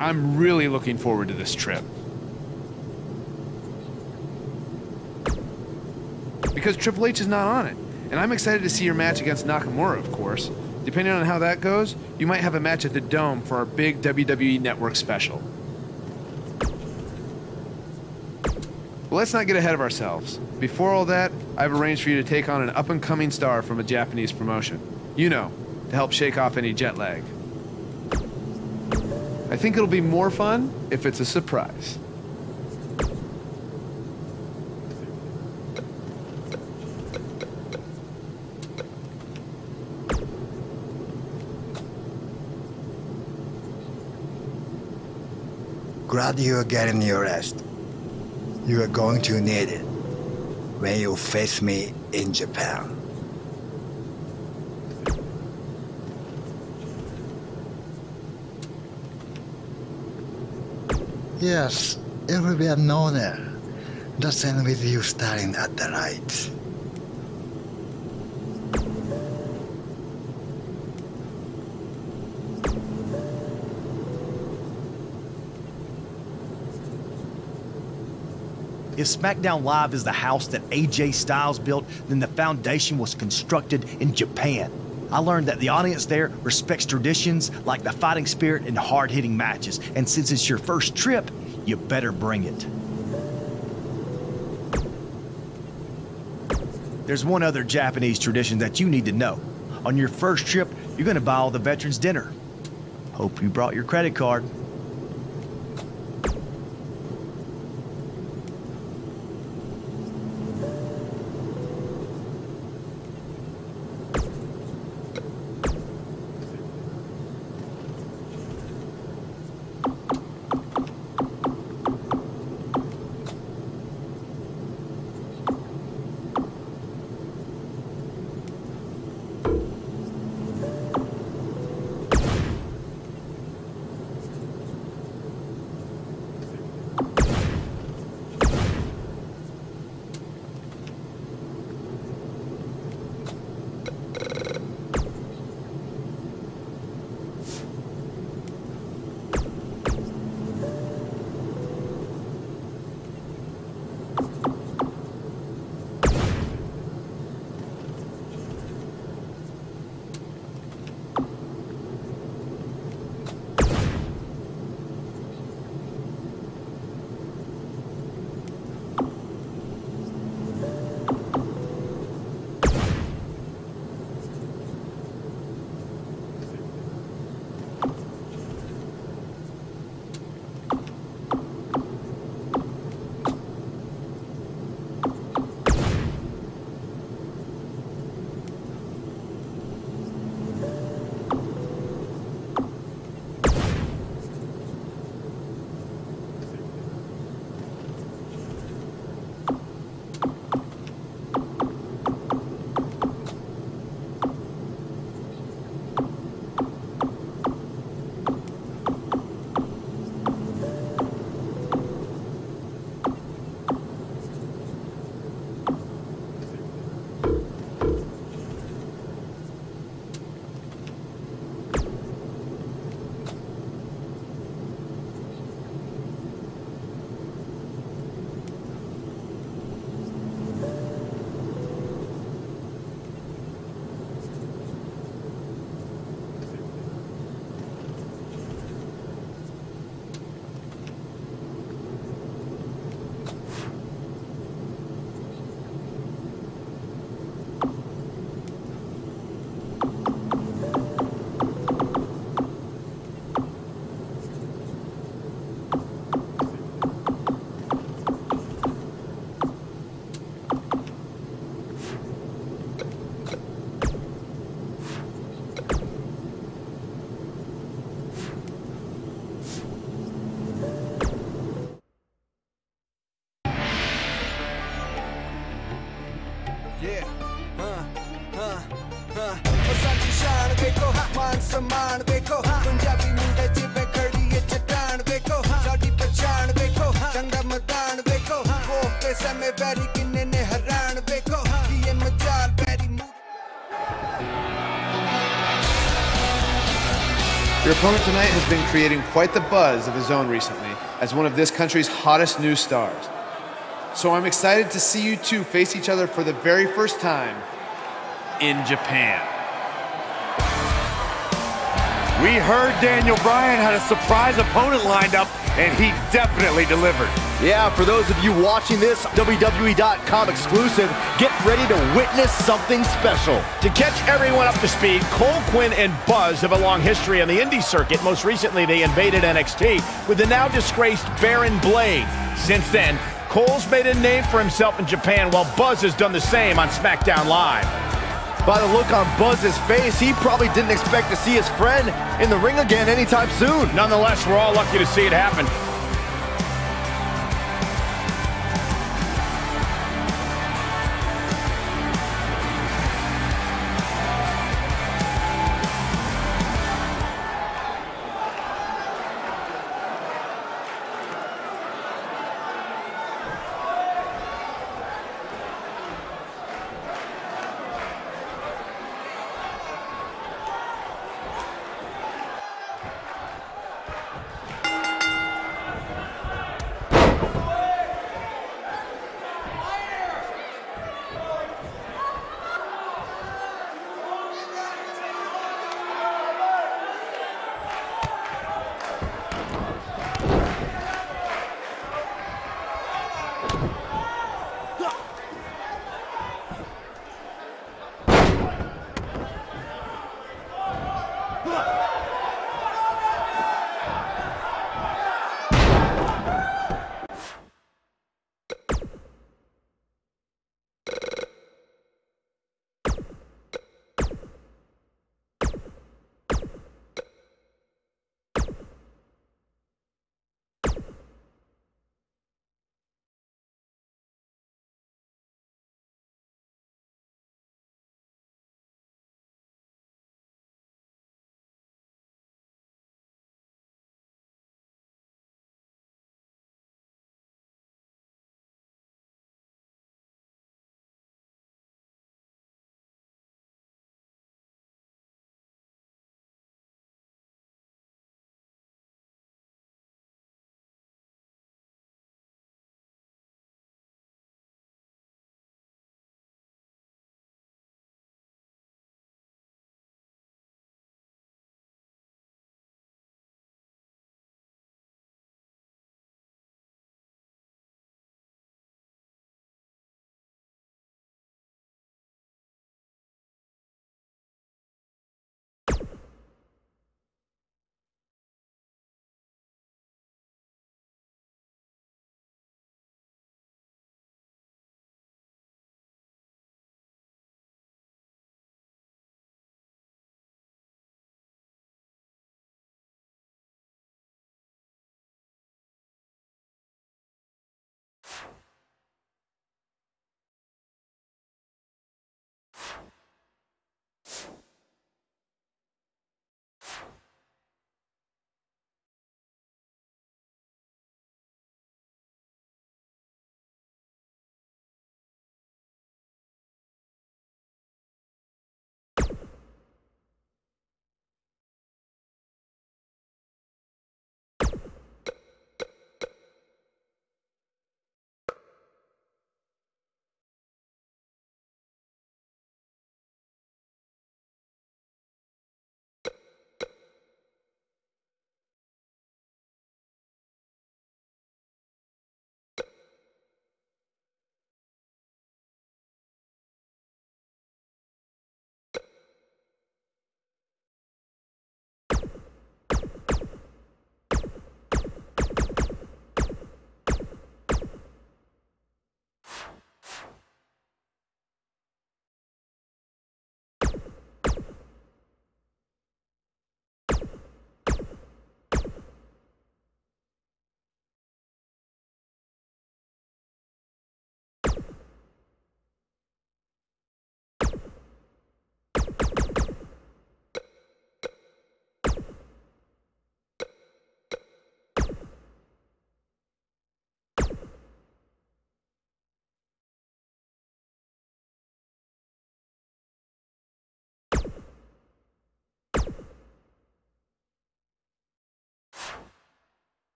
I'm really looking forward to this trip. Because Triple H is not on it. And I'm excited to see your match against Nakamura, of course. Depending on how that goes, you might have a match at the Dome for our big WWE Network special. But let's not get ahead of ourselves. Before all that, I've arranged for you to take on an up-and-coming star from a Japanese promotion. You know, to help shake off any jet lag. I think it'll be more fun if it's a surprise. Glad you are getting your rest. You are going to need it when you face me in Japan. Yes, it will be an honor. Just end with you staring at the lights. If SmackDown Live is the house that AJ Styles built, then the foundation was constructed in Japan. I learned that the audience there respects traditions like the fighting spirit and hard-hitting matches. And since it's your first trip, you better bring it. There's one other Japanese tradition that you need to know. On your first trip, you're gonna buy all the veterans dinner. Hope you brought your credit card. सम्मान देखो पंजाबी मुंडे जिबे खड़ी ये चट्टान देखो साडी पहचान देखो चंगा मैदान देखो कोप पे समय बैरी किन्ने ने हैरान देखो ये मजाल बैरी Your opponent tonight has been creating quite the buzz of his own recently as one of this country's hottest new stars. So I'm excited to see you two face each other for the very first time in Japan. We heard Daniel Bryan had a surprise opponent lined up, and he definitely delivered. Yeah, for those of you watching this WWE.com exclusive, get ready to witness something special. To catch everyone up to speed, Cole, Quinn, and Buzz have a long history on the indie circuit. Most recently, they invaded NXT with the now disgraced Baron Blade. Since then, Cole's made a name for himself in Japan, while Buzz has done the same on SmackDown Live. By the look on Buzz's face, he probably didn't expect to see his friend in the ring again anytime soon. Nonetheless, we're all lucky to see it happen.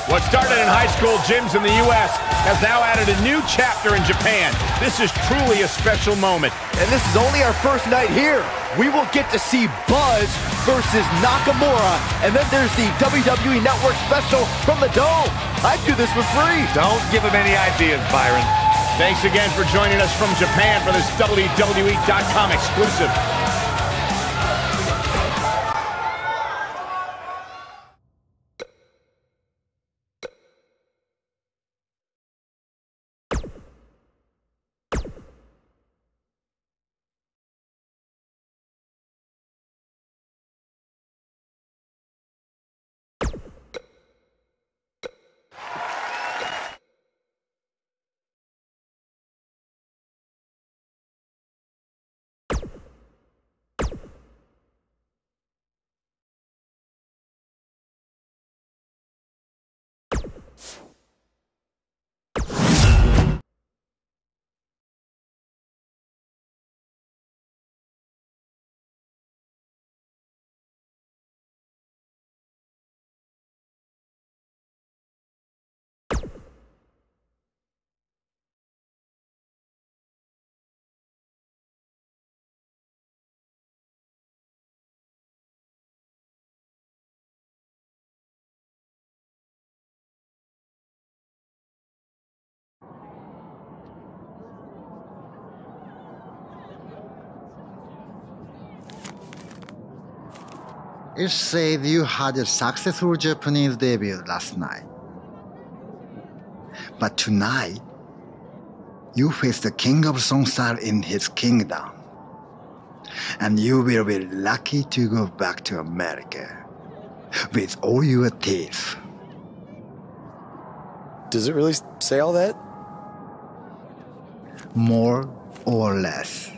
What started in high school gyms in the U.S. has now added a new chapter in Japan. This is truly a special moment. And this is only our first night here. We will get to see Buzz versus Nakamura, and then there's the WWE Network special from the Dome. I'd do this for free. Don't give him any ideas, Byron. Thanks again for joining us from Japan for this WWE.com exclusive. It said you had a successful Japanese debut last night. But tonight, You face the king of Songsar in his kingdom. And you will be lucky to go back to America with all your teeth. Does it really say all that? More or less.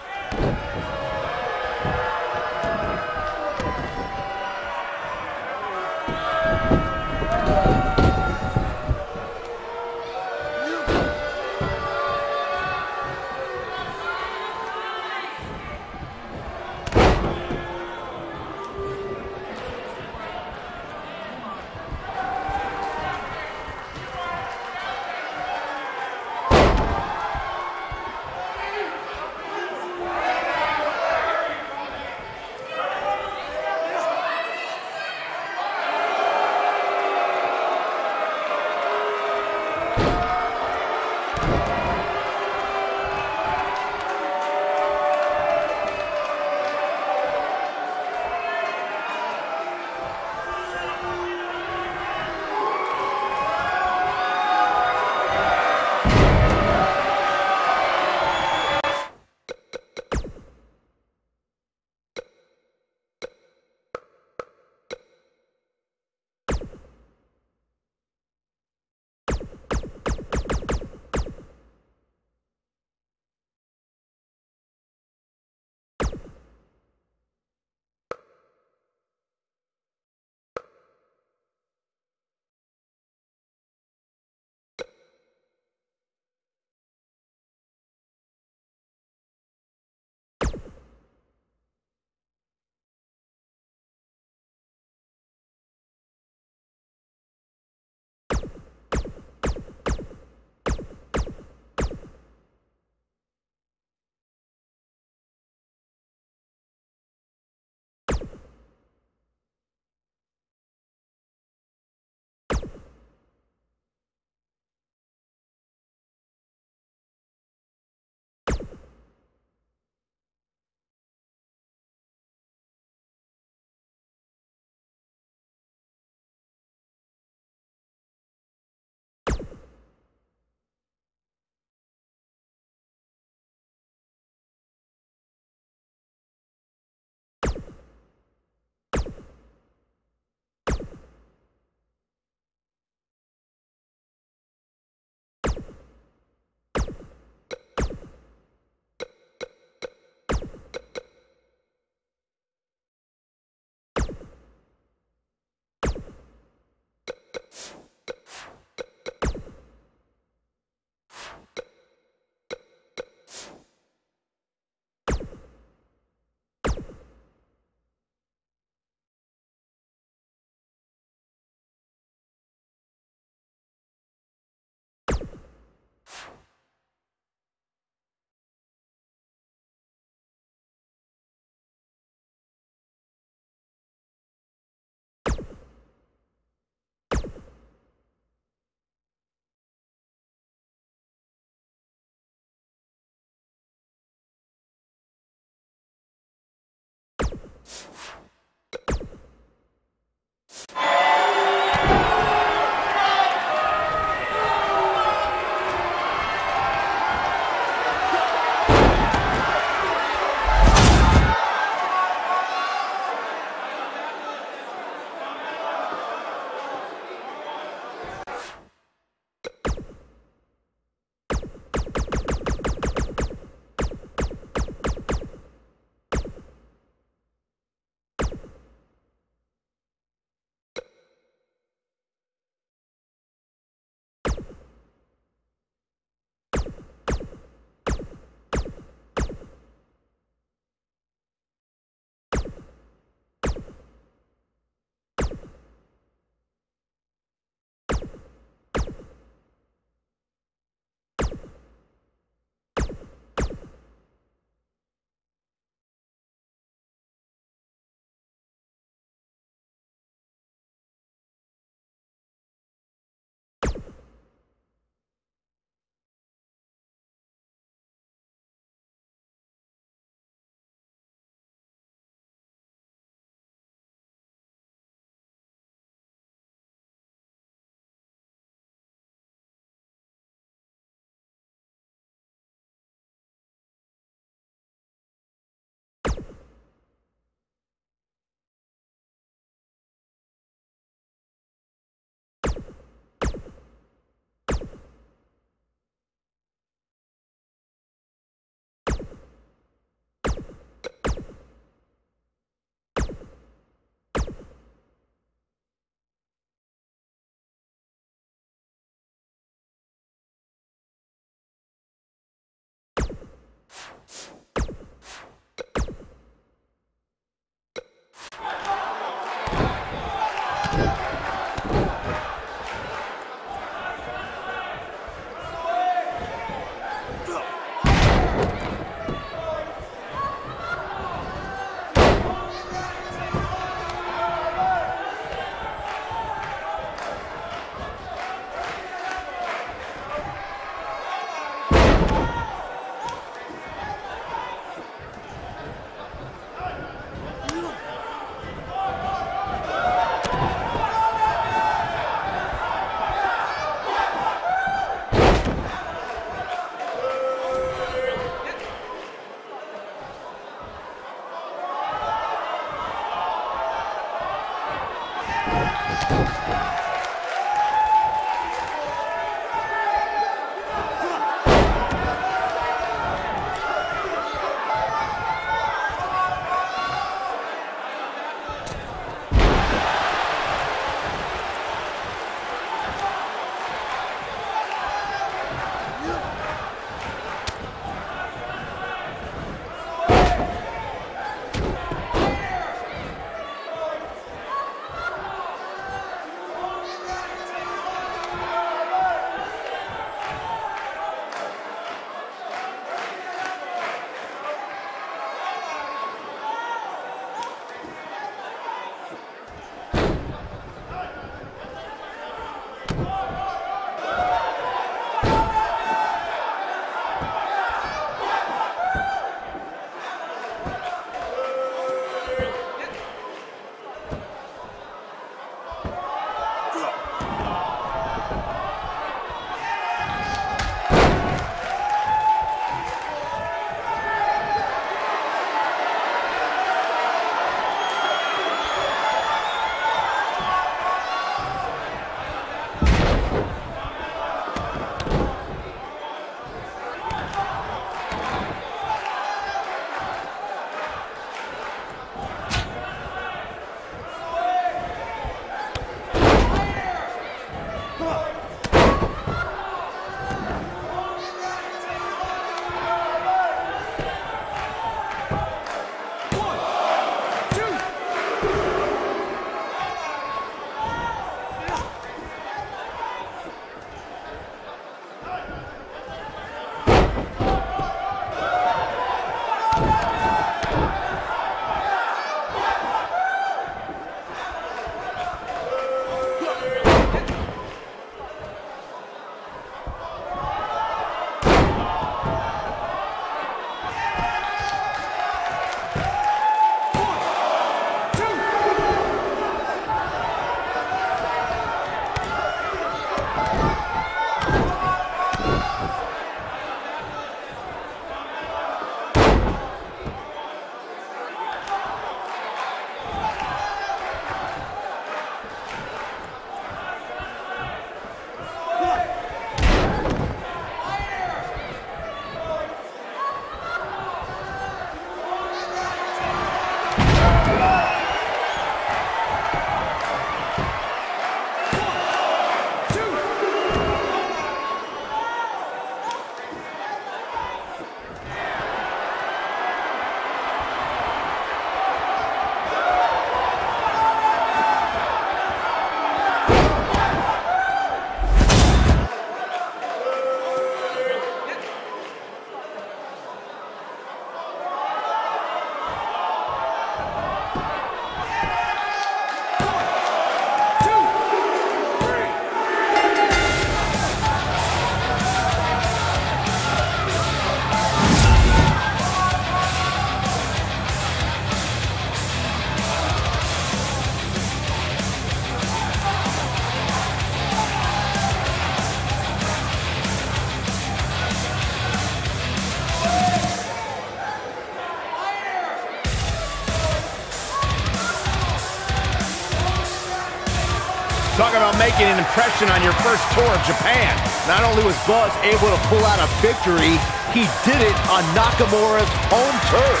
Talk about making an impression on your first tour of Japan. Not only was Buzz able to pull out a victory, he did it on Nakamura's home turf.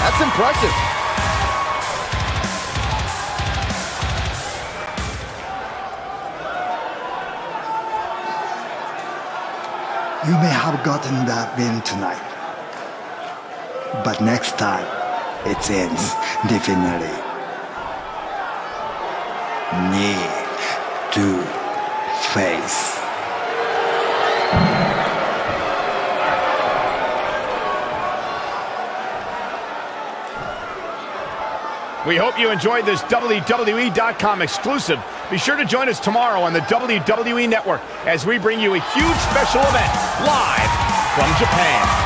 That's impressive. You may have gotten that win tonight, but next time it ends differently. Knee to face. We hope you enjoyed this WWE.com exclusive. Be sure to join us tomorrow on the WWE Network as we bring you a huge special event live from Japan.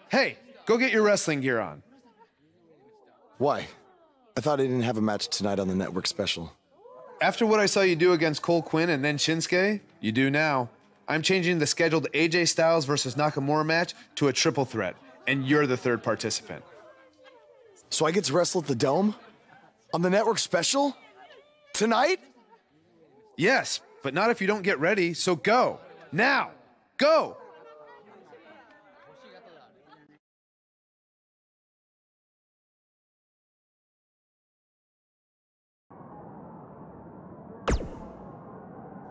Hey, go get your wrestling gear on. Why? I thought I didn't have a match tonight on the network special. After what I saw you do against Cole Quinn and then Shinsuke, you do now. I'm changing the scheduled AJ Styles versus Nakamura match to a triple threat, and you're the third participant. So I get to wrestle at the Dome? On the network special? Tonight? Yes, but not if you don't get ready, so go. Now, go!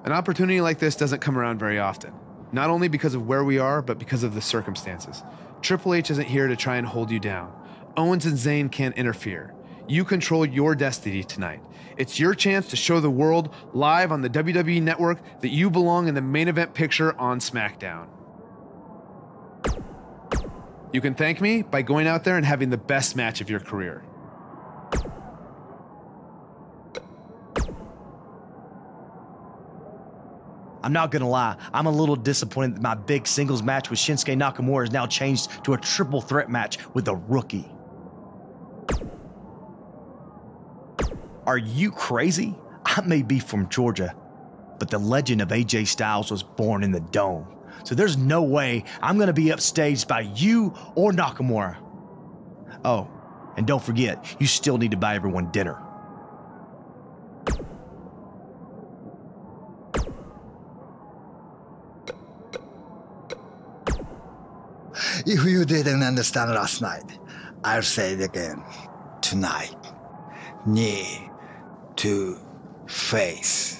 An opportunity like this doesn't come around very often, not only because of where we are, but because of the circumstances. Triple H isn't here to try and hold you down. Owens and Zayn can't interfere. You control your destiny tonight. It's your chance to show the world live on the WWE Network that you belong in the main event picture on SmackDown. You can thank me by going out there and having the best match of your career. I'm not gonna lie, I'm a little disappointed that my big singles match with Shinsuke Nakamura is now changed to a triple threat match with a rookie. Are you crazy? I may be from Georgia, but the legend of AJ Styles was born in the Dome. So there's no way I'm gonna be upstaged by you or Nakamura. Oh, and don't forget, you still need to buy everyone dinner. If you didn't understand last night, I'll say it again. Tonight, knee to face.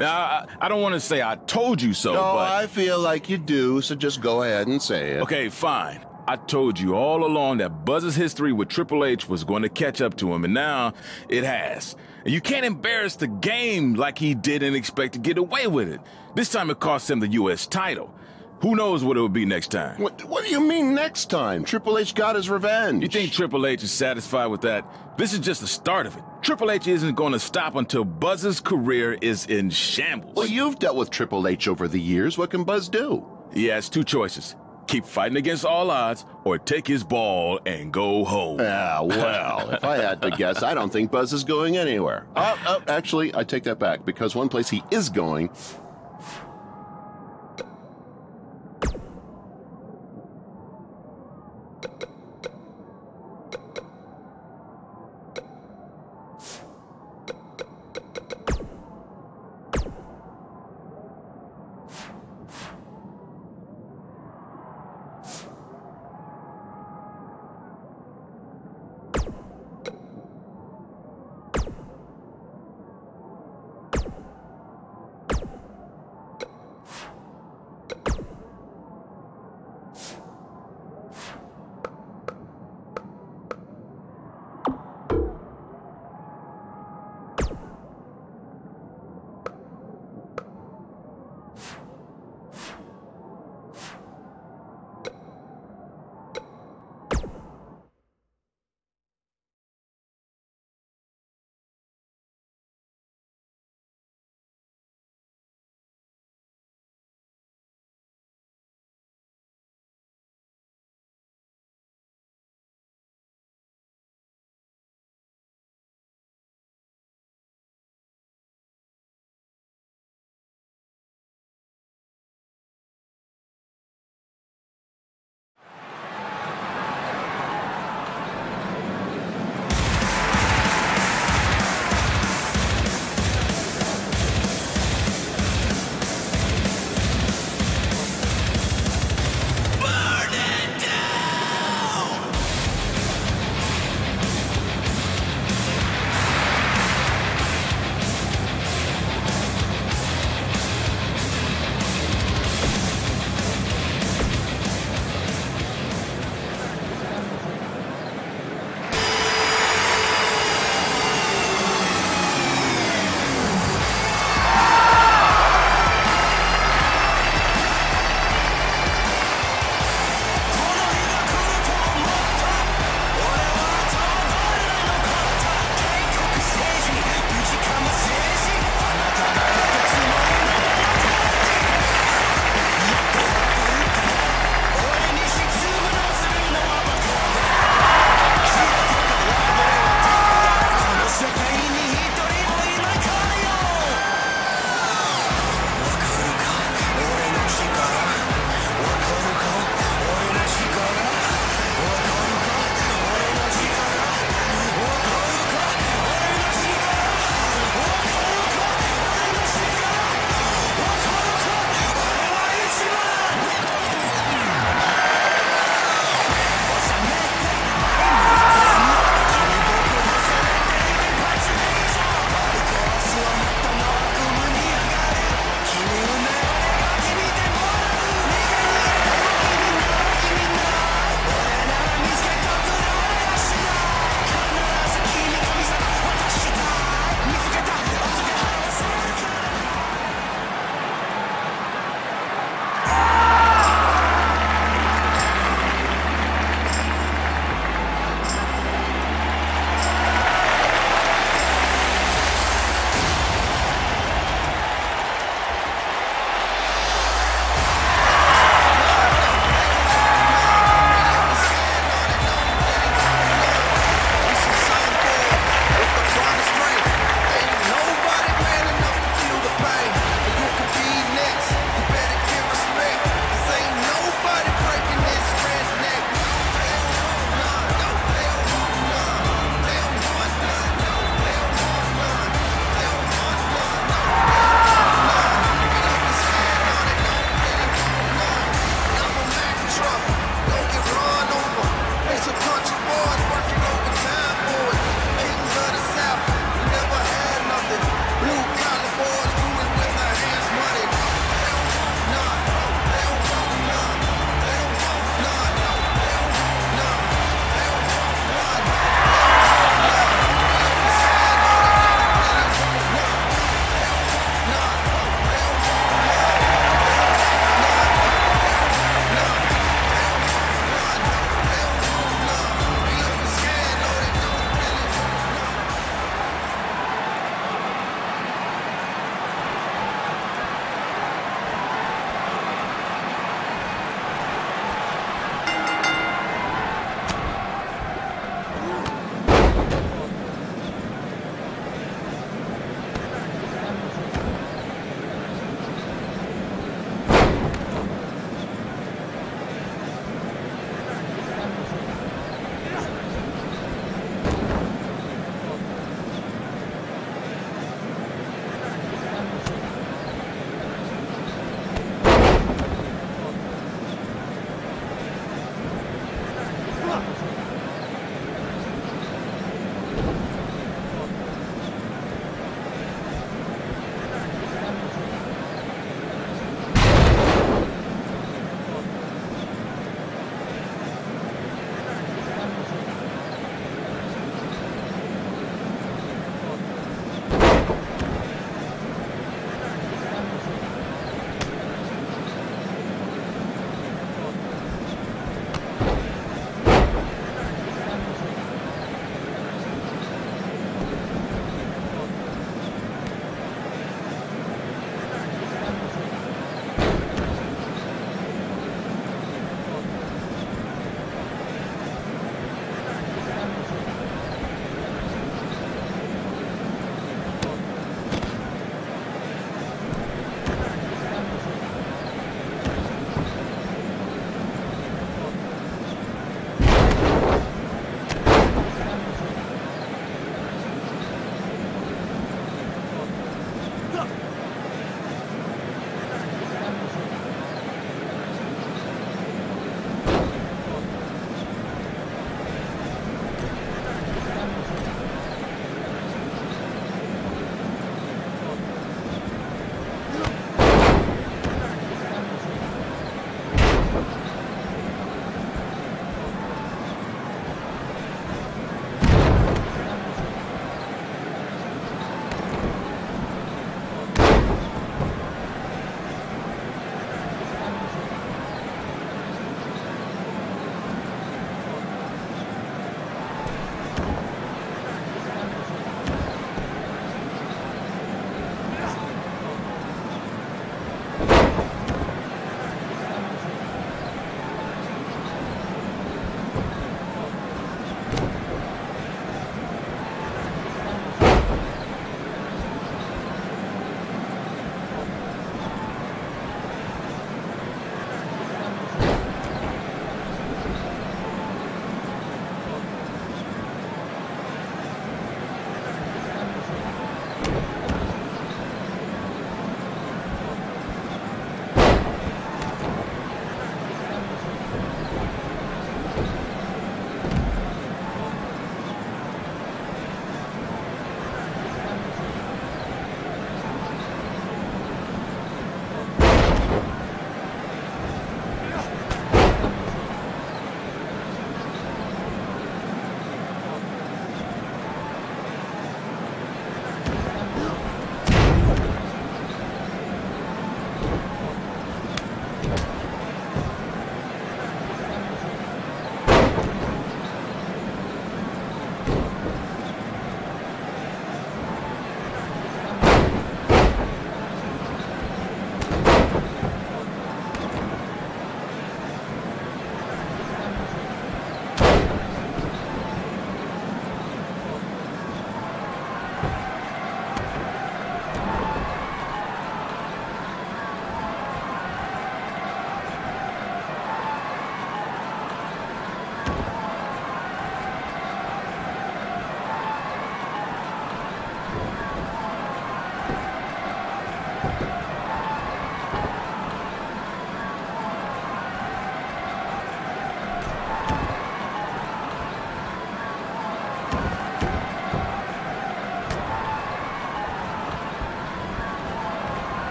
Now, I don't want to say I told you so, No, but... I feel like you do, so just go ahead and say it. Okay, fine. I told you all along that Buzz's history with Triple H was going to catch up to him, and now it has. And you can't embarrass the game like he did and expect to get away with it. This time it cost him the U.S. title. Who knows what it will be next time? What do you mean next time? Triple H got his revenge. You think Triple H is satisfied with that? This is just the start of it. Triple H isn't going to stop until Buzz's career is in shambles. Well, you've dealt with Triple H over the years. What can Buzz do? He has two choices. Keep fighting against all odds, or take his ball and go home. Ah, well, if I had to guess, I don't think Buzz is going anywhere. Actually, I take that back, because one place he is going...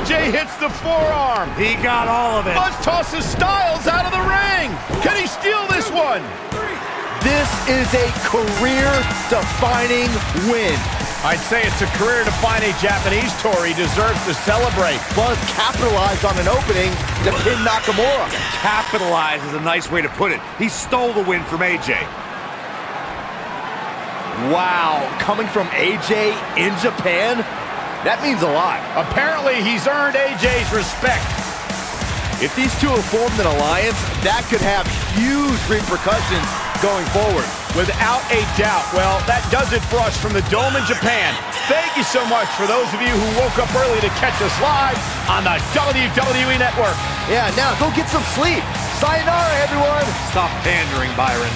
AJ hits the forearm. He got all of it. Buzz tosses Styles out of the ring. Can he steal this one? This is a career-defining win. I'd say it's a career-defining Japanese tour. He deserves to celebrate. Buzz capitalized on an opening to pin Nakamura. Capitalize is a nice way to put it. He stole the win from AJ. Wow, coming from AJ in Japan? That means a lot. Apparently, he's earned AJ's respect. If these two have formed an alliance, that could have huge repercussions going forward. Without a doubt. Well, that does it for us from the Dome in Japan. Thank you so much for those of you who woke up early to catch us live on the WWE Network. Yeah, now go get some sleep. Sayonara, everyone. Stop pandering, Byron.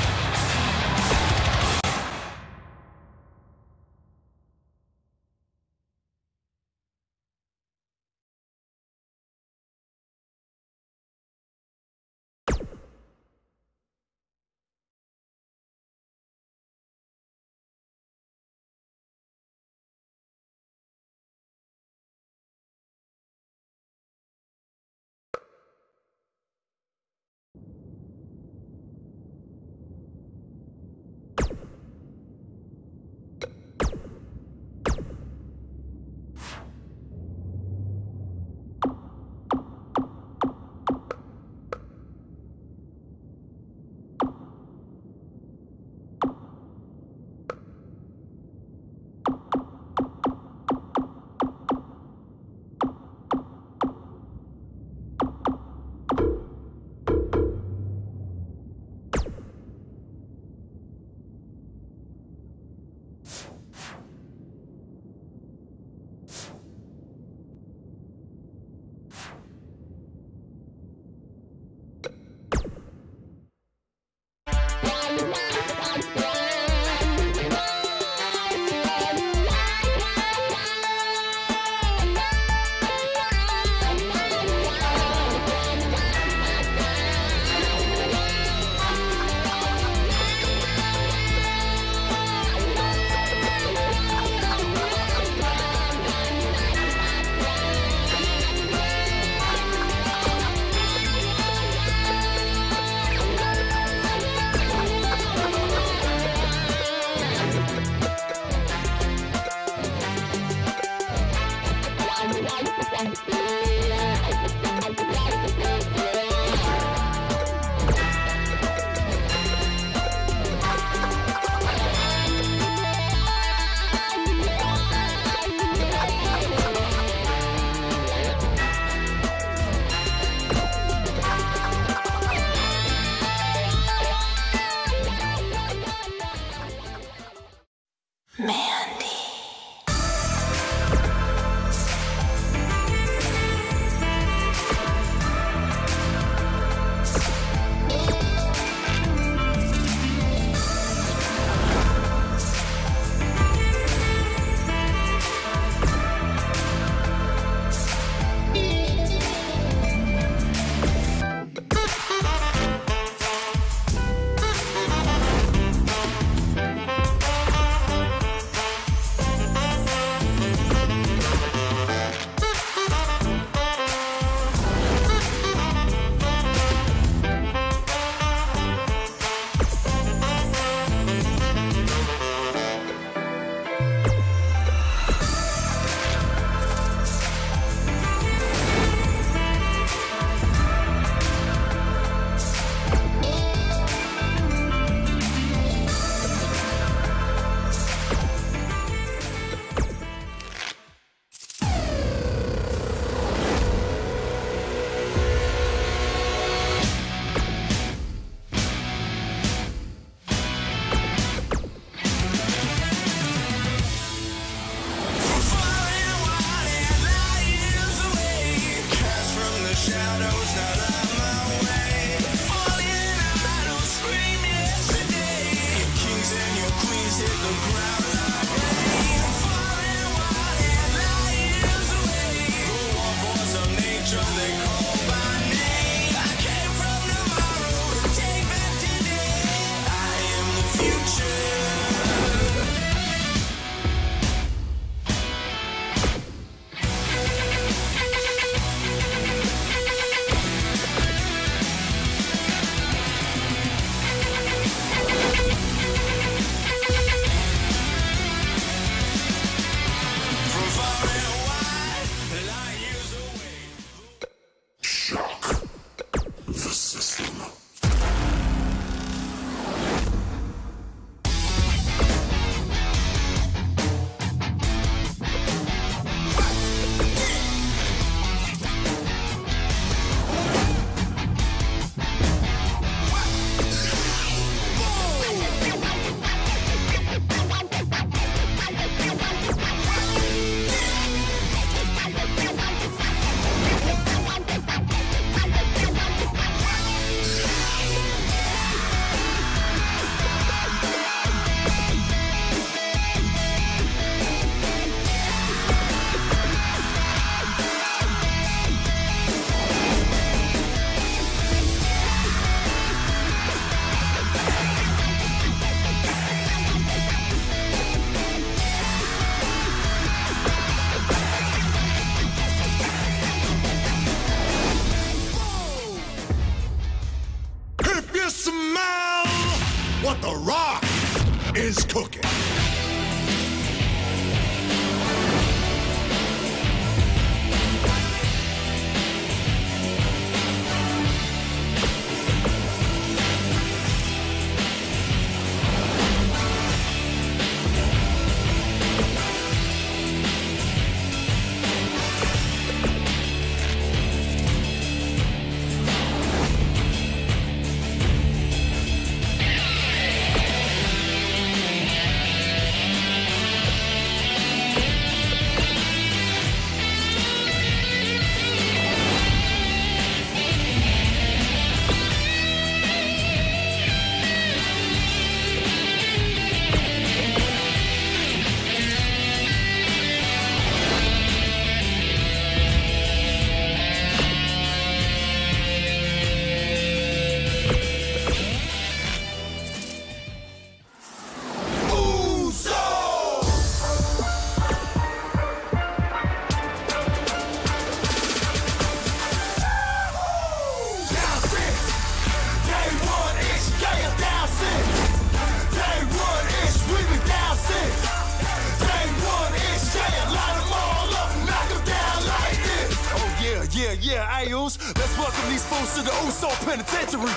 yeah, ayos. Let's welcome these fools to the Uso Penitentiary.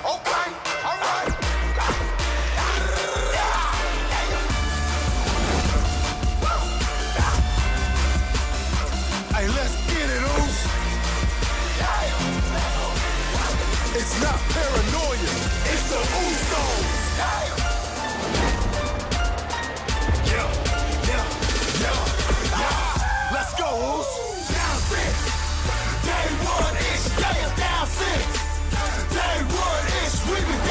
Okay, all right. Hey, let's get it, Uso. It's not paranoia, it's the Usos. Let's go, Uso. Down 6. Day 1 ish, yeah, down 6. Day 1 ish, we be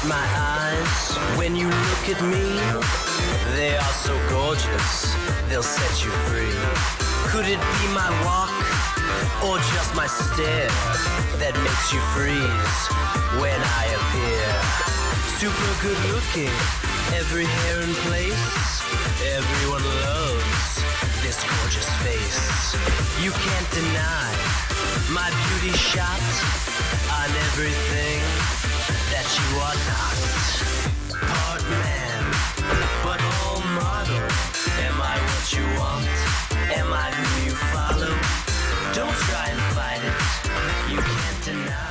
My eyes, when you look at me, they are so gorgeous, they'll set you free. Could it be my walk, or just my stare, that makes you freeze when I appear? Super good looking, every hair in place, everyone loves this gorgeous face. You can't deny my beauty shot on everything that you are not. Part man, but all model. Am I what you want? Am I who you follow? Don't try and fight it, you can't deny.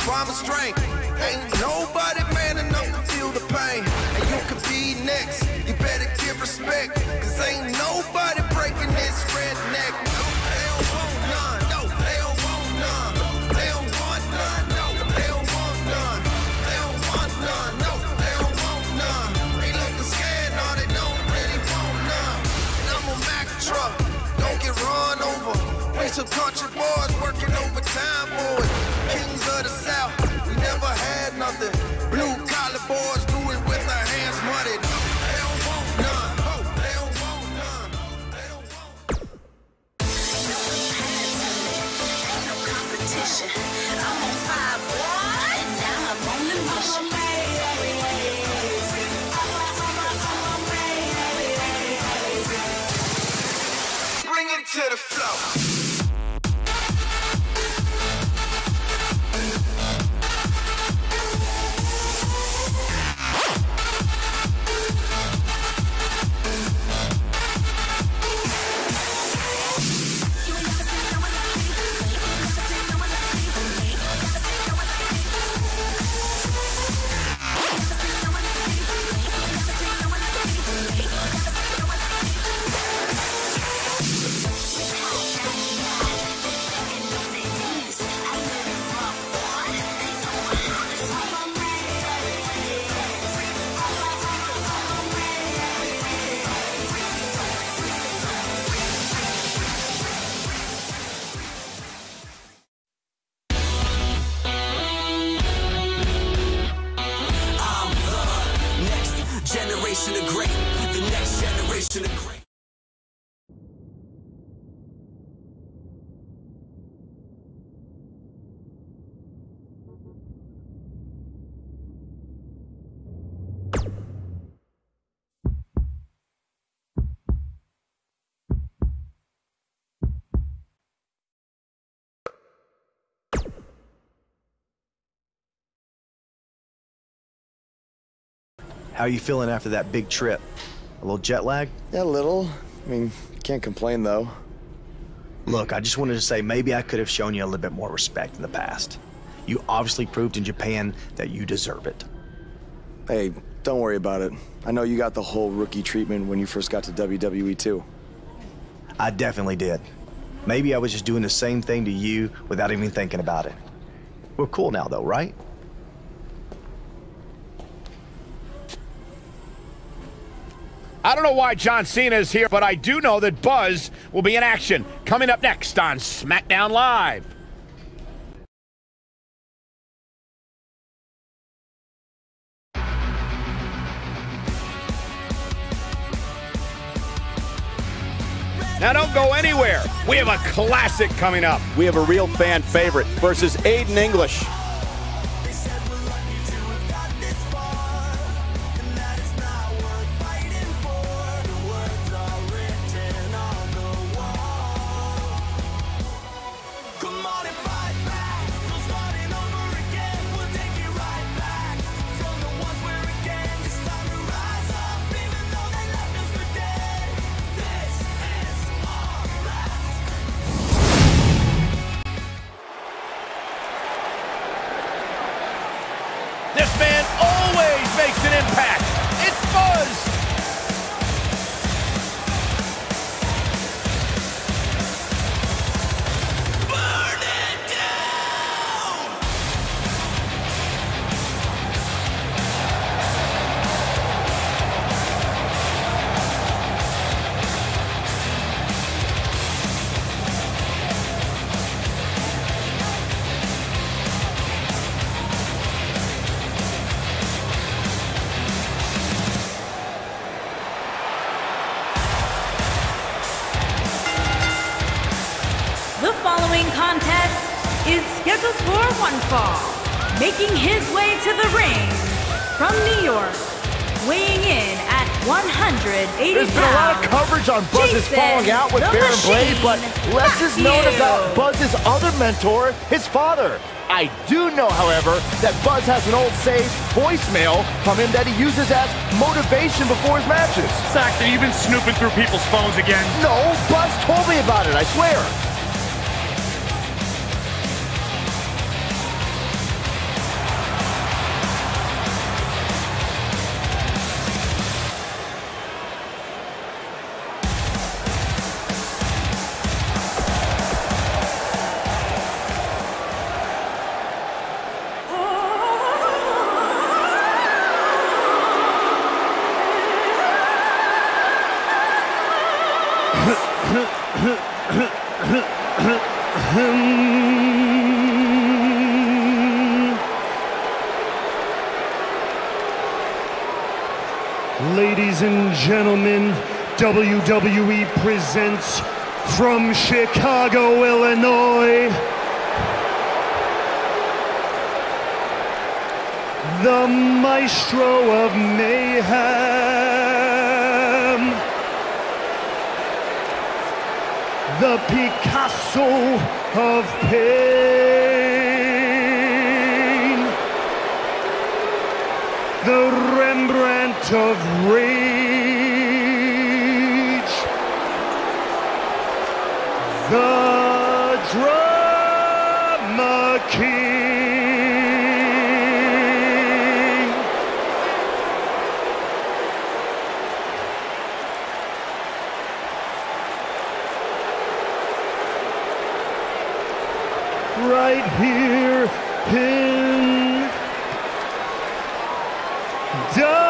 Primal strength. Ain't nobody man enough to feel the pain. And you could be next. You better give respect. Cause ain't nobody breaking this redneck. No, they don't want none. No, they don't want none. They don't want none. No, they don't want none. They don't want none. No, they don't want none. They looking scared. No, they don't really want none. And I'm a Mack truck. Don't get run over. We some country boys working overtime, boys. Kings of the South, we never had nothing. Blue collar boys do it with their hands muddied. They don't want none. Oh, they don't want none. They don't want. Ain't no competition. I'm on fire, boy, and now I'm on the mission. Bring it to the floor. generation of great. The next generation of great. How are you feeling after that big trip? A little jet lag? Yeah, a little. I mean, can't complain though. Look, I just wanted to say maybe I could have shown you a little bit more respect in the past. You obviously proved in Japan that you deserve it. Hey, don't worry about it. I know you got the whole rookie treatment when you first got to WWE too. I definitely did. Maybe I was just doing the same thing to you without even thinking about it. We're cool now though, right? I don't know why John Cena is here, but I do know that Buzz will be in action coming up next on SmackDown Live. Now don't go anywhere. We have a classic coming up. We have a real fan favorite versus Aiden English. This man always makes an impact. It's Buzz. Burn it down! The following contest is scheduled for one fall. Making his way to the ring from New York, weighing in at 180 There's been a lot of coverage on Buzz's falling out with Baron Blade, but less is known about Buzz's other mentor, his father. I do know, however, that Buzz has an old saved voicemail from him that he uses as motivation before his matches. Saxton, you've been snooping through people's phones again. No, Buzz told me about it, I swear. Ladies and gentlemen, WWE presents from Chicago, Illinois, the Maestro of Mayhem, the Picasso of Pain, the Rembrandt of Rage, the Drama King, right here in WW.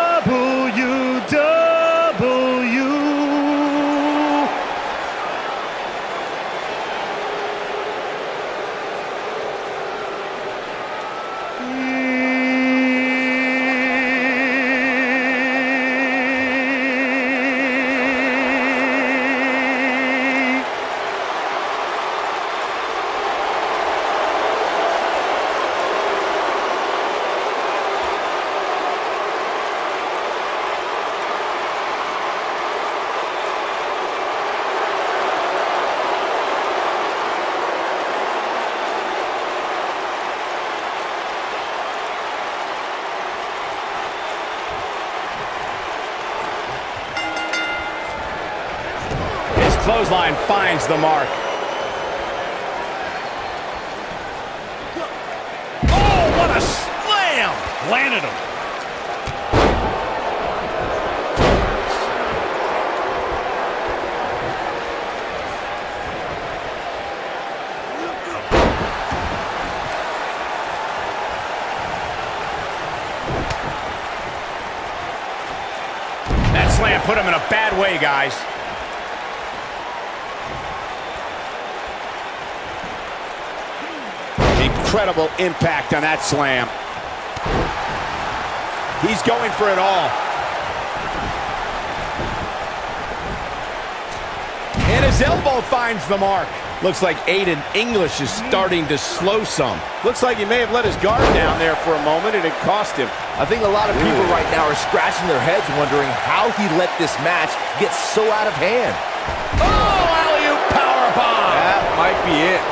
clothesline finds the mark. Oh, what a slam! Landed him. That slam put him in a bad way, guys. Incredible impact on that slam. He's going for it all. And his elbow finds the mark. Looks like Aiden English is starting to slow some. Looks like he may have let his guard down there for a moment, and it cost him. I think a lot of people right now are scratching their heads wondering how he let this match get so out of hand. Oh, alley-oop powerbomb! That might be it.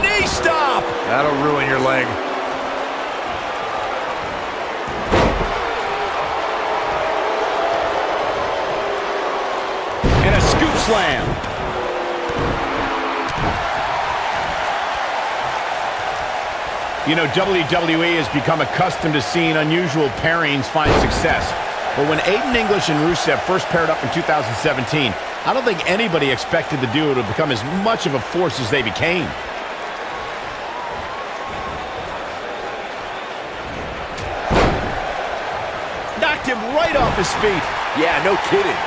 Knee stop! That'll ruin your leg. And a scoop slam. You know, WWE has become accustomed to seeing unusual pairings find success. But when Aiden English and Rusev first paired up in 2017, I don't think anybody expected the duo to become as much of a force as they became. Knocked him right off his feet. Yeah, no kidding.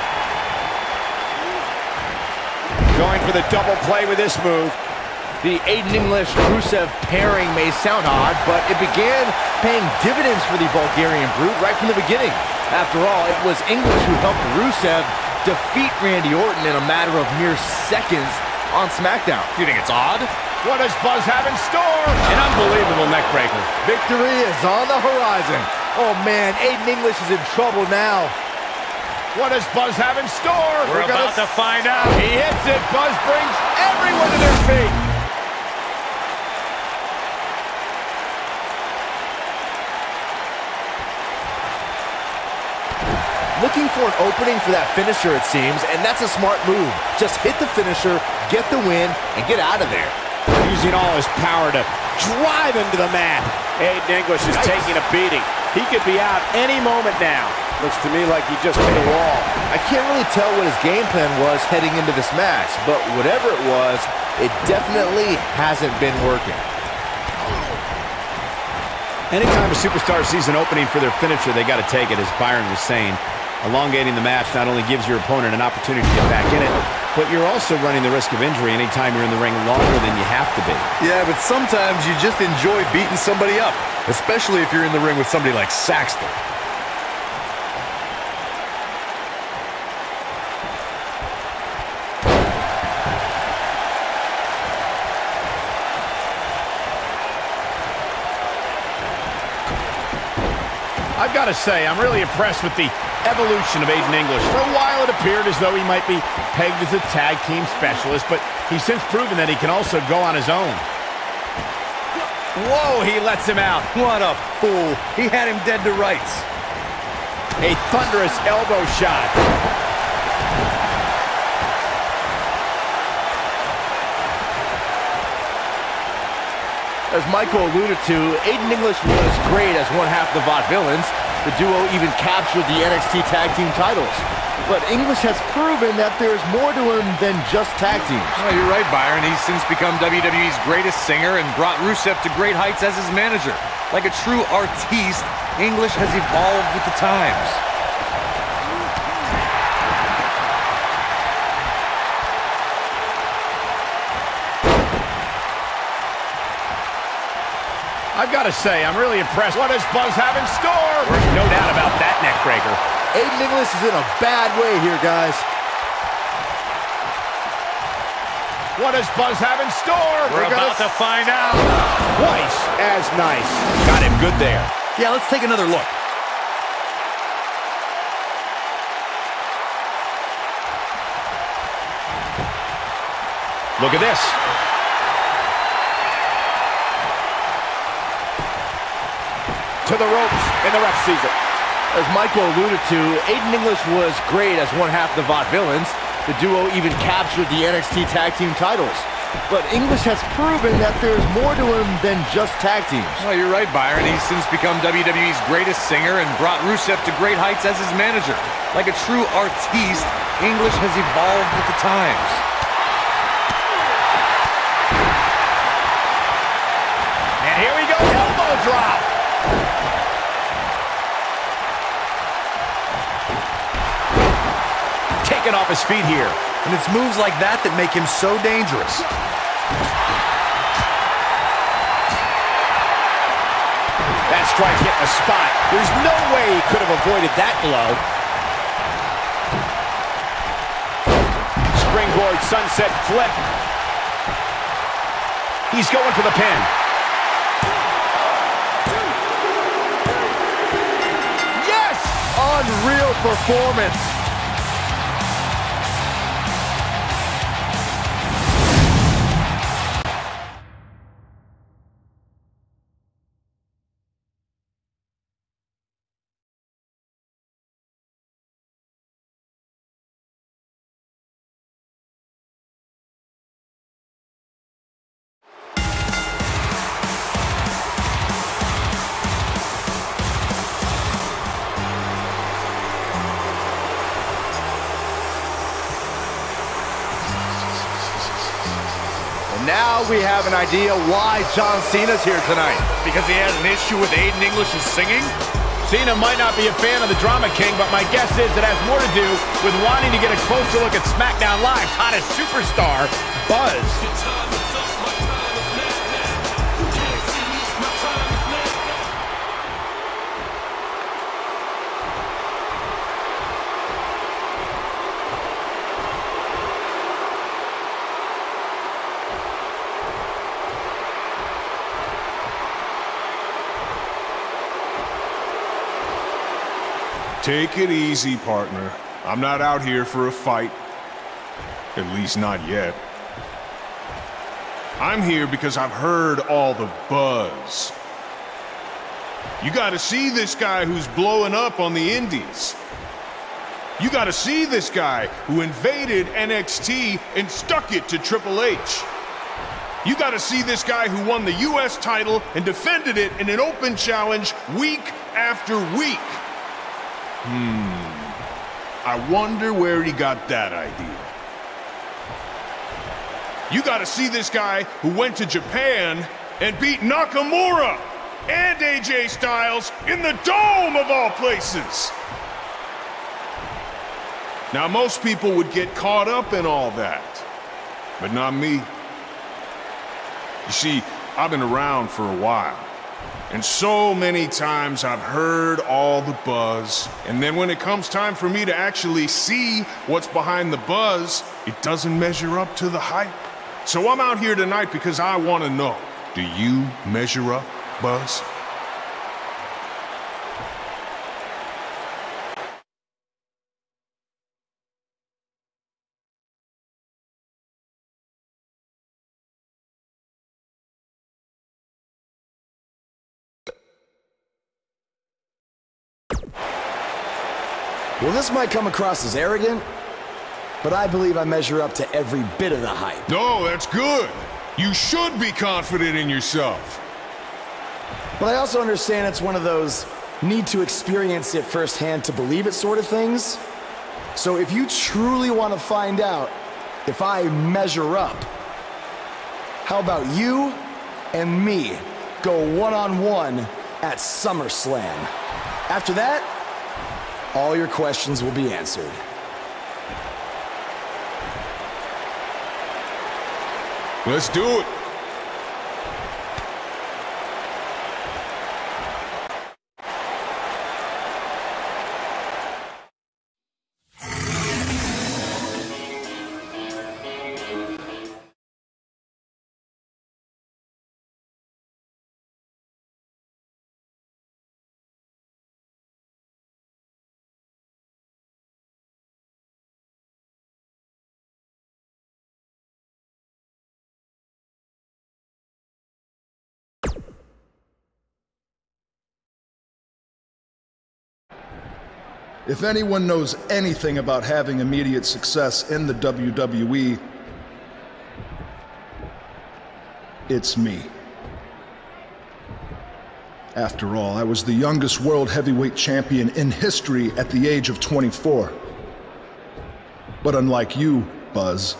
Going for the double play with this move. The Aiden English-Rusev pairing may sound odd, but it began paying dividends for the Bulgarian Brute right from the beginning. After all, it was English who helped Rusev defeat Randy Orton in a matter of mere seconds on SmackDown. You think it's odd? What does Buzz have in store? An unbelievable neckbreaker. Victory is on the horizon. Oh man, Aiden English is in trouble now. What does Buzz have in store? We're about to find out. He hits it. Buzz brings everyone to their feet. Looking for an opening for that finisher, it seems, and that's a smart move. Just hit the finisher, get the win, and get out of there. Using all his power to drive him to the mat. Aiden English is taking a beating. He could be out any moment now. Looks to me like he just hit a wall. I can't really tell what his game plan was heading into this match, but whatever it was, it definitely hasn't been working. Anytime a superstar sees an opening for their finisher, they got to take it, as Byron was saying. Elongating the match not only gives your opponent an opportunity to get back in it, but you're also running the risk of injury anytime you're in the ring longer than you have to be. Yeah, but sometimes you just enjoy beating somebody up, especially if you're in the ring with somebody like Saxton. I've got to say, I'm really impressed with the evolution of Aiden English. For a while, it appeared as though he might be pegged as a tag team specialist, but he's since proven that he can also go on his own. Whoa, he lets him out. What a fool. He had him dead to rights. A thunderous elbow shot. As Michael alluded to, Aiden English was great as one half of the Vaudevillains. The duo even captured the NXT Tag Team titles. But English has proven that there's more to him than just tag teams. Well, you're right, Byron. He's since become WWE's greatest singer and brought Rusev to great heights as his manager. Like a true artiste, English has evolved with the times. I've got to say, I'm really impressed. What does Buzz have in store? No doubt about that neckbreaker. Aiden English is in a bad way here, guys. What does Buzz have in store? We're about to find out. Twice as nice. Got him good there. Yeah, let's take another look. Look at this. To the ropes, and the ref sees it. As Michael alluded to, Aiden English was great as one half of the Vaudevillains. The duo even captured the NXT Tag Team titles. But English has proven that there's more to him than just tag teams. Well, you're right, Byron. He's since become WWE's greatest singer and brought Rusev to great heights as his manager. Like a true artiste, English has evolved with the times. And here we go, elbow drop. Taken off his feet here. And it's moves like that that make him so dangerous. That strike hit the spot. There's no way he could have avoided that blow. Springboard sunset flip. He's going for the pin. Yes! Unreal performance. Now we have an idea why John Cena's here tonight. Because he has an issue with Aiden English's singing? Cena might not be a fan of the Drama King, but my guess is it has more to do with wanting to get a closer look at SmackDown Live's hottest superstar, Buzz. Take it easy, partner. I'm not out here for a fight. At least not yet. I'm here because I've heard all the buzz. You gotta see this guy who's blowing up on the indies. You gotta see this guy who invaded NXT and stuck it to Triple H. You gotta see this guy who won the US title and defended it in an open challenge week after week. I wonder where he got that idea. You gotta see this guy who went to Japan and beat Nakamura and AJ Styles in the Dome of all places. Now, most people would get caught up in all that, but not me. You see, I've been around for a while. And so many times I've heard all the buzz, and then when it comes time for me to actually see what's behind the buzz, it doesn't measure up to the hype. So I'm out here tonight because I want to know, do you measure up, Buzz? Well, this might come across as arrogant, but I believe I measure up to every bit of the hype. No, that's good. You should be confident in yourself. But I also understand it's one of those need to experience it firsthand to believe it sort of things. So if you truly want to find out if I measure up, how about you and me go one-on-one at SummerSlam? After that, all your questions will be answered. Let's do it. If anyone knows anything about having immediate success in the WWE, it's me. After all, I was the youngest world heavyweight champion in history at the age of 24. But unlike you, Buzz,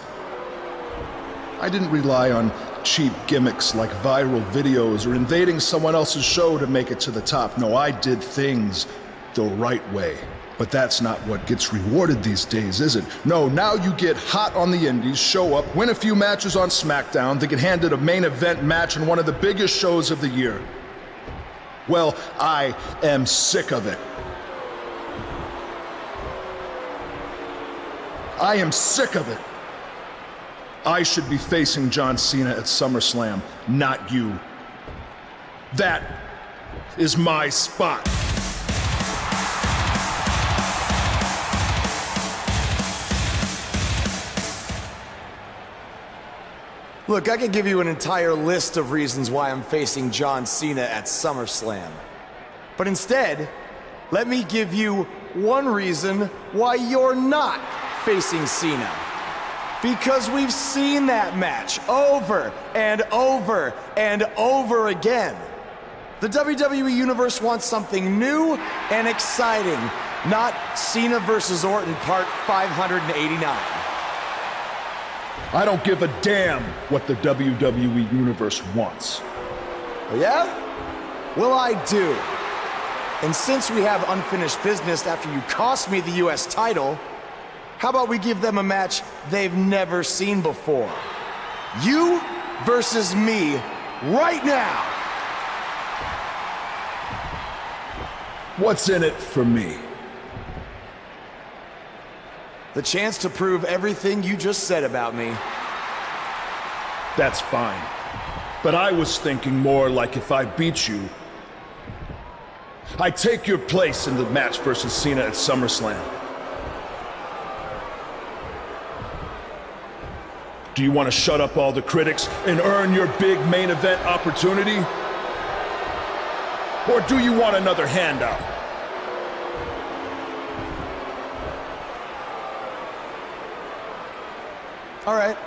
I didn't rely on cheap gimmicks like viral videos or invading someone else's show to make it to the top. No, I did things the right way. But that's not what gets rewarded these days, is it? No, now you get hot on the indies, show up, win a few matches on SmackDown, then get handed a main event match in one of the biggest shows of the year. Well, I am sick of it. I am sick of it. I should be facing John Cena at SummerSlam, not you. That is my spot. Look, I could give you an entire list of reasons why I'm facing John Cena at SummerSlam. But instead, let me give you one reason why you're not facing Cena. Because we've seen that match over and over and over again. The WWE Universe wants something new and exciting, not Cena versus Orton Part 589. I don't give a damn what the WWE Universe wants. Oh, yeah? Well, I do. And since we have unfinished business after you cost me the US title, how about we give them a match they've never seen before? You versus me right now! What's in it for me? The chance to prove everything you just said about me. That's fine. But I was thinking more like if I beat you, I take your place in the match versus Cena at SummerSlam. Do you want to shut up all the critics and earn your big main event opportunity? Or do you want another handout? All right.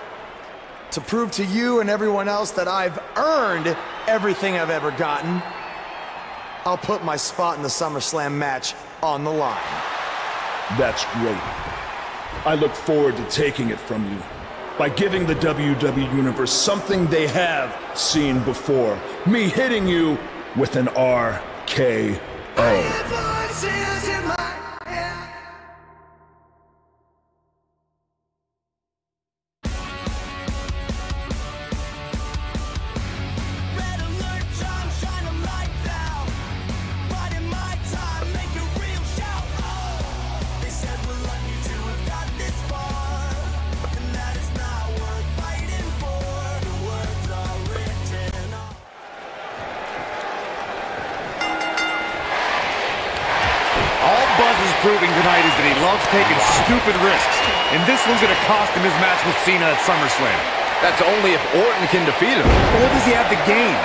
To prove to you and everyone else that I've earned everything I've ever gotten, I'll put my spot in the SummerSlam match on the line. That's great. I look forward to taking it from you by giving the WWE Universe something they have seen before. Me hitting you with an RKO. Proving tonight is that he loves taking stupid risks, and this one's going to cost him his match with Cena at SummerSlam. That's only if Orton can defeat him. What does he have to gain?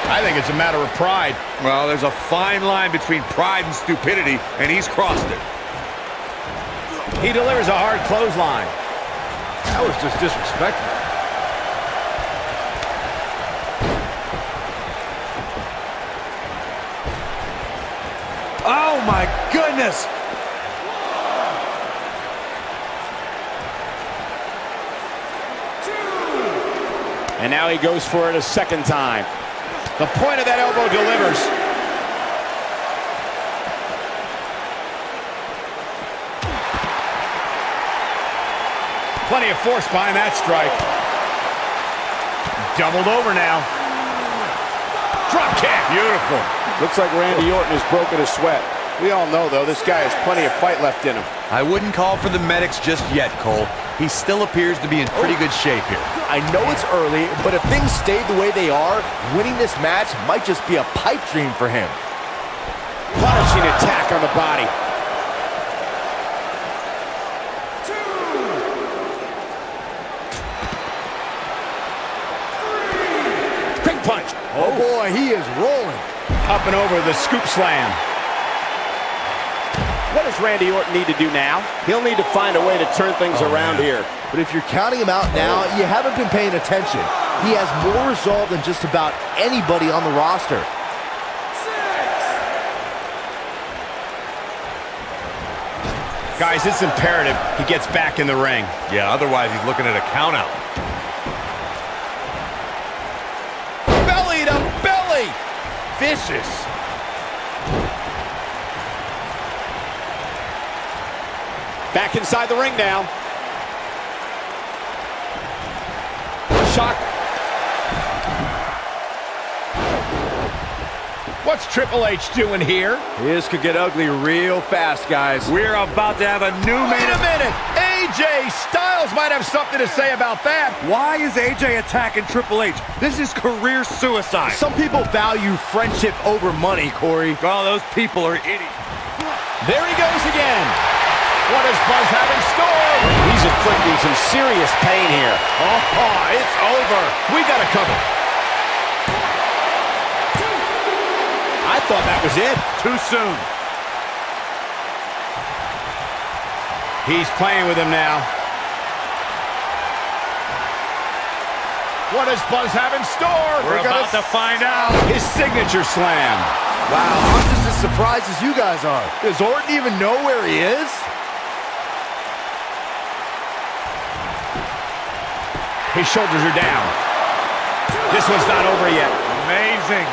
I think it's a matter of pride. Well, there's a fine line between pride and stupidity, and he's crossed it. He delivers a hard clothesline. That was just disrespectful. Oh my goodness! And now he goes for it a second time. The point of that elbow delivers. Plenty of force behind that strike. Doubled over now. Drop kick. Beautiful. Looks like Randy Orton has broken a sweat. We all know, though, this guy has plenty of fight left in him. I wouldn't call for the medics just yet, Cole. He still appears to be in pretty good shape here. I know it's early, but if things stay the way they are, winning this match might just be a pipe dream for him. Punishing attack on the body. Quick punch. Oh boy, he is rolling. Up and over the scoop slam. What does Randy Orton need to do now? He'll need to find a way to turn things around here. But if you're counting him out now, you haven't been paying attention. He has more resolve than just about anybody on the roster. Guys, it's imperative he gets back in the ring. Yeah, otherwise he's looking at a countout. Belly to belly! Vicious. Back inside the ring now. Shock. What's Triple H doing here? This could get ugly real fast, guys. We're about to have a new Wait a minute! AJ Styles might have something to say about that. Why is AJ attacking Triple H? This is career suicide. Some people value friendship over money, Corey. Oh, those people are idiots. There he goes again. What does Buzz have in store? He's inflicting some serious pain here. Oh, it's over. We got to cover. I thought that was it. Too soon. He's playing with him now. What does Buzz have in store? We're about to find out. His signature slam. Wow, I'm just as surprised as you guys are. Does Orton even know where he is? His shoulders are down. This one's not over yet. Amazing.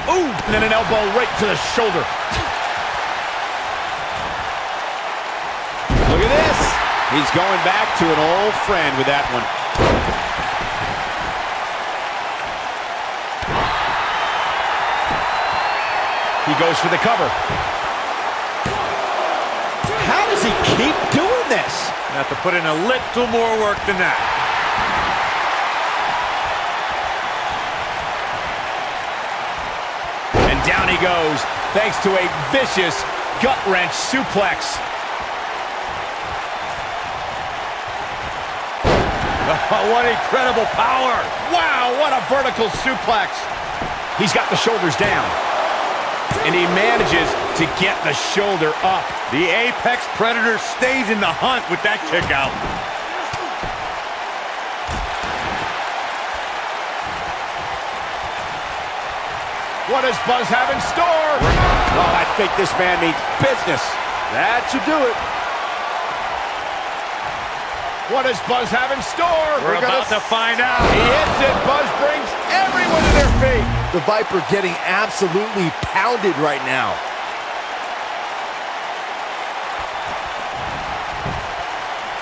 Ooh, and then an elbow right to the shoulder. Look at this. He's going back to an old friend with that one. He goes for the cover. How does he keep doing this? You have to put in a little more work than that. Down he goes, thanks to a vicious gut-wrench suplex. Oh, what incredible power. Wow, what a vertical suplex. He's got the shoulders down, and he manages to get the shoulder up. The Apex Predator stays in the hunt with that kick out. What does Buzz have in store? Oh, I think this man needs business. That should do it. What does Buzz have in store? We're about to find out. He hits it. Buzz brings everyone to their feet. The Viper getting absolutely pounded right now.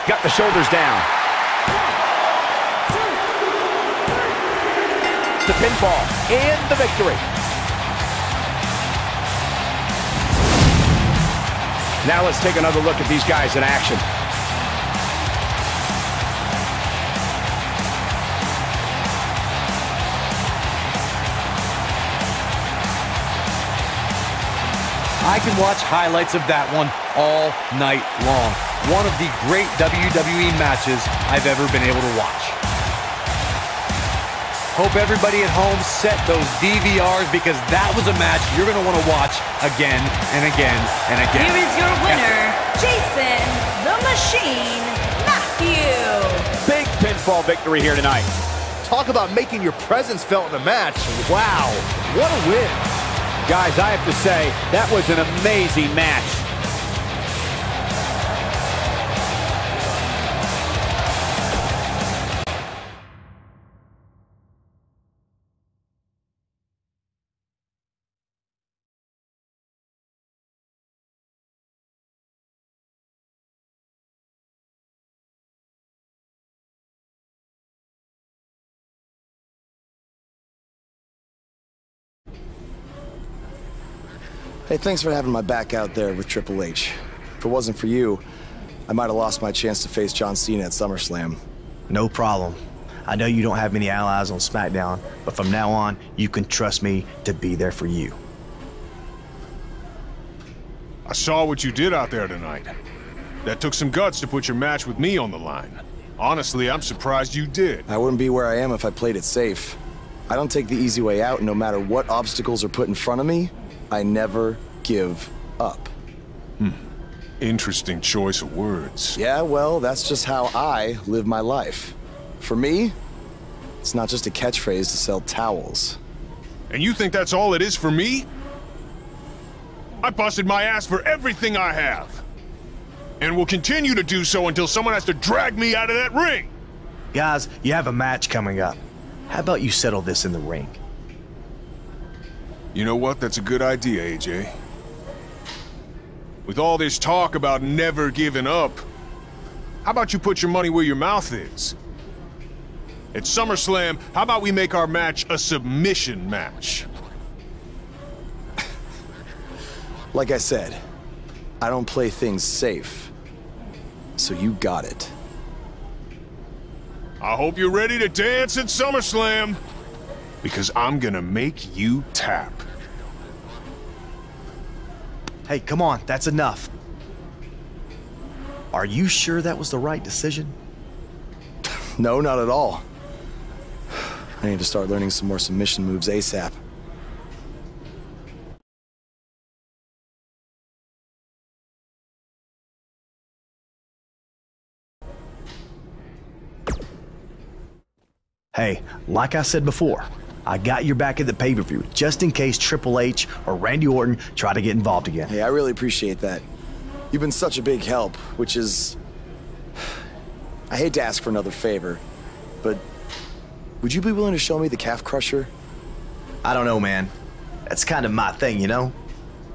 Got the shoulders down. to pinfall and the victory. Now let's take another look at these guys in action. I can watch highlights of that one all night long. One of the great WWE matches I've ever been able to watch. Hope everybody at home set those DVRs because that was a match you're going to want to watch again and again and again. Here is your winner, Jason the Machine Matthews. Big pinfall victory here tonight. Talk about making your presence felt in the match. Wow, what a win. Guys, I have to say, that was an amazing match. Hey, thanks for having my back out there with Triple H. If it wasn't for you, I might have lost my chance to face John Cena at SummerSlam. No problem. I know you don't have many allies on SmackDown, but from now on, you can trust me to be there for you. I saw what you did out there tonight. That took some guts to put your match with me on the line. Honestly, I'm surprised you did. I wouldn't be where I am if I played it safe. I don't take the easy way out, and no matter what obstacles are put in front of me, I never give up. Interesting choice of words. Yeah, well, that's just how I live my life. For me, it's not just a catchphrase to sell towels. And you think that's all it is for me? I busted my ass for everything I have. And will continue to do so until someone has to drag me out of that ring. Guys, you have a match coming up. How about you settle this in the ring? You know what? That's a good idea, AJ. With all this talk about never giving up, how about you put your money where your mouth is? At SummerSlam, how about we make our match a submission match? Like I said, I don't play things safe. So you got it. I hope you're ready to dance at SummerSlam, because I'm gonna make you tap. Hey, come on, that's enough. Are you sure that was the right decision? No, not at all. I need to start learning some more submission moves ASAP. Hey, like I said before, I got your back at the pay-per-view just in case Triple H or Randy Orton try to get involved again. Hey, I really appreciate that. You've been such a big help, which is... I hate to ask for another favor, but would you be willing to show me the calf crusher? I don't know, man. That's kind of my thing, you know?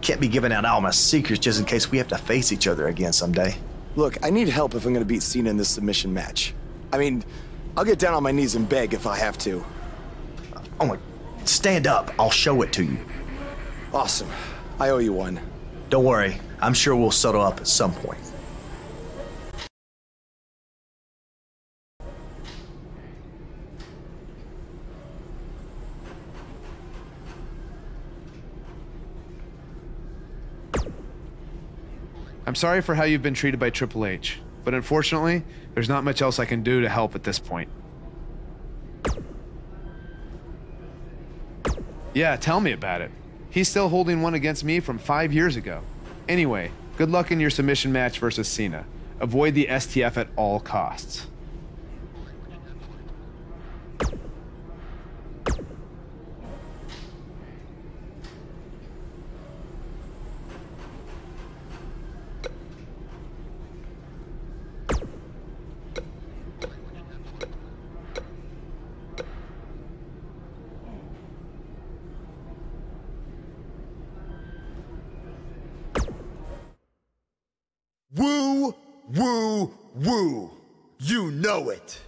Can't be giving out all my secrets just in case we have to face each other again someday. Look, I need help if I'm gonna beat Cena in this submission match. I mean, I'll get down on my knees and beg if I have to. Oh my... Stand up. I'll show it to you. Awesome. I owe you one. Don't worry. I'm sure we'll settle up at some point. I'm sorry for how you've been treated by Triple H, but unfortunately, there's not much else I can do to help at this point. Yeah, tell me about it. He's still holding one against me from 5 years ago. Anyway, good luck in your submission match versus Cena. Avoid the STF at all costs. Woo, woo, woo. You know it.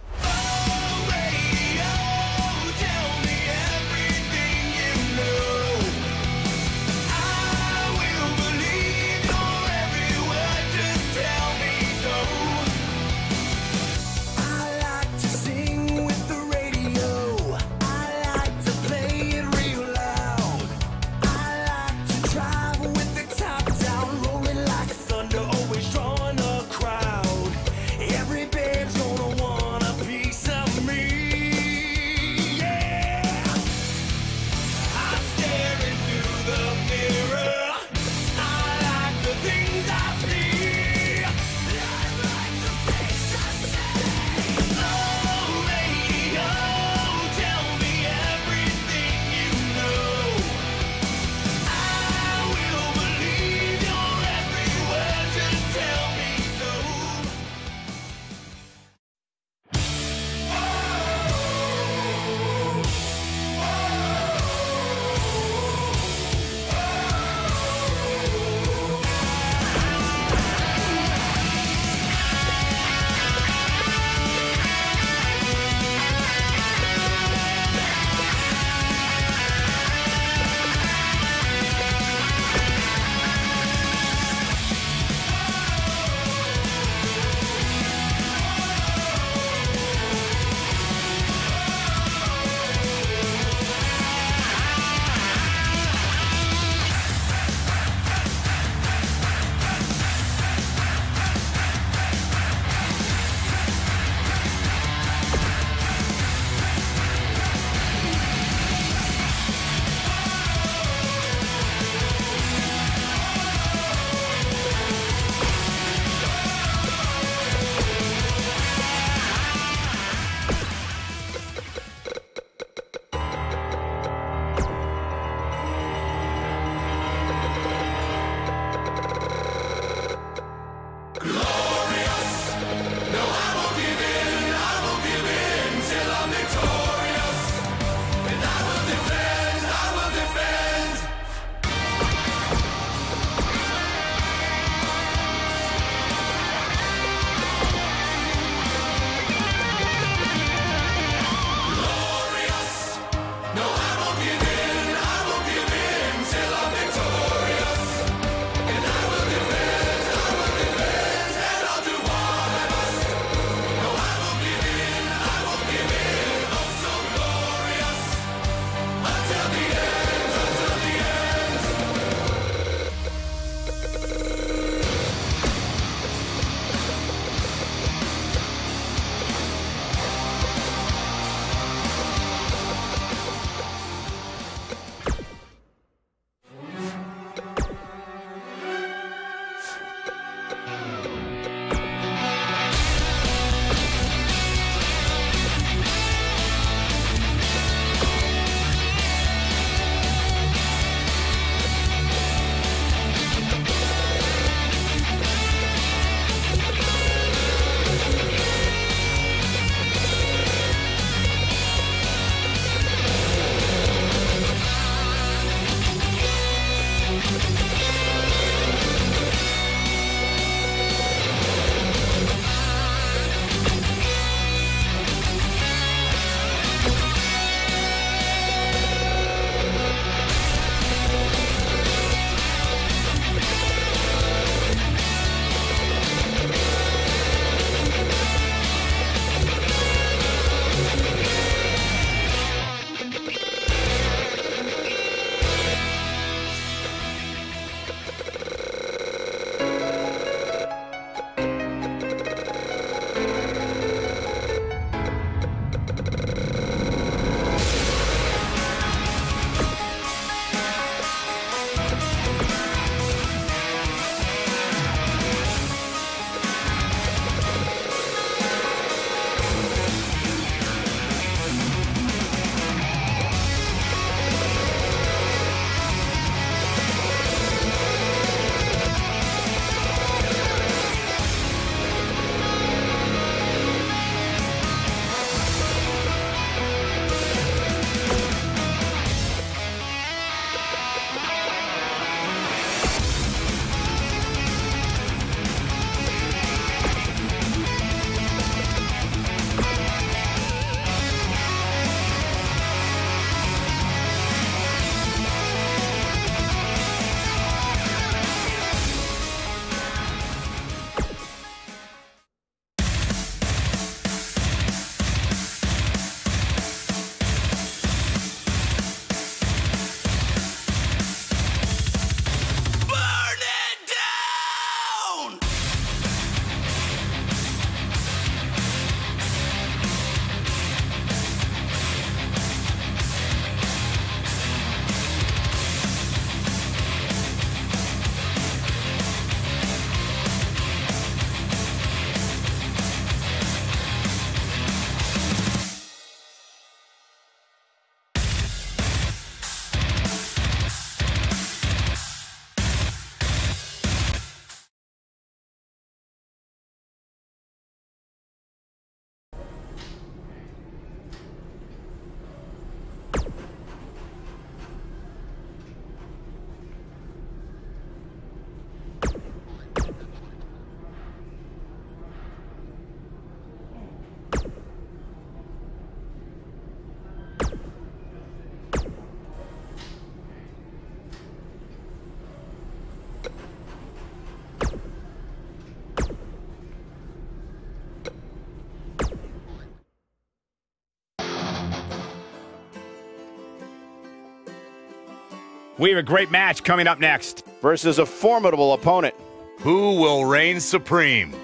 We have a great match coming up next. Versus a formidable opponent. Who will reign supreme?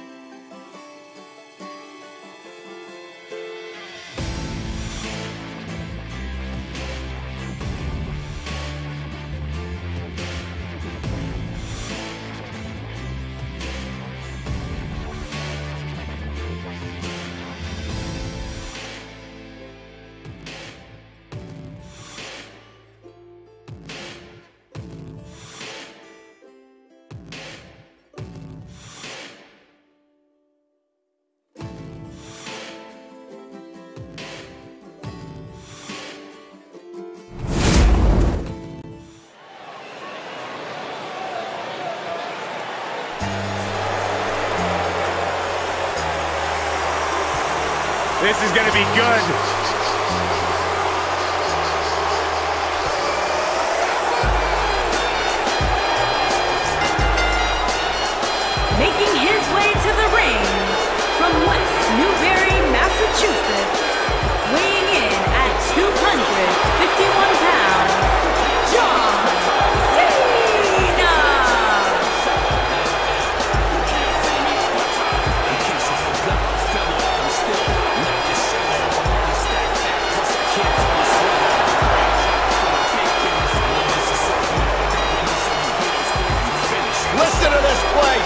This is going to be good. Making his way to the ring from West Newbury, Massachusetts, weighing in at 251 pounds, John Cena! Listen to this place.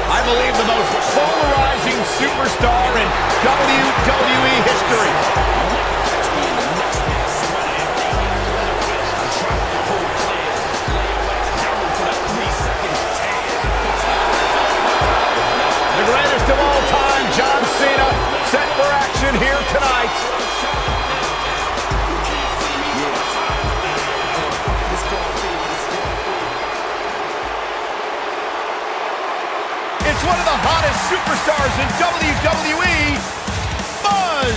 I believe the most polarizing superstar in WWE history. The greatest of all time, John Cena, set for action here tonight. It's one of the hottest superstars in WWE, Buzz.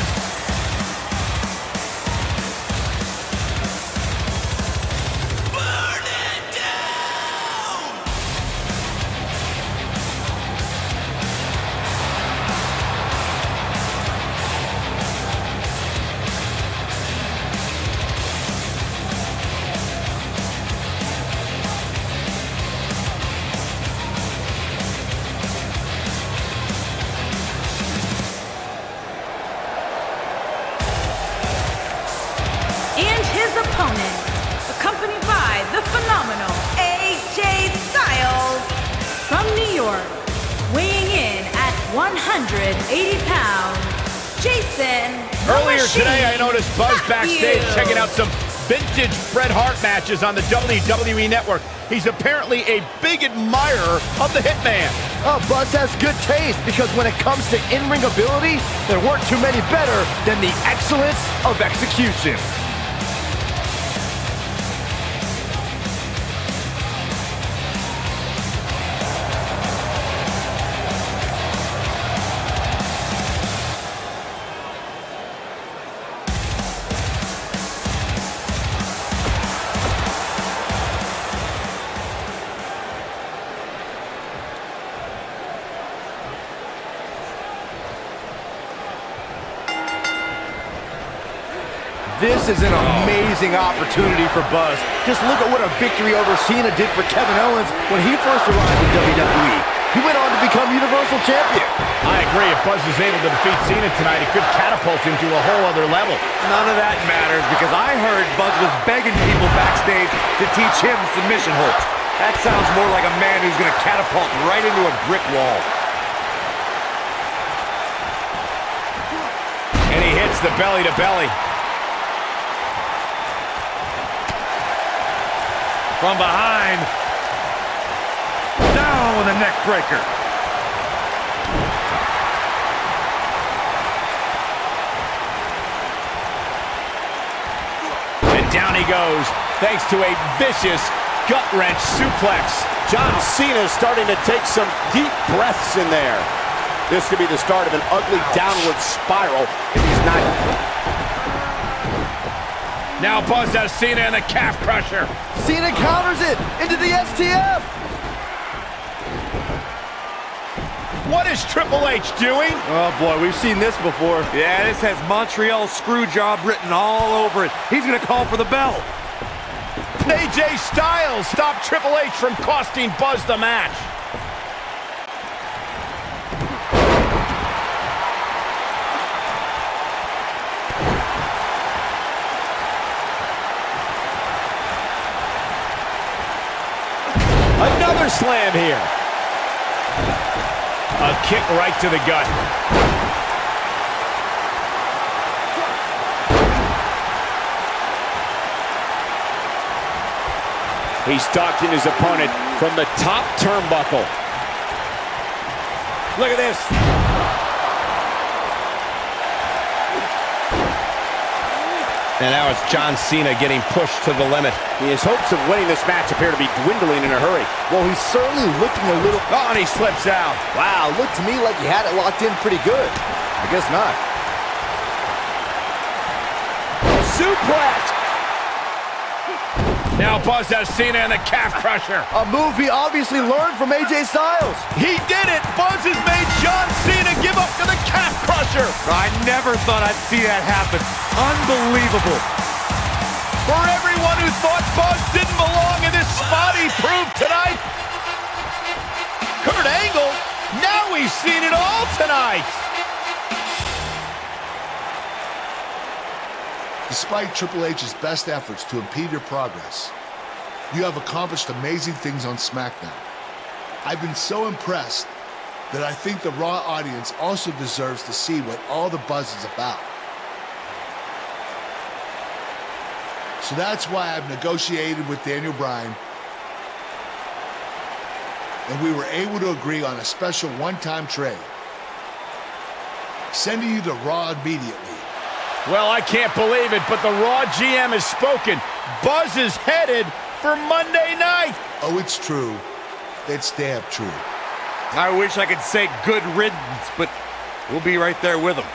Opponent, accompanied by the phenomenal AJ Styles from New York, weighing in at 180 pounds, Jason Earlier today, I noticed Buzz backstage checking out some vintage Bret Hart matches on the WWE Network. He's apparently a big admirer of the Hitman. Oh, Buzz has good taste because when it comes to in-ring ability, there weren't too many better than the excellence of execution. This is an amazing opportunity for Buzz. Just look at what a victory over Cena did for Kevin Owens when he first arrived in WWE. He went on to become Universal Champion. I agree. If Buzz is able to defeat Cena tonight, it could catapult him to a whole other level. None of that matters because I heard Buzz was begging people backstage to teach him submission holds. That sounds more like a man who's going to catapult right into a brick wall. And he hits the belly-to-belly. From behind. Down with a neck breaker. And down he goes, thanks to a vicious gut-wrench suplex. John Cena is starting to take some deep breaths in there. This could be the start of an ugly downward spiral if he's not... Now Buzz has Cena in the calf crusher. Cena counters it into the STF. What is Triple H doing? Oh boy, we've seen this before. Yeah, this has Montreal Screwjob written all over it. He's gonna call for the bell. AJ Styles stopped Triple H from costing Buzz the match. Another slam here. A kick right to the gut. He's stalking his opponent from the top turnbuckle. Look at this. And now it's John Cena getting pushed to the limit. His hopes of winning this match appear to be dwindling in a hurry. Well, he's certainly looking a little... Oh, and he slips out. Wow, looked to me like he had it locked in pretty good. I guess not. Suplex! Now Buzz has Cena in the calf crusher. A move he obviously learned from AJ Styles. He did it! Buzz has made John Cena give up to the calf crusher. I never thought I'd see that happen. Unbelievable. For everyone who thought Buzz didn't belong in this spot, he proved tonight. Kurt Angle, now we've seen it all tonight. Despite Triple H's best efforts to impede your progress, you have accomplished amazing things on SmackDown. I've been so impressed that I think the Raw audience also deserves to see what all the buzz is about. So that's why I've negotiated with Daniel Bryan, and we were able to agree on a special one-time trade, sending you to Raw immediately. Well, I can't believe it, but the Raw GM has spoken. Buzz is headed for Monday night. Oh, it's true. It's damn true. I wish I could say good riddance, but we'll be right there with him.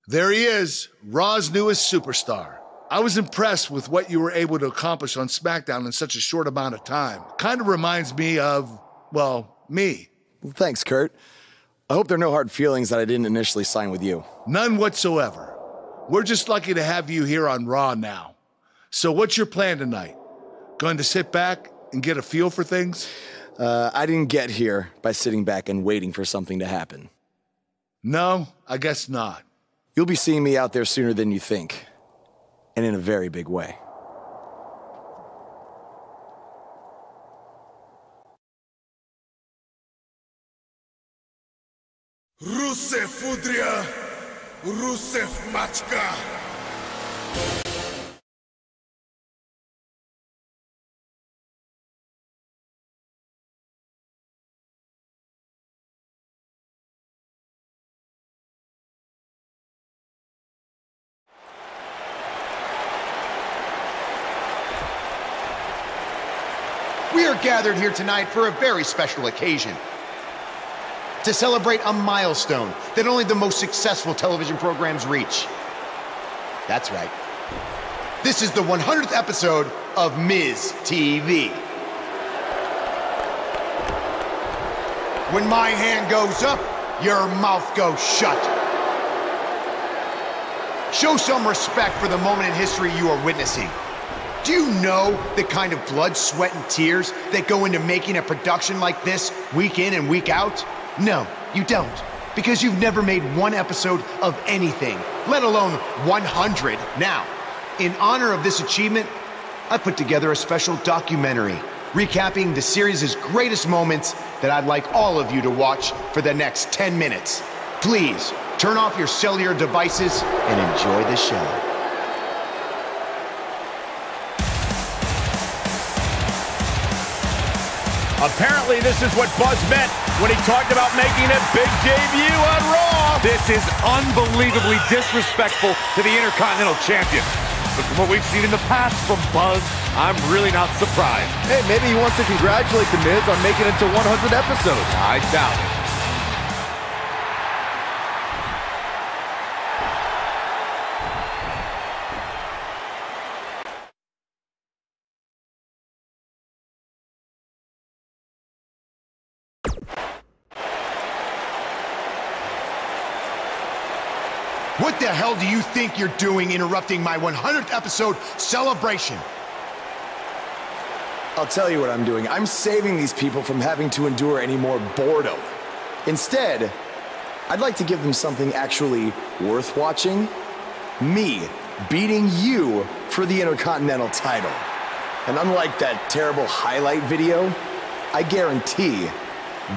There he is, Raw's newest superstar. I was impressed with what you were able to accomplish on SmackDown in such a short amount of time. Kind of reminds me of, well, me. Well, thanks, Kurt. I hope there are no hard feelings that I didn't initially sign with you. None whatsoever. We're just lucky to have you here on Raw now. So what's your plan tonight? Going to sit back and get a feel for things? I didn't get here by sitting back and waiting for something to happen. No, I guess not. You'll be seeing me out there sooner than you think. And in a very big way. Rusev Fudria, Rusev Machka. We are gathered here tonight for a very special occasion. To celebrate a milestone that only the most successful television programs reach. That's right. This is the 100th episode of Miz TV. When my hand goes up, your mouth goes shut. Show some respect for the moment in history you are witnessing. Do you know the kind of blood, sweat, and tears that go into making a production like this week in and week out? No, you don't, because you've never made one episode of anything, let alone 100. Now, in honor of this achievement, I put together a special documentary recapping the series' greatest moments that I'd like all of you to watch for the next 10 minutes. Please, turn off your cellular devices and enjoy the show. Apparently, this is what Buzz meant when he talked about making a big debut on Raw. This is unbelievably disrespectful to the Intercontinental Champion. But from what we've seen in the past from Buzz, I'm really not surprised. Hey, maybe he wants to congratulate The Miz on making it to 100 episodes. I doubt it. What the hell do you think you're doing interrupting my 100th episode celebration? I'll tell you what I'm doing. I'm saving these people from having to endure any more boredom. Instead, I'd like to give them something actually worth watching. Me beating you for the Intercontinental title. And unlike that terrible highlight video, I guarantee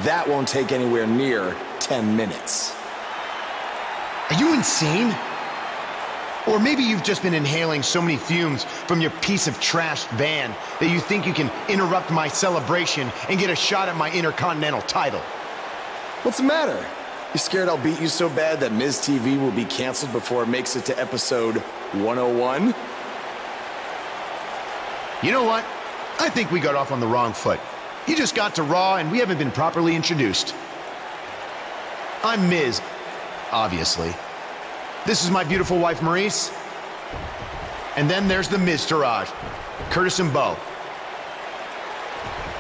that won't take anywhere near 10 minutes. Are you insane? Or maybe you've just been inhaling so many fumes from your piece of trash van that you think you can interrupt my celebration and get a shot at my Intercontinental title. What's the matter? You scared I'll beat you so bad that Miz TV will be canceled before it makes it to episode 101? You know what? I think we got off on the wrong foot. You just got to Raw and we haven't been properly introduced. I'm Miz. Obviously. This is my beautiful wife, Maurice. And then there's the Miztourage, Curtis and Bo.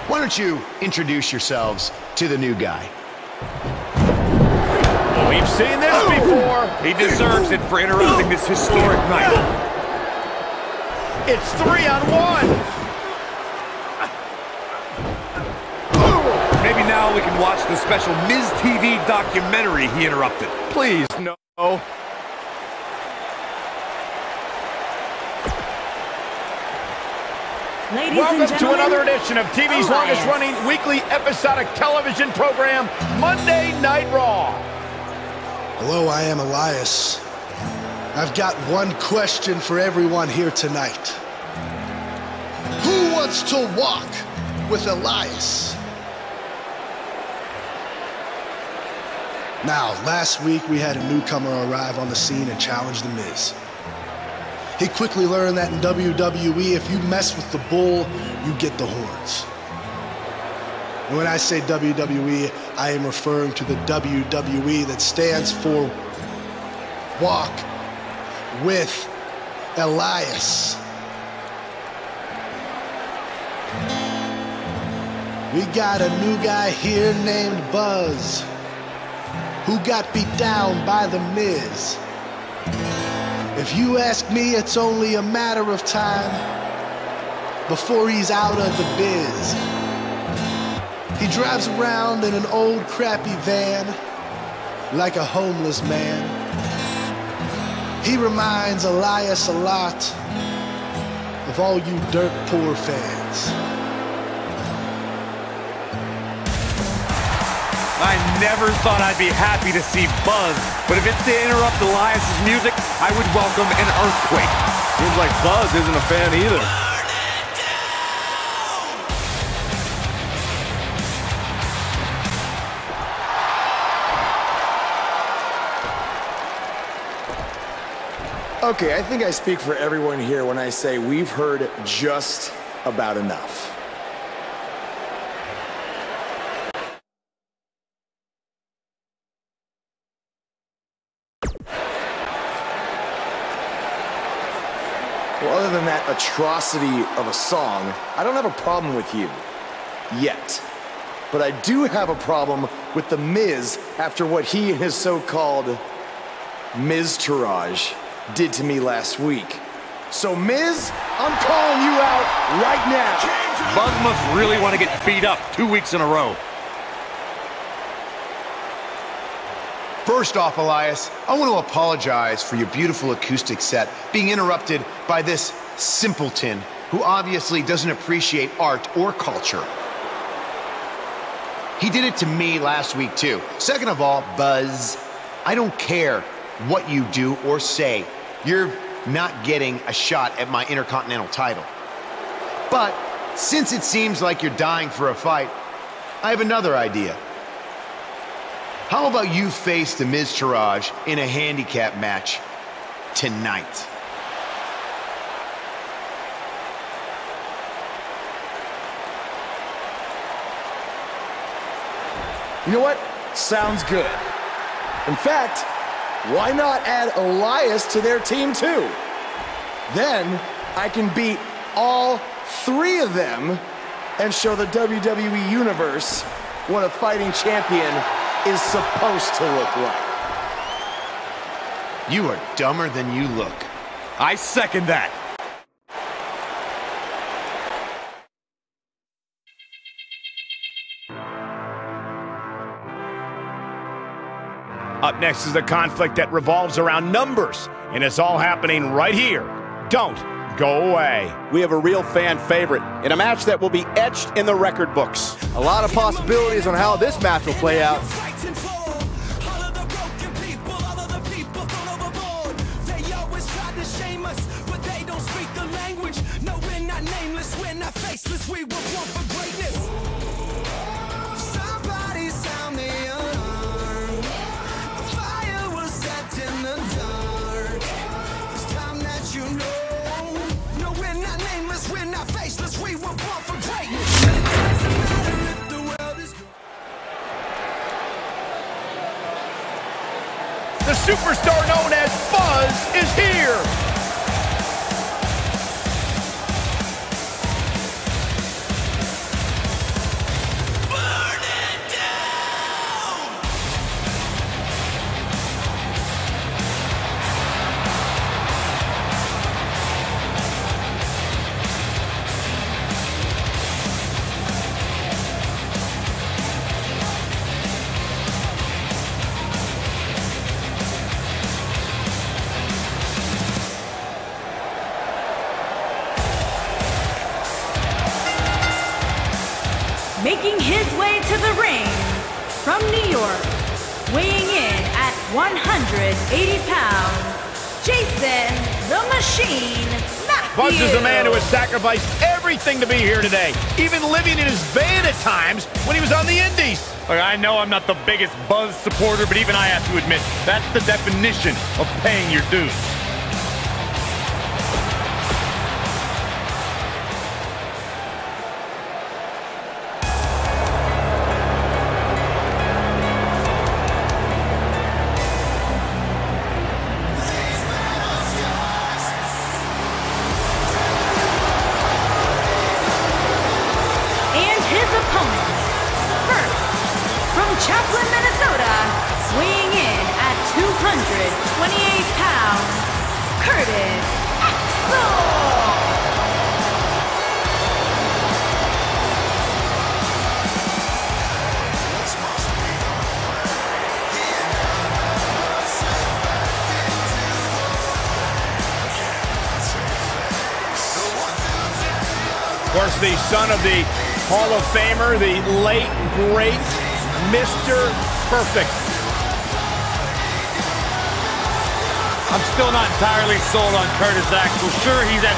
Why don't you introduce yourselves to the new guy? We've seen this before. He deserves it for interrupting this historic night. It's 3-on-1. Maybe now we can watch the special Miz TV documentary he interrupted. Please, no. Welcome to another edition of TV's longest-running weekly episodic television program, Monday Night Raw. Hello, I am Elias. I've got one question for everyone here tonight. Who wants to walk with Elias? Now, last week we had a newcomer arrive on the scene and challenge The Miz. He quickly learned that in WWE, if you mess with the bull, you get the horns. And when I say WWE, I am referring to the WWE that stands for walk with Elias. We got a new guy here named Buzz, who got beat down by The Miz. If you ask me, it's only a matter of time before he's out of the biz. He drives around in an old crappy van like a homeless man. He reminds Elias a lot of all you dirt poor fans. I never thought I'd be happy to see Buzz, but if it's to interrupt Elias's music, I would welcome an earthquake. Seems like Buzz isn't a fan either. Okay, I think I speak for everyone here when I say we've heard just about enough. Well, other than that atrocity of a song, I don't have a problem with you. Yet. But I do have a problem with The Miz after what he and his so-called Miz-tourage did to me last week. So, Miz, I'm calling you out right now. Buzz must really want to get beat up 2 weeks in a row. First off, Elias, I want to apologize for your beautiful acoustic set being interrupted by this simpleton who obviously doesn't appreciate art or culture. He did it to me last week, too. Second of all, Buzz, I don't care what you do or say. You're not getting a shot at my Intercontinental title. But since it seems like you're dying for a fight, I have another idea. How about you face the Miz-tourage in a handicap match tonight? You know what? Sounds good. In fact, why not add Elias to their team too? Then I can beat all three of them and show the WWE Universe what a fighting champion is supposed to look like. You are dumber than you look. I second that. Up next is a conflict that revolves around numbers, and it's all happening right here. Don't go away. We have a real fan favorite in a match that will be etched in the record books. A lot of possibilities on how this match will play out. The superstar known as Buzz is here. Making his way to the ring from New York, weighing in at 180 pounds, Jason the Machine Matthews. Buzz is the man who has sacrificed everything to be here today, even living in his van at times when he was on the Indies. Look, I know I'm not the biggest Buzz supporter, but even I have to admit, that's the definition of paying your dues. Chaplin, Minnesota, weighing in at 228 pounds, Curtis Axel. Of course, the son of the Hall of Famer, the late, great Mr. Perfect. I'm still not entirely sold on Curtis Axel. Sure, he's had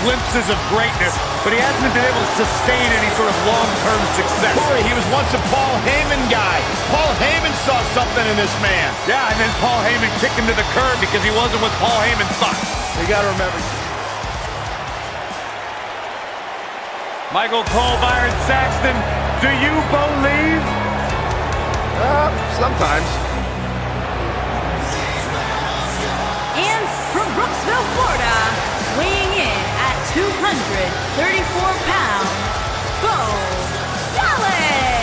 glimpses of greatness, but he hasn't been able to sustain any sort of long-term success. Corey, he was once a Paul Heyman guy. Paul Heyman saw something in this man. Yeah, and then Paul Heyman kicked him to the curb because he wasn't what Paul Heyman thought. You got to remember. Michael Cole, Byron Saxton, do you believe? Sometimes. And from Brooksville, Florida, weighing in at 234 pounds, Bo Dallas.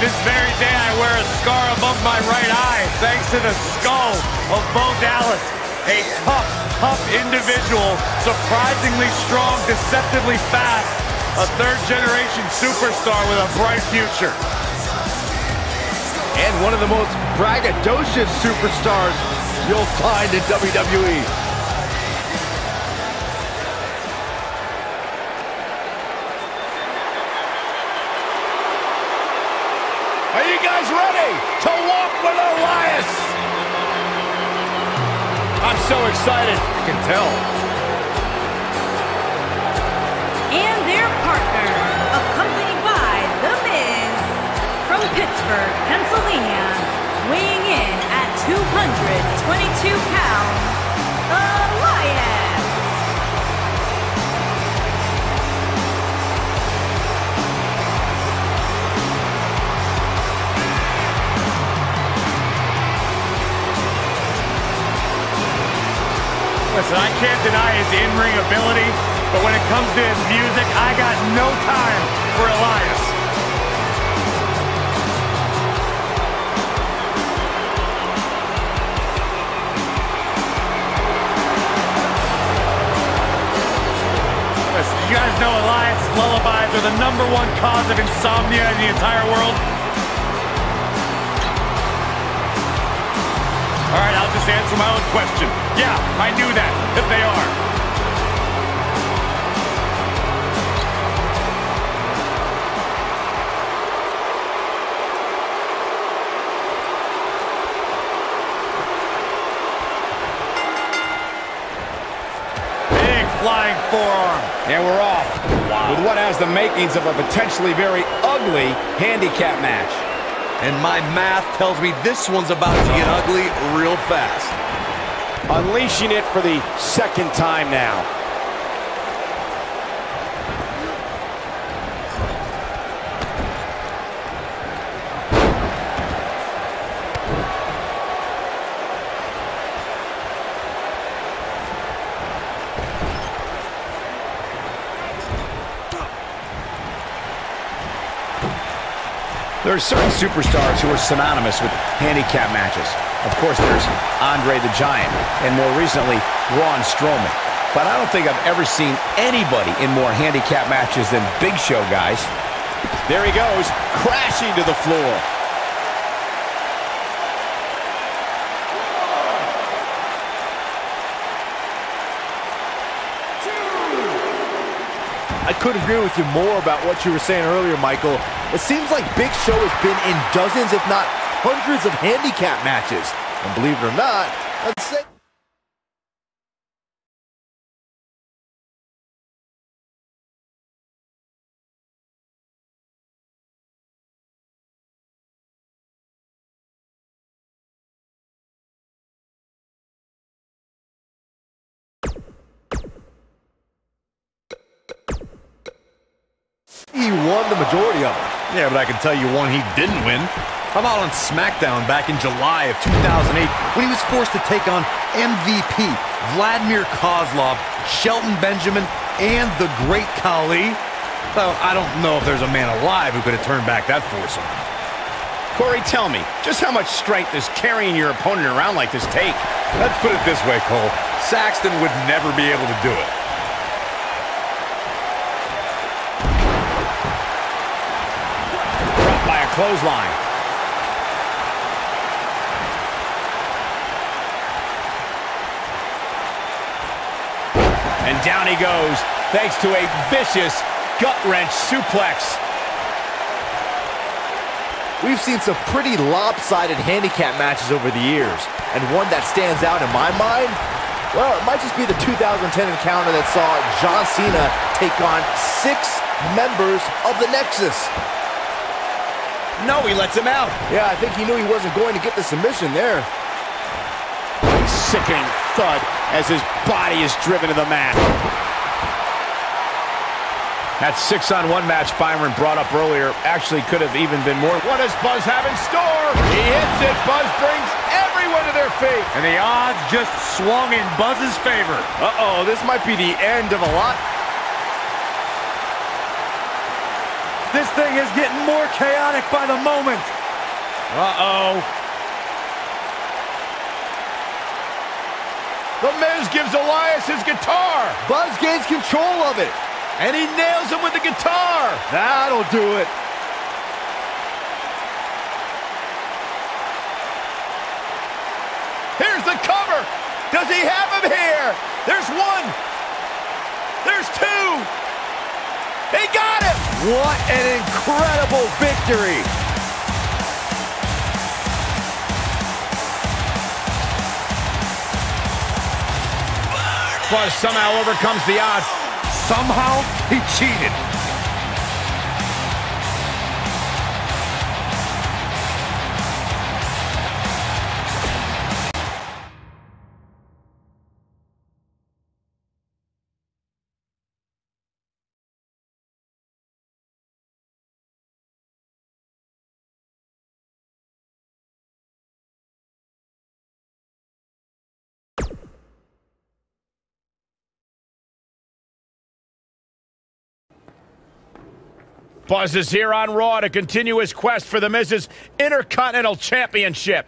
This very day I wear a scar above my right eye thanks to the skull of Bo Dallas. A tough, tough individual, surprisingly strong, deceptively fast. A third-generation superstar with a bright future. And one of the most braggadocious superstars you'll find in WWE. Are you guys ready to walk with Elias? I'm so excited. I can tell. And their partner, accompanied by The Miz, from Pittsburgh, Pennsylvania, weighing in at 222 pounds, Elias. Listen, I can't deny his in-ring ability, but when it comes to his music, I got no time for Elias. Listen, you guys know Elias' lullabies are the #1 cause of insomnia in the entire world? All right, I'll just answer my own question. Yeah, I knew that, if they are. Big flying forearm. And we're off. Wow. With what has the makings of a potentially very ugly handicap match. And my math tells me this one's about to get ugly real fast. Unleashing it for the second time now. There are certain superstars who are synonymous with handicap matches. Of course, there's Andre the Giant, and more recently, Braun Strowman. But I don't think I've ever seen anybody in more handicap matches than Big Show, guys. There he goes, crashing to the floor. I couldn't agree with you more about what you were saying earlier, Michael. It seems like Big Show has been in dozens, if not hundreds of handicap matches. And believe it or not, let's say... He won the majority of them. Yeah, but I can tell you one he didn't win. How about on SmackDown back in July of 2008 when he was forced to take on MVP, Vladimir Kozlov, Shelton Benjamin, and the Great Khali? Well, I don't know if there's a man alive who could have turned back that foursome. Corey, tell me, just how much strength does carrying your opponent around like this take? Let's put it this way, Cole. Saxton would never be able to do it. Dropped by a clothesline. And down he goes, thanks to a vicious gut-wrench suplex. We've seen some pretty lopsided handicap matches over the years, and one that stands out in my mind, well, it might just be the 2010 encounter that saw John Cena take on 6 members of the Nexus. No, he lets him out. Yeah, I think he knew he wasn't going to get the submission there. Sickening thud as his body is driven to the mat. That 6-on-1 match Byron brought up earlier actually could have even been more. What does Buzz have in store? He hits it. Buzz brings everyone to their feet. And the odds just swung in Buzz's favor. Uh-oh, this might be the end of a lot. This thing is getting more chaotic by the moment. Uh-oh. The Miz gives Elias his guitar. Buzz gains control of it. And he nails him with the guitar. That'll do it. Here's the cover. Does he have him here? There's 1. There's 2. He got it. What an incredible victory. Buzz somehow overcomes the odds. Somehow, he cheated. Buzz is here on Raw to continue his quest for the Miz's Intercontinental Championship.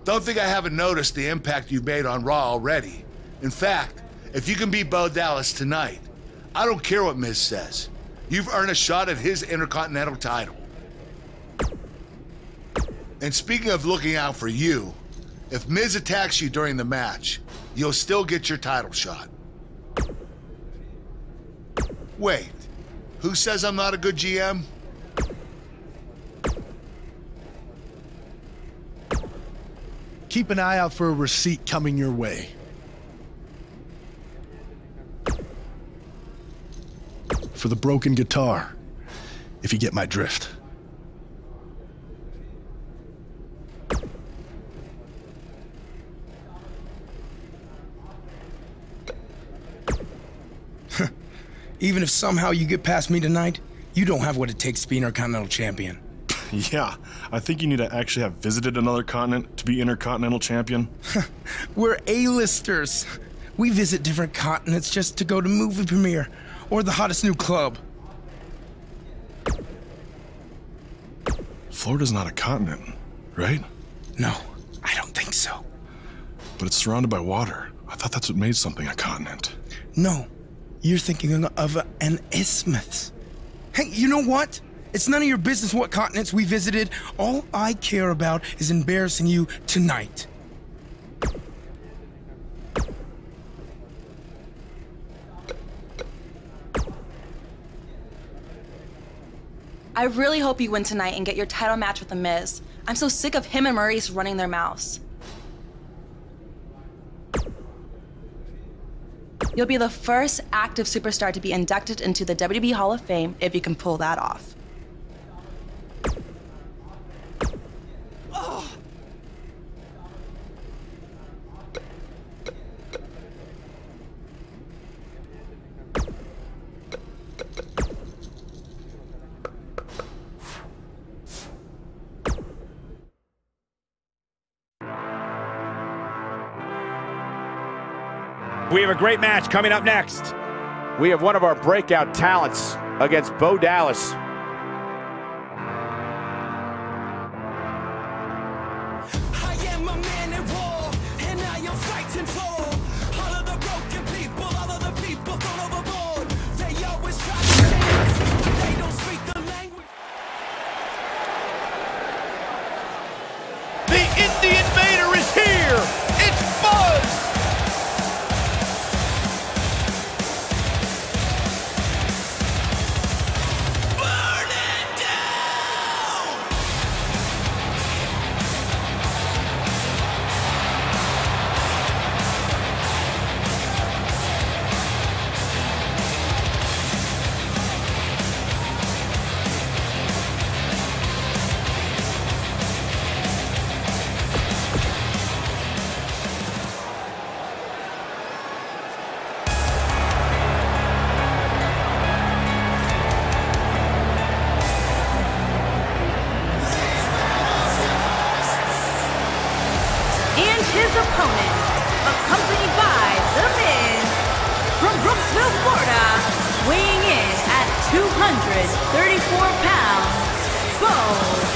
Don't think I haven't noticed the impact you've made on Raw already. In fact, if you can beat Bo Dallas tonight, I don't care what Miz says. You've earned a shot at his Intercontinental title. And speaking of looking out for you, if Miz attacks you during the match, you'll still get your title shot. Wait, who says I'm not a good GM? Keep an eye out for a receipt coming your way. For the broken guitar, if you get my drift. Even if somehow you get past me tonight, you don't have what it takes to be Intercontinental Champion. Yeah, I think you need to actually have visited another continent to be Intercontinental Champion. We're A-listers. We visit different continents just to go to movie premiere or the hottest new club. Florida's not a continent, right? No, I don't think so. But it's surrounded by water. I thought that's what made something a continent. No, you're thinking of an isthmus. Hey, you know what? It's none of your business what continents we visited. All I care about is embarrassing you tonight. I really hope you win tonight and get your title match with The Miz. I'm so sick of him and Maurice running their mouths. You'll be the first active superstar to be inducted into the WWE Hall of Fame if you can pull that off. We have a great match coming up next. We have one of our breakout talents against Bo Dallas. I am a man at war, and I am fighting for all of the broken people, all of the people thrown overboard. They always try to dance, but they don't speak the language. The Indian Invader is here. It's Buzz. His opponent, accompanied by The Miz, from Brooksville, Florida, weighing in at 234 pounds, Bo Dallas.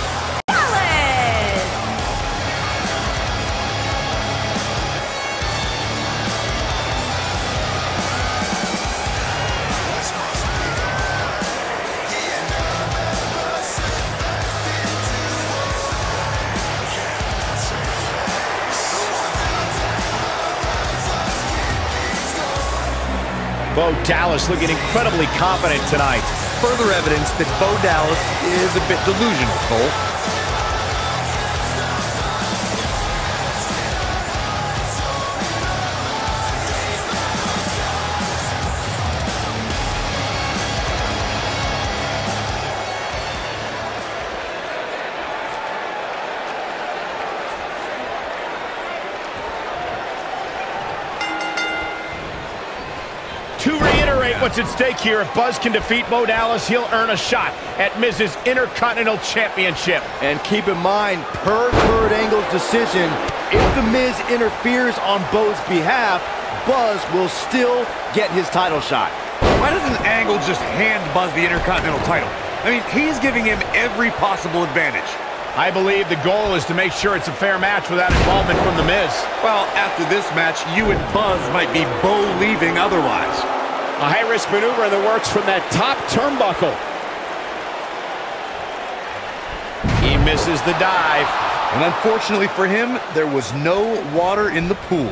Bo Dallas looking incredibly confident tonight. Further evidence that Bo Dallas is a bit delusional, Cole. To reiterate what's at stake here, if Buzz can defeat Bo Dallas, he'll earn a shot at Miz's Intercontinental Championship. And keep in mind, per Kurt Angle's decision, if The Miz interferes on Bo's behalf, Buzz will still get his title shot. Why doesn't Angle just hand Buzz the Intercontinental title? I mean, he's giving him every possible advantage. I believe the goal is to make sure it's a fair match without involvement from The Miz. Well, after this match, you and Buzz might be Bo leaving otherwise. A high-risk maneuver in the works from that top turnbuckle. He misses the dive. And unfortunately for him, there was no water in the pool.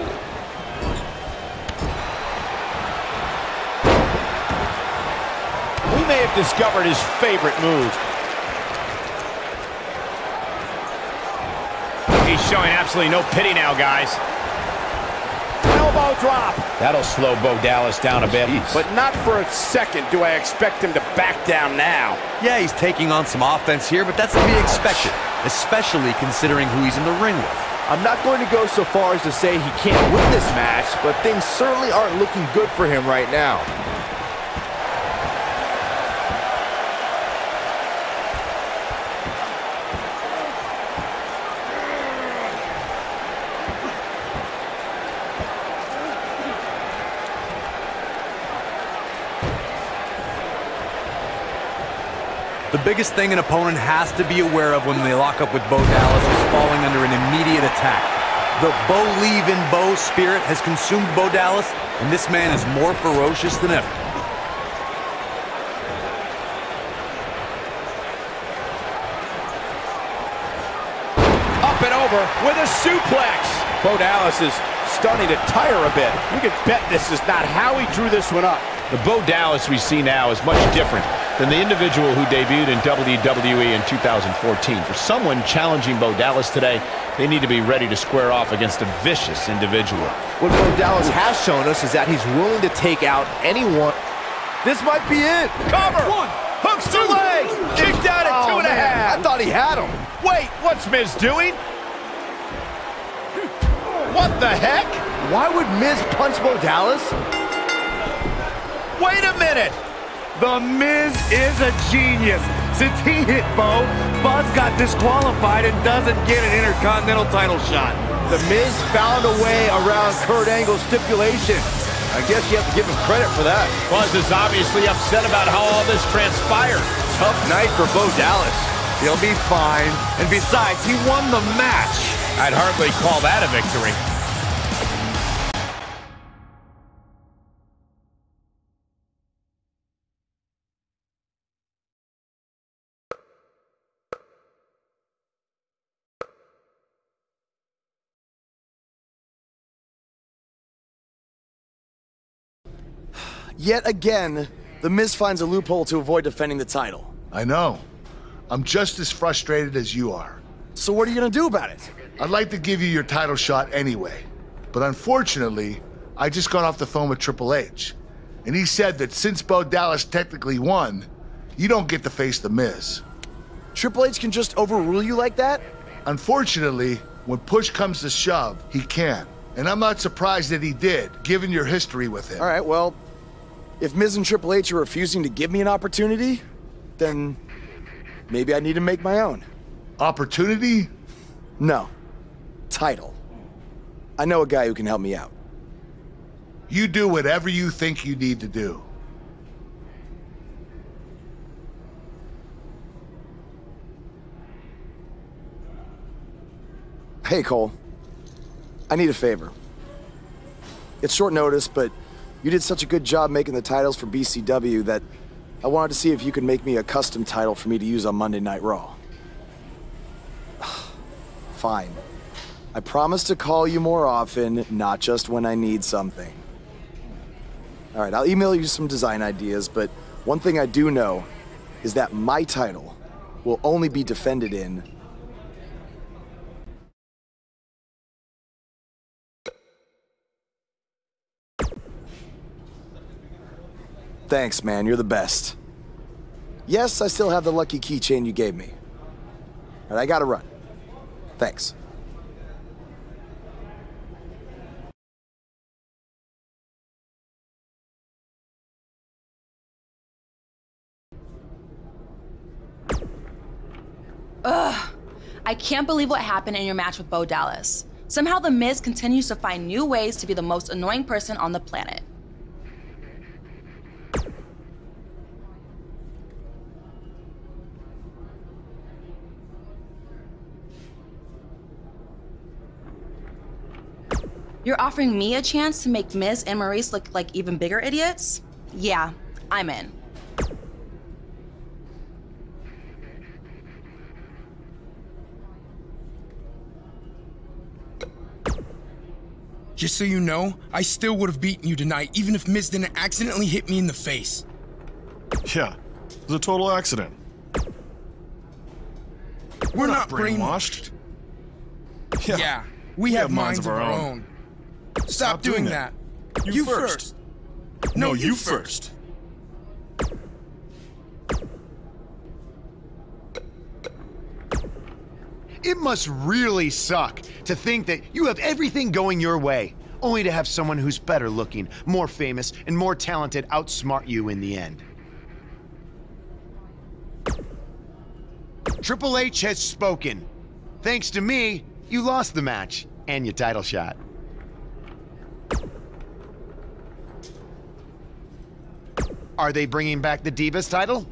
We may have discovered his favorite move. He's showing absolutely no pity now, guys. Elbow drop. That'll slow Bo Dallas down a bit. But not for a second do I expect him to back down now. Yeah, he's taking on some offense here, but that's to be expected, especially considering who he's in the ring with. I'm not going to go so far as to say he can't win this match, but things certainly aren't looking good for him right now. The biggest thing an opponent has to be aware of when they lock up with Bo Dallas is falling under an immediate attack. The Bo leave in Bo spirit has consumed Bo Dallas, and this man is more ferocious than ever. Up and over with a suplex. Bo Dallas is starting to tire a bit. You can bet this is not how he drew this one up. The Bo Dallas we see now is much different. than the individual who debuted in WWE in 2014. For someone challenging Bo Dallas today, they need to be ready to square off against a vicious individual. What Bo Dallas has shown us is that he's willing to take out anyone. This might be it. Cover! One! Hooks the leg! Kicked out at 2.5. I thought he had him. Wait, what's Miz doing? What the heck? Why would Miz punch Bo Dallas? Wait a minute! The Miz is a genius. Since he hit Bo, Buzz got disqualified and doesn't get an Intercontinental title shot. The Miz found a way around Kurt Angle's stipulation. I guess you have to give him credit for that. Buzz is obviously upset about how all this transpired. Tough night for Bo Dallas. He'll be fine. And besides, he won the match. I'd hardly call that a victory. Yet again, The Miz finds a loophole to avoid defending the title. I know. I'm just as frustrated as you are. So what are you gonna do about it? I'd like to give you your title shot anyway. But unfortunately, I just got off the phone with Triple H. And he said that since Bo Dallas technically won, you don't get to face The Miz. Triple H can just overrule you like that? Unfortunately, when push comes to shove, he can. And I'm not surprised that he did, given your history with him. All right, well, if Miz and Triple H are refusing to give me an opportunity, then maybe I need to make my own. Opportunity? No. Title. I know a guy who can help me out. You do whatever you think you need to do. Hey, Cole. I need a favor. It's short notice, but you did such a good job making the titles for BCW that I wanted to see if you could make me a custom title for me to use on Monday Night Raw. Fine. I promise to call you more often, not just when I need something. All right, I'll email you some design ideas, but one thing I do know is that my title will only be defended in Thanks, man. You're the best. Yes, I still have the lucky keychain you gave me. But I gotta run. Thanks. Ugh. I can't believe what happened in your match with Bo Dallas. Somehow The Miz continues to find new ways to be the most annoying person on the planet. You're offering me a chance to make Miz and Maurice look like even bigger idiots? Yeah, I'm in. Just so you know, I still would have beaten you tonight, even if Miz didn't accidentally hit me in the face. Yeah, it was a total accident. We're not brainwashed. Yeah, we have minds of our own. Stop doing that. You first. No, you first. It must really suck to think that you have everything going your way, only to have someone who's better looking, more famous, and more talented outsmart you in the end. Triple H has spoken. Thanks to me, you lost the match and your title shot. Are they bringing back the Divas title?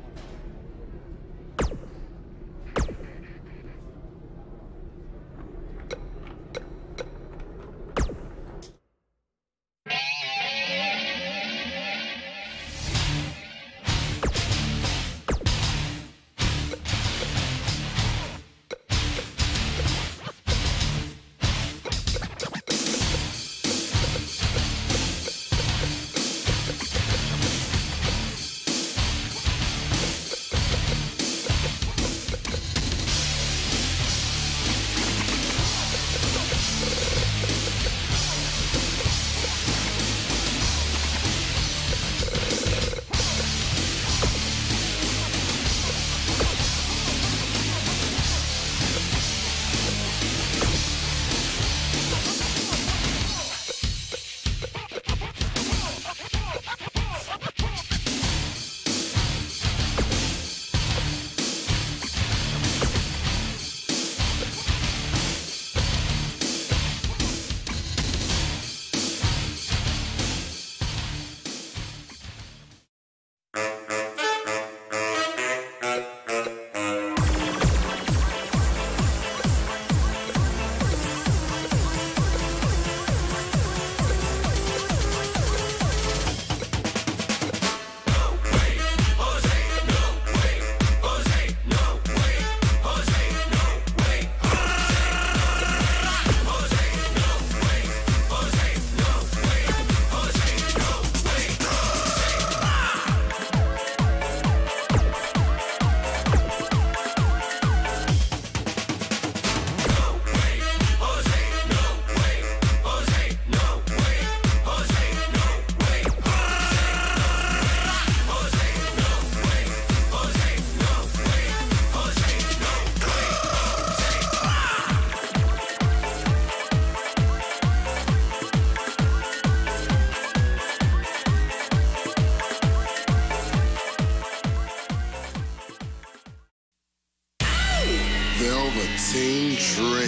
Velveteen Dream.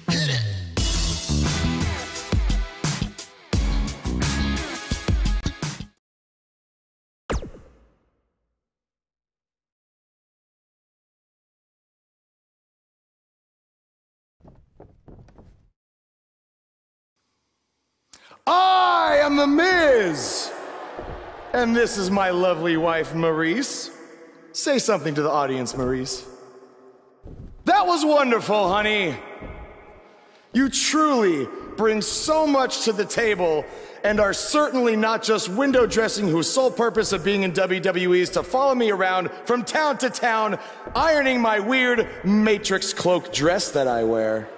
Hit it. I am The Miz! And this is my lovely wife, Maurice. Say something to the audience, Maurice. That was wonderful, honey. You truly bring so much to the table and are certainly not just window dressing whose sole purpose of being in WWE is to follow me around from town to town, ironing my weird Matrix cloak dress that I wear.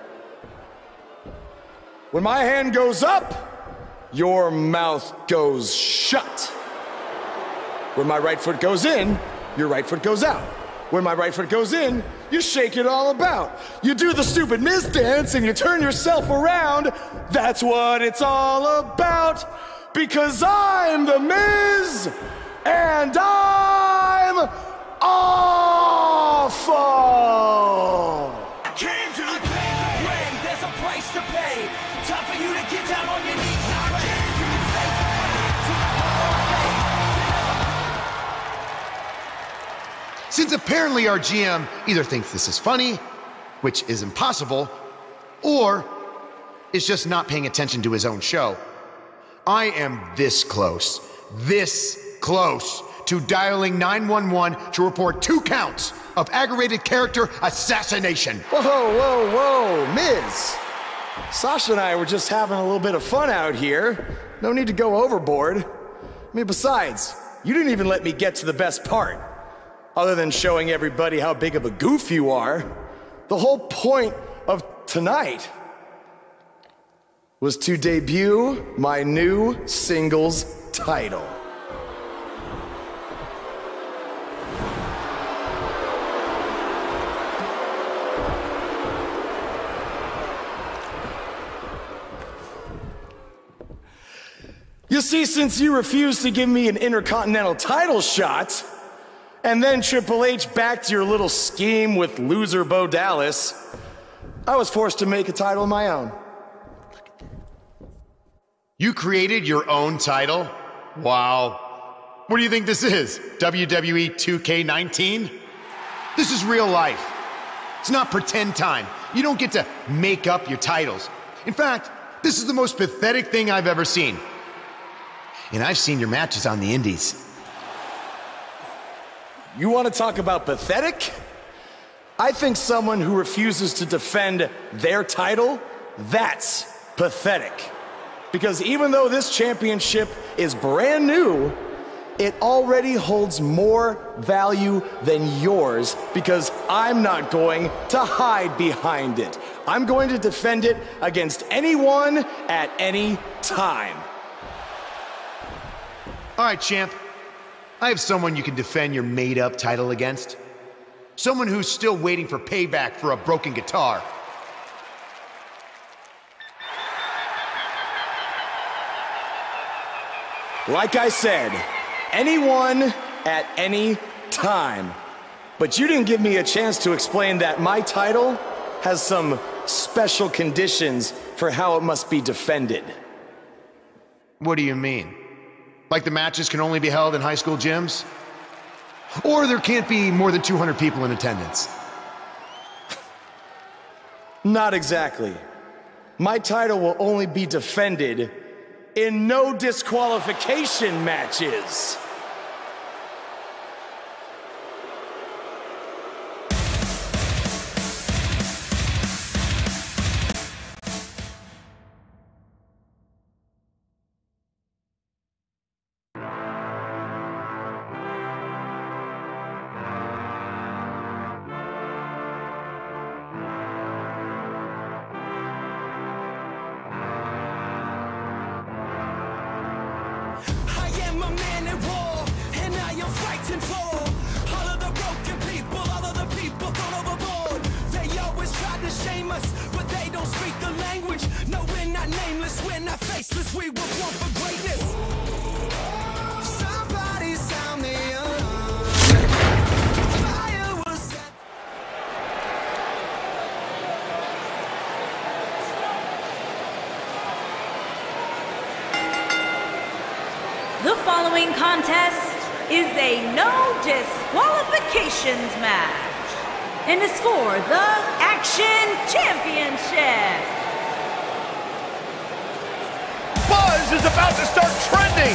When my hand goes up, your mouth goes shut. When my right foot goes in, your right foot goes out. When my right foot goes in, you shake it all about. You do the stupid Miz dance and you turn yourself around. That's what it's all about. Because I'm The Miz and I'm awful. I came to bring, there's a price to pay. Time for you to get down on your knees. Since apparently our GM either thinks this is funny, which is impossible, or is just not paying attention to his own show, I am this close to dialing 911 to report 2 counts of aggravated character assassination. Whoa, Miz. Sasha and I were just having a little bit of fun out here. No need to go overboard. I mean, besides, you didn't even let me get to the best part. Other than showing everybody how big of a goof you are, the whole point of tonight was to debut my new singles title. You see, since you refused to give me an Intercontinental title shot, and then Triple H backed your little scheme with loser Bo Dallas, I was forced to make a title of my own. You created your own title? Wow. What do you think this is? WWE 2K19? This is real life. It's not pretend time. You don't get to make up your titles. In fact, this is the most pathetic thing I've ever seen. And I've seen your matches on the indies. You want to talk about pathetic? I think someone who refuses to defend their title, that's pathetic. Because even though this championship is brand new, it already holds more value than yours because I'm not going to hide behind it. I'm going to defend it against anyone at any time. All right, champ. I have someone you can defend your made-up title against. Someone who's still waiting for payback for a broken guitar. Like I said, anyone at any time. But you didn't give me a chance to explain that my title has some special conditions for how it must be defended. What do you mean? Like the matches can only be held in high school gyms? Or there can't be more than 200 people in attendance? Not exactly. My title will only be defended in no disqualification matches. following contest is a no disqualifications match and is for the Action Championship. Buzz is about to start trending.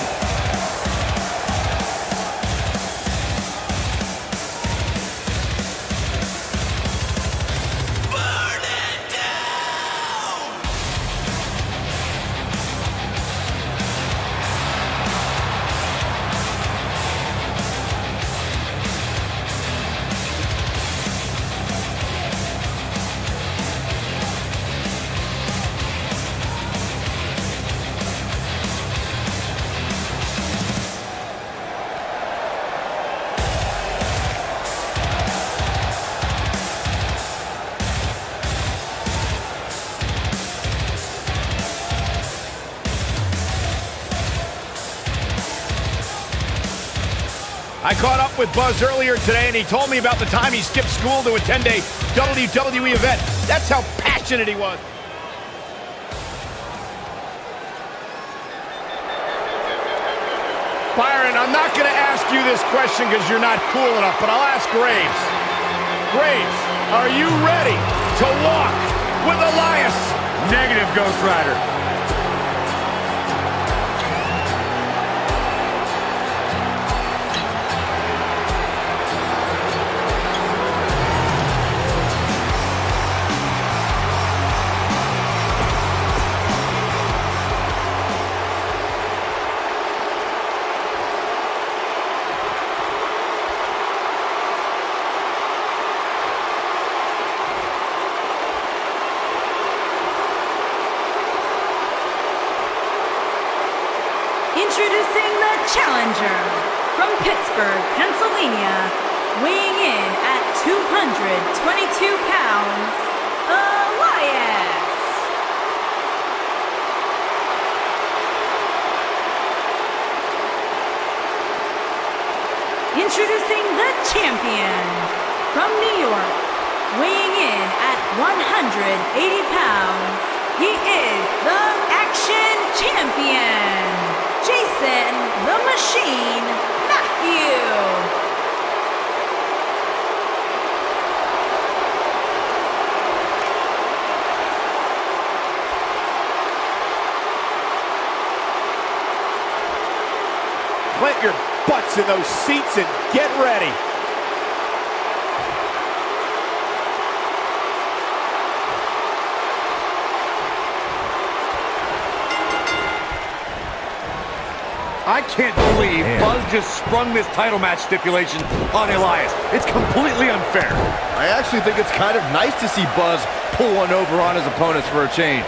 I caught up with Buzz earlier today, and he told me about the time he skipped school to attend a WWE event. That's how passionate he was. Byron, I'm not going to ask you this question because you're not cool enough, but I'll ask Graves. Graves, are you ready to walk with Elias? Negative, Ghost Rider. Introducing the challenger from Pittsburgh, Pennsylvania, weighing in at 222 pounds, Elias. Introducing the champion from New York, weighing in at 180 pounds, he is the Action Champion, Jason the Machine Matthews. Plant your butts in those seats and get ready. I can't believe Buzz just sprung this title match stipulation on Elias. It's completely unfair. I actually think it's kind of nice to see Buzz pull one over on his opponents for a change.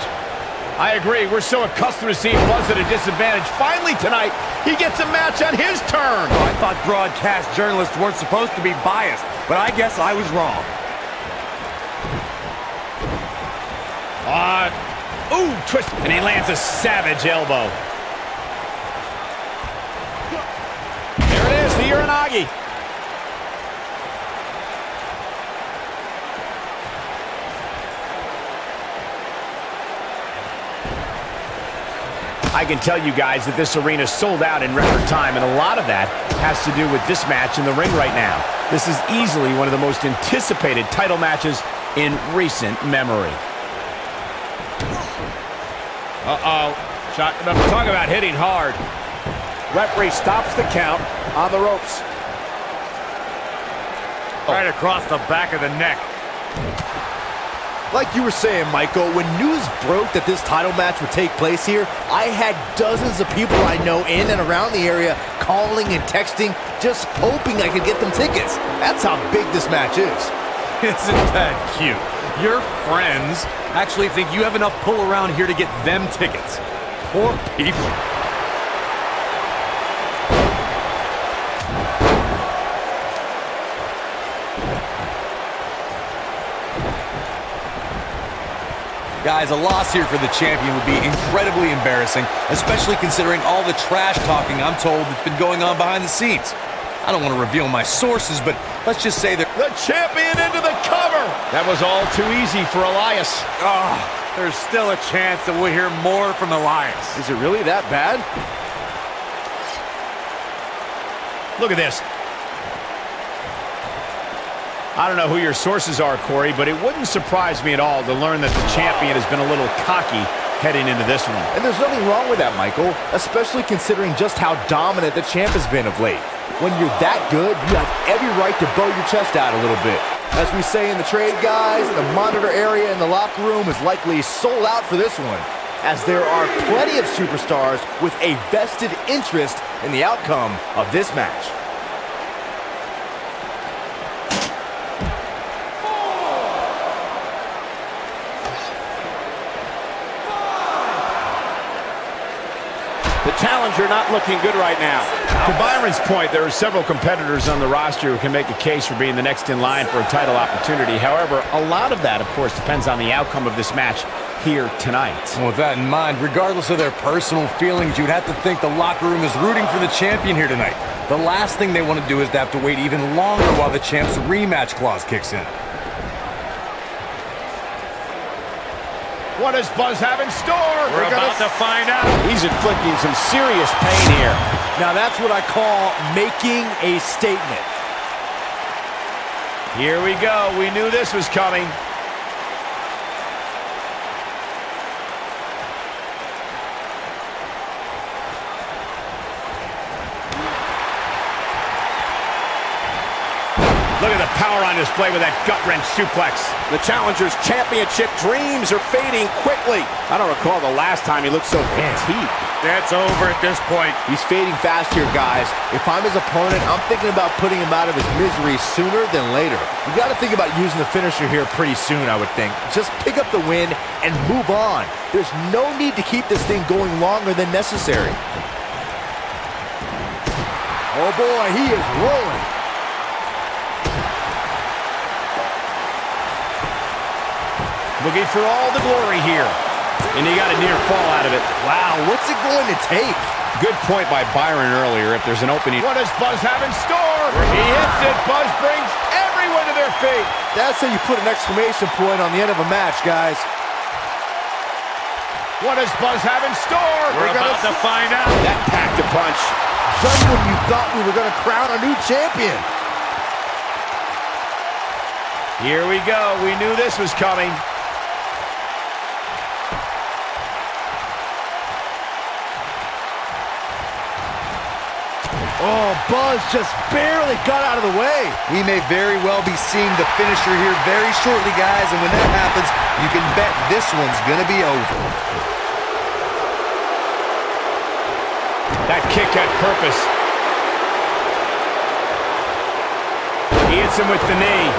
I agree. We're so accustomed to seeing Buzz at a disadvantage. Finally tonight, he gets a match on his turn. I thought broadcast journalists weren't supposed to be biased, but I guess I was wrong. Ooh, twist. And he lands a savage elbow. There it is, the Uranagi. I can tell you guys that this arena sold out in record time, and a lot of that has to do with this match in the ring right now. This is easily one of the most anticipated title matches in recent memory. Talk about hitting hard. Referee stops the count on the ropes. Right across the back of the neck. Like you were saying, Michael, when news broke that this title match would take place here, I had dozens of people I know in and around the area calling and texting, just hoping I could get them tickets. That's how big this match is. Isn't that cute? Your friends actually think you have enough pull around here to get them tickets. Poor people. Guys, a loss here for the champion would be incredibly embarrassing, especially considering all the trash talking I'm told that's been going on behind the scenes. I don't want to reveal my sources, but let's just say that the champion into the cover. That was all too easy for Elias. Oh, there's still a chance that we'll hear more from Elias. Is it really that bad? Look at this. I don't know who your sources are, Corey, but it wouldn't surprise me at all to learn that the champion has been a little cocky heading into this one. And there's nothing wrong with that, Michael, especially considering just how dominant the champ has been of late. When you're that good, you have every right to bow your chest out a little bit. As we say in the trade, guys, the monitor area in the locker room is likely sold out for this one, as there are plenty of superstars with a vested interest in the outcome of this match. The challenger not looking good right now. To Byron's point, there are several competitors on the roster who can make a case for being the next in line for a title opportunity. However, a lot of that, of course, depends on the outcome of this match here tonight. Well, with that in mind, regardless of their personal feelings, you'd have to think the locker room is rooting for the champion here tonight. The last thing they want to do is to have to wait even longer while the champ's rematch clause kicks in. What does Buzz have in store? We're about to find out. He's inflicting some serious pain here. Now that's what I call making a statement. Here we go. We knew this was coming. Look at the power on display with that gut-wrench suplex. The challenger's championship dreams are fading quickly. I don't recall the last time he looked so fatigued. That's over at this point. He's fading fast here, guys. If I'm his opponent, I'm thinking about putting him out of his misery sooner than later. You got to think about using the finisher here pretty soon, I would think. Just pick up the win and move on. There's no need to keep this thing going longer than necessary. Oh boy, he is rolling. Looking for all the glory here. And he got a near fall out of it. Wow, what's it going to take? Good point by Byron earlier. If there's an opening. What does Buzz have in store? He hits it. Buzz brings everyone to their feet. That's how you put an exclamation point on the end of a match, guys. What does Buzz have in store? We're about to find out. That packed a punch. Just when you thought we were going to crown a new champion. Here we go. We knew this was coming. Oh, Buzz just barely got out of the way. We may very well be seeing the finisher here very shortly, guys, and when that happens, you can bet this one's going to be over. That kick had purpose. He hits him with the knee.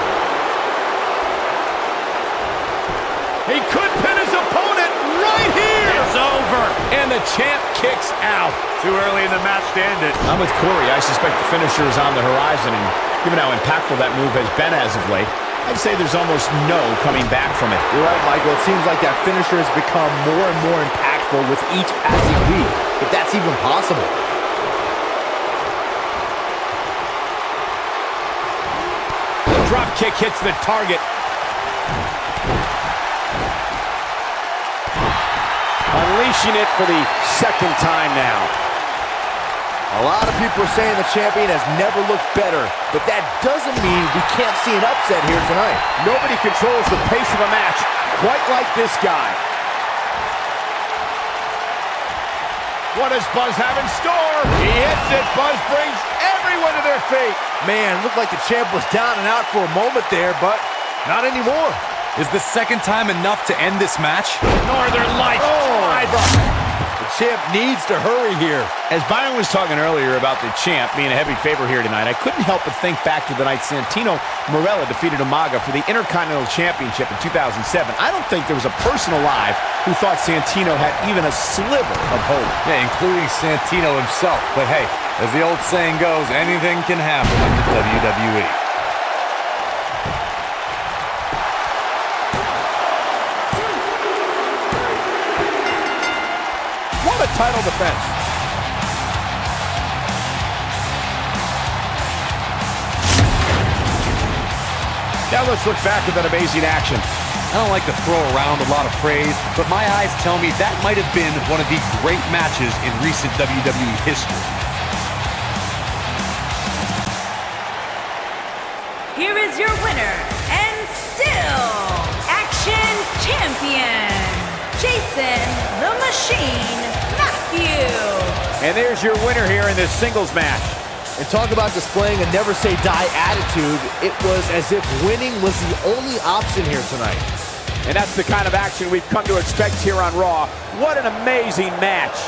He could pin his opponent right here. It's over. And the champ kicks out. Too early in the match to end it. I'm with Corey. I suspect the finisher is on the horizon, and given how impactful that move has been as of late, I'd say there's almost no coming back from it. You're right, Michael. It seems like that finisher has become more and more impactful with each passing week, if that's even possible. The drop kick hits the target. Unleashing it for the second time now. A lot of people are saying the champion has never looked better, but that doesn't mean we can't see an upset here tonight. Nobody controls the pace of a match quite like this guy. What does Buzz have in store? He hits it. Buzz brings everyone to their feet. Man, looked like the champ was down and out for a moment there, but not anymore. Is the second time enough to end this match? Northern Lights. The champ needs to hurry here. As Byron was talking earlier about the champ being a heavy favorite here tonight, I couldn't help but think back to the night Santino Marella defeated Umaga for the Intercontinental Championship in 2007. I don't think there was a person alive who thought Santino had even a sliver of hope. Yeah, including Santino himself. But hey, as the old saying goes, anything can happen in the WWE. What a title defense. Now let's look back at that amazing action. I don't like to throw around a lot of praise, but my eyes tell me that might have been one of the great matches in recent WWE history. winner and still Action Champion, Jason the Machine Matthews. And there's your winner here in this singles match. And talk about displaying a never-say-die attitude. It was as if winning was the only option here tonight. And that's the kind of action we've come to expect here on Raw. What an amazing match.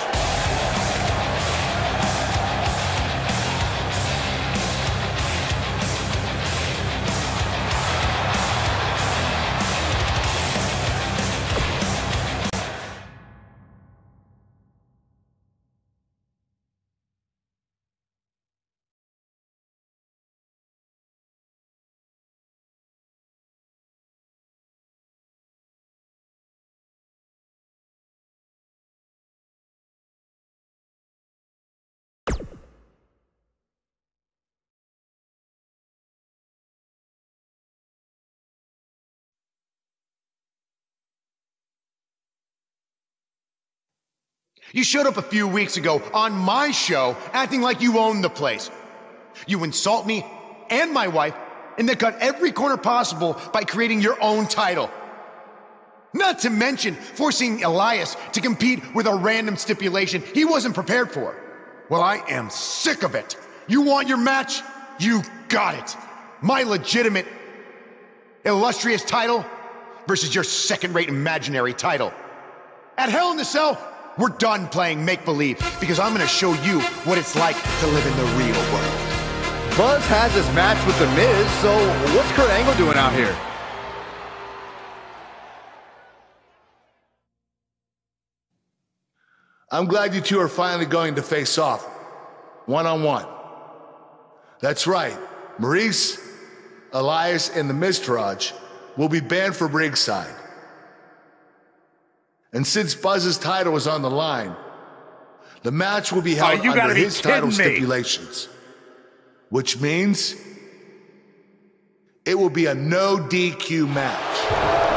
You showed up a few weeks ago on my show acting like you owned the place. You insult me and my wife and then cut every corner possible by creating your own title. Not to mention forcing Elias to compete with a random stipulation he wasn't prepared for. Well, I am sick of it. You want your match? You got it. My legitimate, illustrious title versus your second-rate imaginary title. At Hell in the Cell, we're done playing make-believe because I'm going to show you what it's like to live in the real world. Buzz has his match with The Miz, so what's Kurt Angle doing out here? I'm glad you two are finally going to face off, one-on-one. That's right, Maurice, Elias, and the Miztourage will be banned from ringside. And since Buzz's title is on the line, the match will be held under his title stipulations. Which means it will be a no DQ match.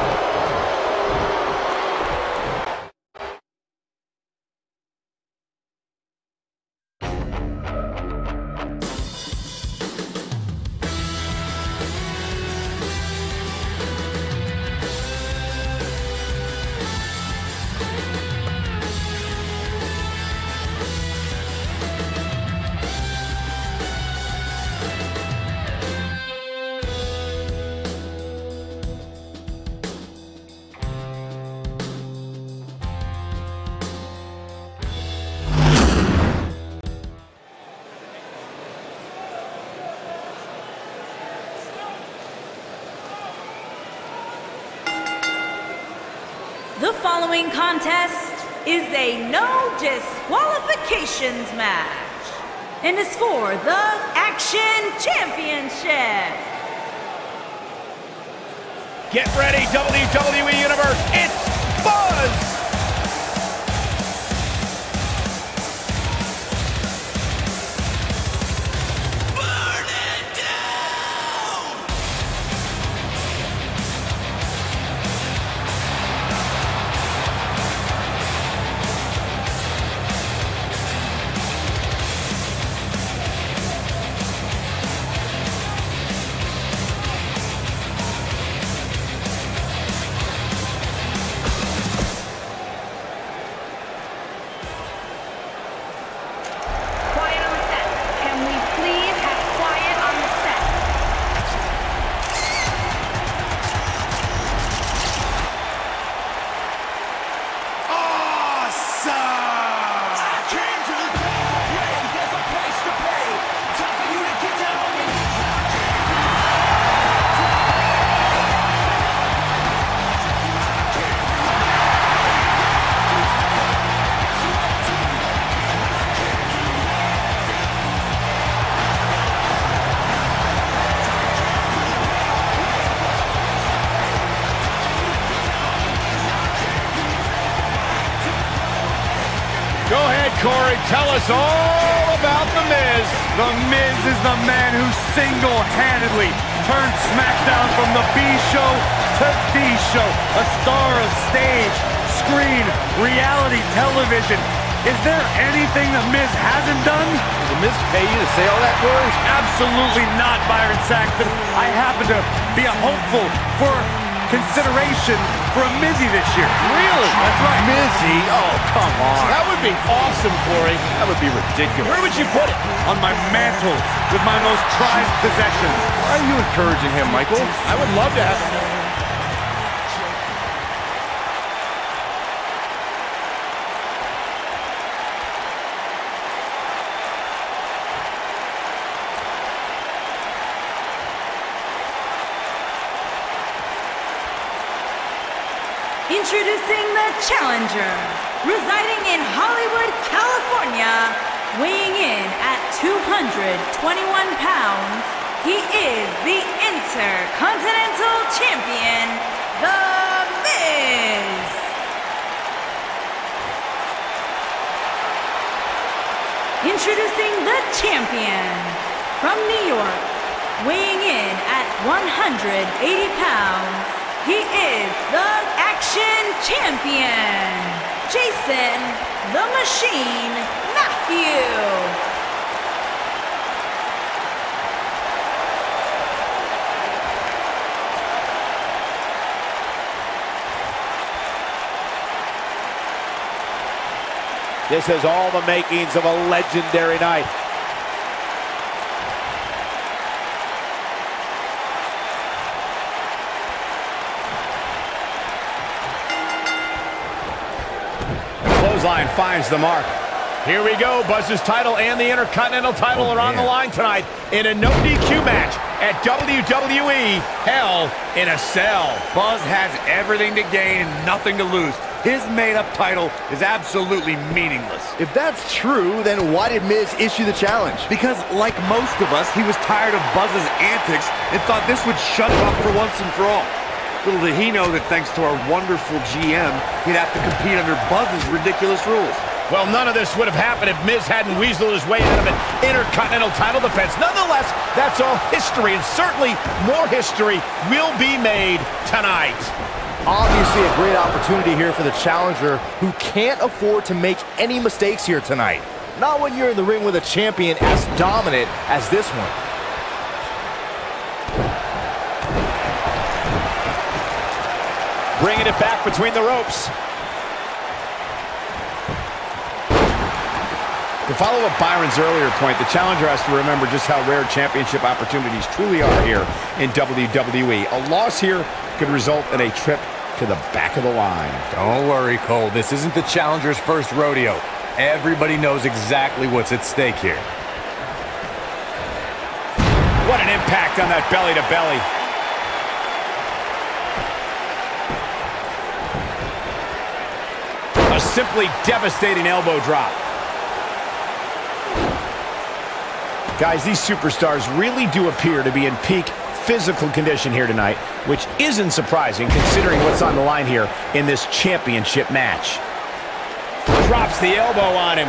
The following contest is a no disqualifications match and is for the Action Championship. Get ready, WWE Universe, it's Buzz! Go ahead, Corey. Tell us all about The Miz. The Miz is the man who single-handedly turned SmackDown from the B show to the show. A star of stage, screen, reality television. Is there anything The Miz hasn't done? Does The Miz pay you to say all that, Corey? Absolutely not, Byron Saxton. I happen to be a hopeful for consideration for a Mizzy this year. Really? That's right. Mizzy? Oh, come on. That would be awesome, Corey. That would be ridiculous. Where would you put it? On my mantle with my most prized possessions. Why are you encouraging him, Michael? I would love to have. Introducing the challenger, residing in Hollywood, California, weighing in at 221 pounds, he is the Intercontinental Champion, The Miz. Introducing the champion, from New York, weighing in at 180 pounds, he is the Action Champion, Jason the Machine Matthews. This has all the makings of a legendary night. Clothesline finds the mark. Here we go. Buzz's title and the Intercontinental title are on the line tonight in a no DQ match at WWE Hell in a Cell. Buzz has everything to gain and nothing to lose. His made-up title is absolutely meaningless. If that's true, then why did Miz issue the challenge? Because, like most of us, he was tired of Buzz's antics and thought this would shut him up for once and for all. Little did he know that thanks to our wonderful GM, he'd have to compete under Buzz's ridiculous rules. Well, none of this would have happened if Miz hadn't weaseled his way out of an Intercontinental title defense. Nonetheless, that's all history, and certainly more history will be made tonight. Obviously a great opportunity here for the challenger, who can't afford to make any mistakes here tonight. Not when you're in the ring with a champion as dominant as this one. Bringing it back between the ropes. To follow up Byron's earlier point, the challenger has to remember just how rare championship opportunities truly are here in WWE. A loss here could result in a trip to the back of the line. Don't worry, Cole. This isn't the challenger's first rodeo. Everybody knows exactly what's at stake here. What an impact on that belly-to-belly. A simply devastating elbow drop. Guys, these superstars really do appear to be in peak physical condition here tonight, which isn't surprising considering what's on the line here in this championship match. Drops the elbow on him.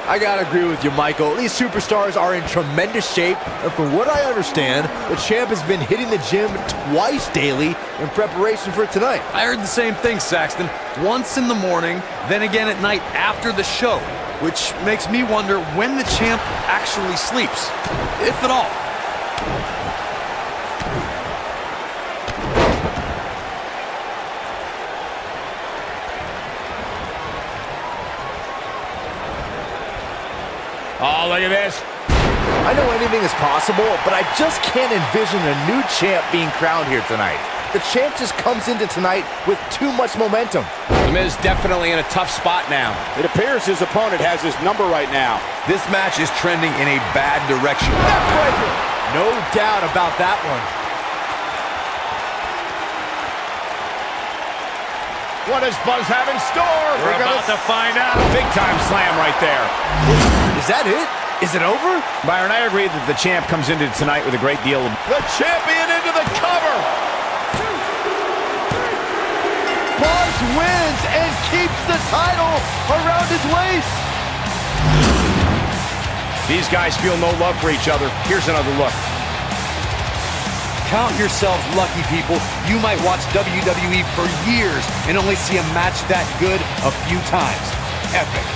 I gotta agree with you, Michael. These superstars are in tremendous shape, and from what I understand, the champ has been hitting the gym twice daily in preparation for tonight. I heard the same thing, Saxton. Once in the morning, then again at night after the show, which makes me wonder when the champ actually sleeps, if at all. Oh, look at this. I know anything is possible, but I just can't envision a new champ being crowned here tonight. The champ just comes into tonight with too much momentum. The Miz definitely in a tough spot now. It appears his opponent has his number right now. This match is trending in a bad direction. Neckbreaker! No doubt about that one. What does Buzz have in store? We're about to find out. Big time slam right there. Is that it? Is it over? Byron, I agree that the champ comes into tonight with a great deal of... The champion into the cover! Buzz wins and keeps the title around his waist. These guys feel no love for each other. Here's another look. Count yourselves lucky, people. You might watch WWE for years and only see a match that good a few times. Epic.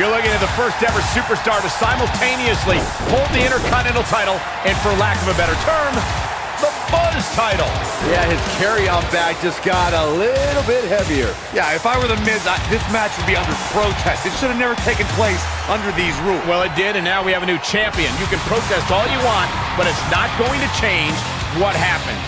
You're looking at the first ever superstar to simultaneously hold the Intercontinental title and, for lack of a better term, the Buzz title. Yeah, his carry-on bag just got a little bit heavier. Yeah, if I were The Miz, this match would be under protest. It should have never taken place under these rules. Well, it did, and now we have a new champion. You can protest all you want, but it's not going to change what happened.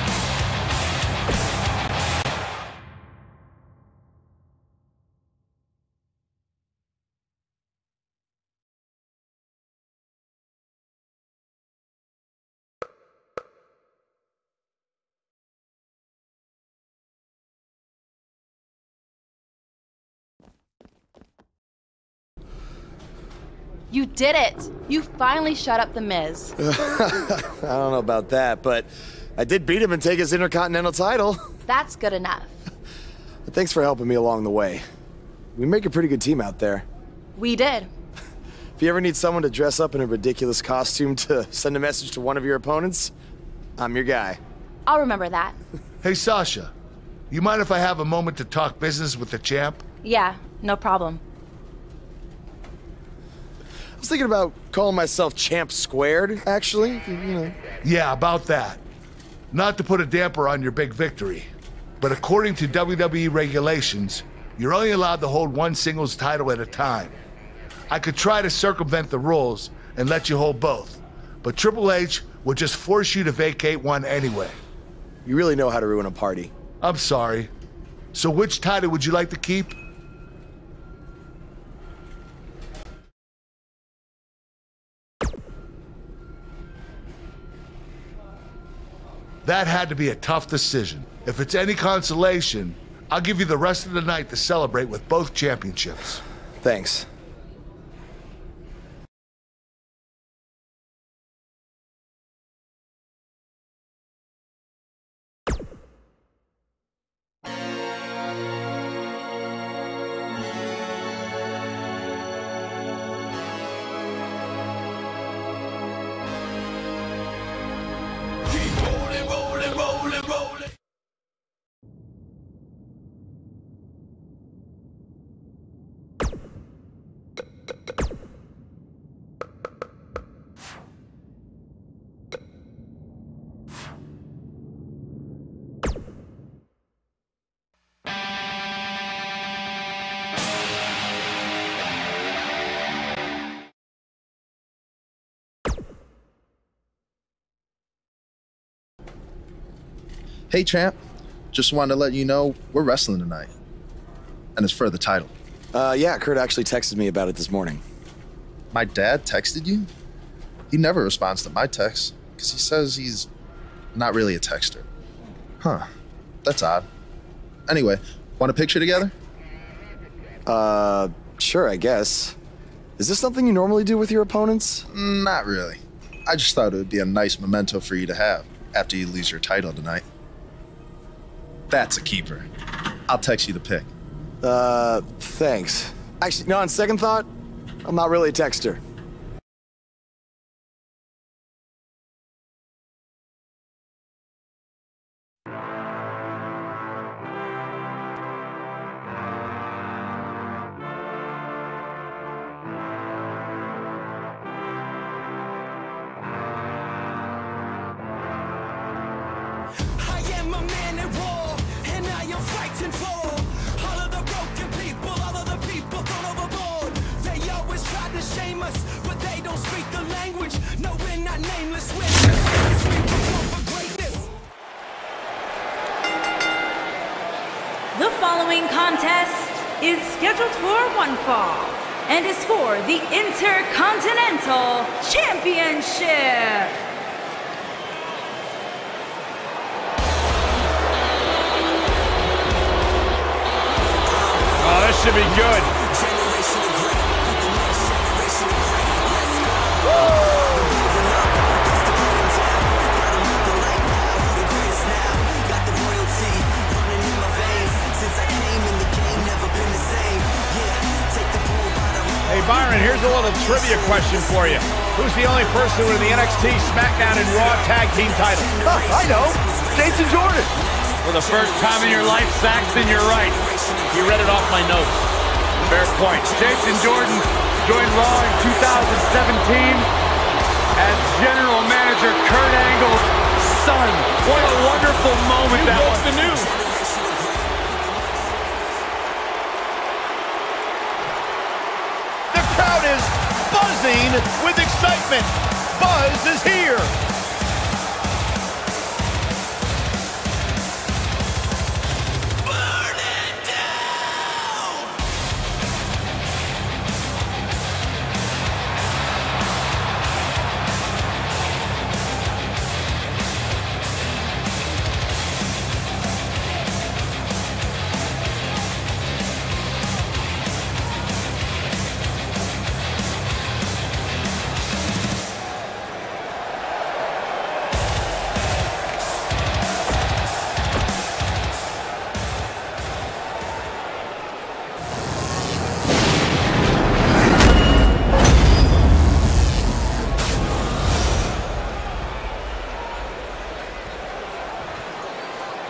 You did it! You finally shut up The Miz. I don't know about that, but I did beat him and take his Intercontinental title. That's good enough. Thanks for helping me along the way. We make a pretty good team out there. We did. If you ever need someone to dress up in a ridiculous costume to send a message to one of your opponents, I'm your guy. I'll remember that. Hey, Sasha, you mind if I have a moment to talk business with the champ? Yeah, no problem. I was thinking about calling myself Champ Squared, actually, you know. Yeah, about that. Not to put a damper on your big victory, but according to WWE regulations, you're only allowed to hold one singles title at a time. I could try to circumvent the rules and let you hold both, but Triple H would just force you to vacate one anyway. You really know how to ruin a party. I'm sorry. So which title would you like to keep? That had to be a tough decision. If it's any consolation, I'll give you the rest of the night to celebrate with both championships. Thanks. Hey, champ. Just wanted to let you know we're wrestling tonight. And it's for the title. Yeah, Kurt actually texted me about it this morning. My dad texted you? He never responds to my texts, because he says he's not really a texter. Huh. That's odd. Anyway, want a picture together? Sure, I guess. Is this something you normally do with your opponents? Not really. I just thought it would be a nice memento for you to have after you lose your title tonight. That's a keeper. I'll text you the pic. Thanks. Actually, no, on second thought, I'm not really a texter. The following contest is scheduled for one fall and is for the Intercontinental Championship. Oh, this should be good. trivia question for you. Who's the only person with the NXT, SmackDown, and Raw Tag Team titles? I know. Jason Jordan. For the first time in your life, Saxton, you're right. You read it off my notes. Fair point. Jason Jordan joined Raw in 2017 as General Manager Kurt Angle's son. What a wonderful moment that was. The news. The crowd is buzzing with excitement. Buzz is here.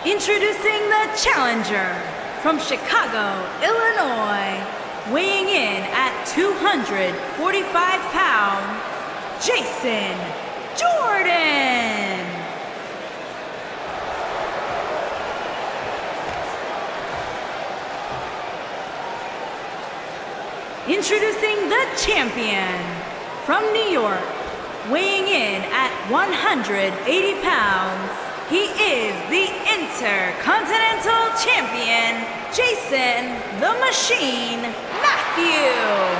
Introducing the challenger from Chicago, Illinois, weighing in at 245 pounds, Jason Jordan. Introducing the champion from New York, weighing in at 180 pounds, he is the Intercontinental Champion, Jason the Machine Matthews.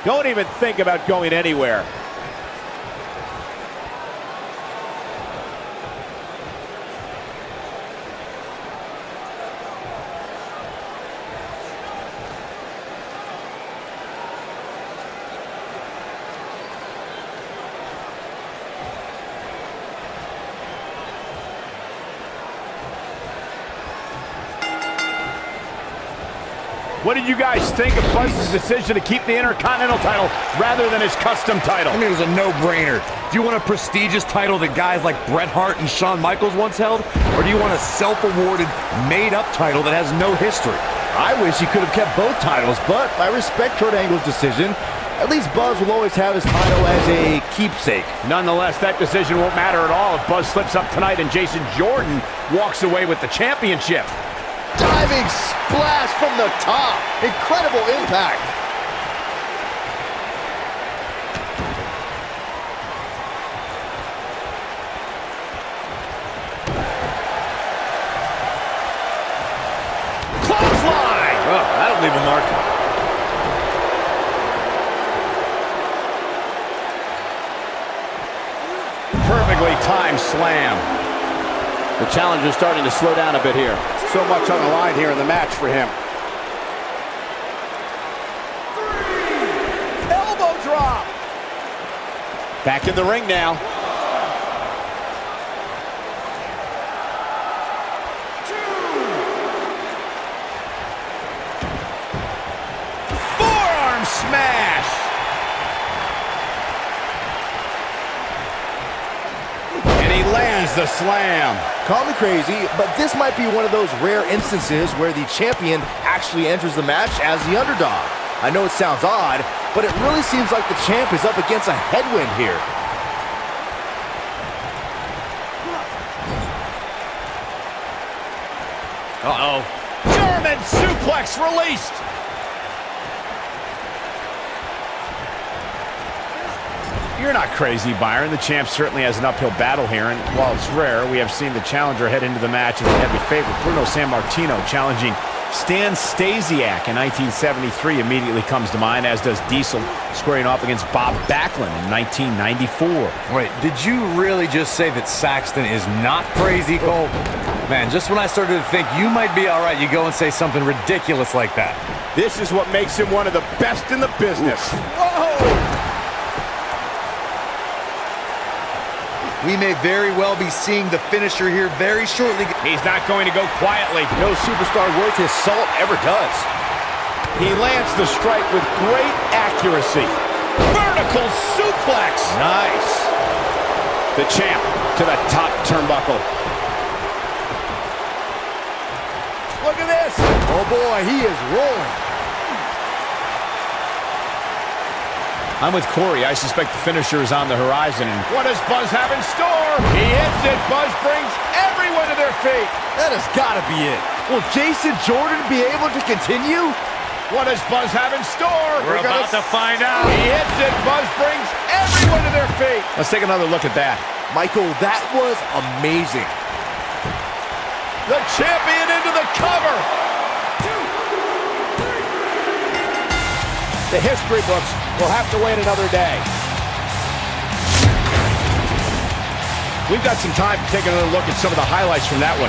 Don't even think about going anywhere. What did you guys think of Buzz's decision to keep the Intercontinental title rather than his custom title? I mean, it was a no-brainer. Do you want a prestigious title that guys like Bret Hart and Shawn Michaels once held? Or do you want a self-awarded, made-up title that has no history? I wish he could have kept both titles, but I respect Kurt Angle's decision. At least Buzz will always have his title as a keepsake. Nonetheless, that decision won't matter at all if Buzz slips up tonight and Jason Jordan walks away with the championship. Diving splash from the top. Incredible impact. Clothesline! Oh, that'll leave a mark. Perfectly timed slam. The challenger's starting to slow down a bit here. So much on the line here in the match for him. Elbow drop. Back in the ring now. Forearm smash. And he lands the slam. Call me crazy, but this might be one of those rare instances where the champion actually enters the match as the underdog. I know it sounds odd, but it really seems like the champ is up against a headwind here. Uh-oh. German suplex released. You're not crazy, Byron. The champ certainly has an uphill battle here, and while it's rare, we have seen the challenger head into the match as a heavy favorite. Bruno Sammartino challenging Stan Stasiak in 1973 immediately comes to mind, as does Diesel squaring off against Bob Backlund in 1994. Wait, did you really just say that Saxton is not crazy, Cole? Man, just when I started to think you might be all right, you go and say something ridiculous like that. This is what makes him one of the best in the business. Whoa! We may very well be seeing the finisher here very shortly. He's not going to go quietly. No superstar worth his salt ever does. He lands the strike with great accuracy. Vertical suplex. Nice. The champ to the top turnbuckle. Look at this. Oh boy, he is rolling. I'm with Corey. I suspect the finisher is on the horizon. And what does Buzz have in store? He hits it. Buzz brings everyone to their feet. That has got to be it. Will Jason Jordan be able to continue? What does Buzz have in store? We're about to find out. He hits it. Buzz brings everyone to their feet. Let's take another look at that. Michael, that was amazing. The champion into the cover. The history books will have to wait another day. We've got some time to take another look at some of the highlights from that one.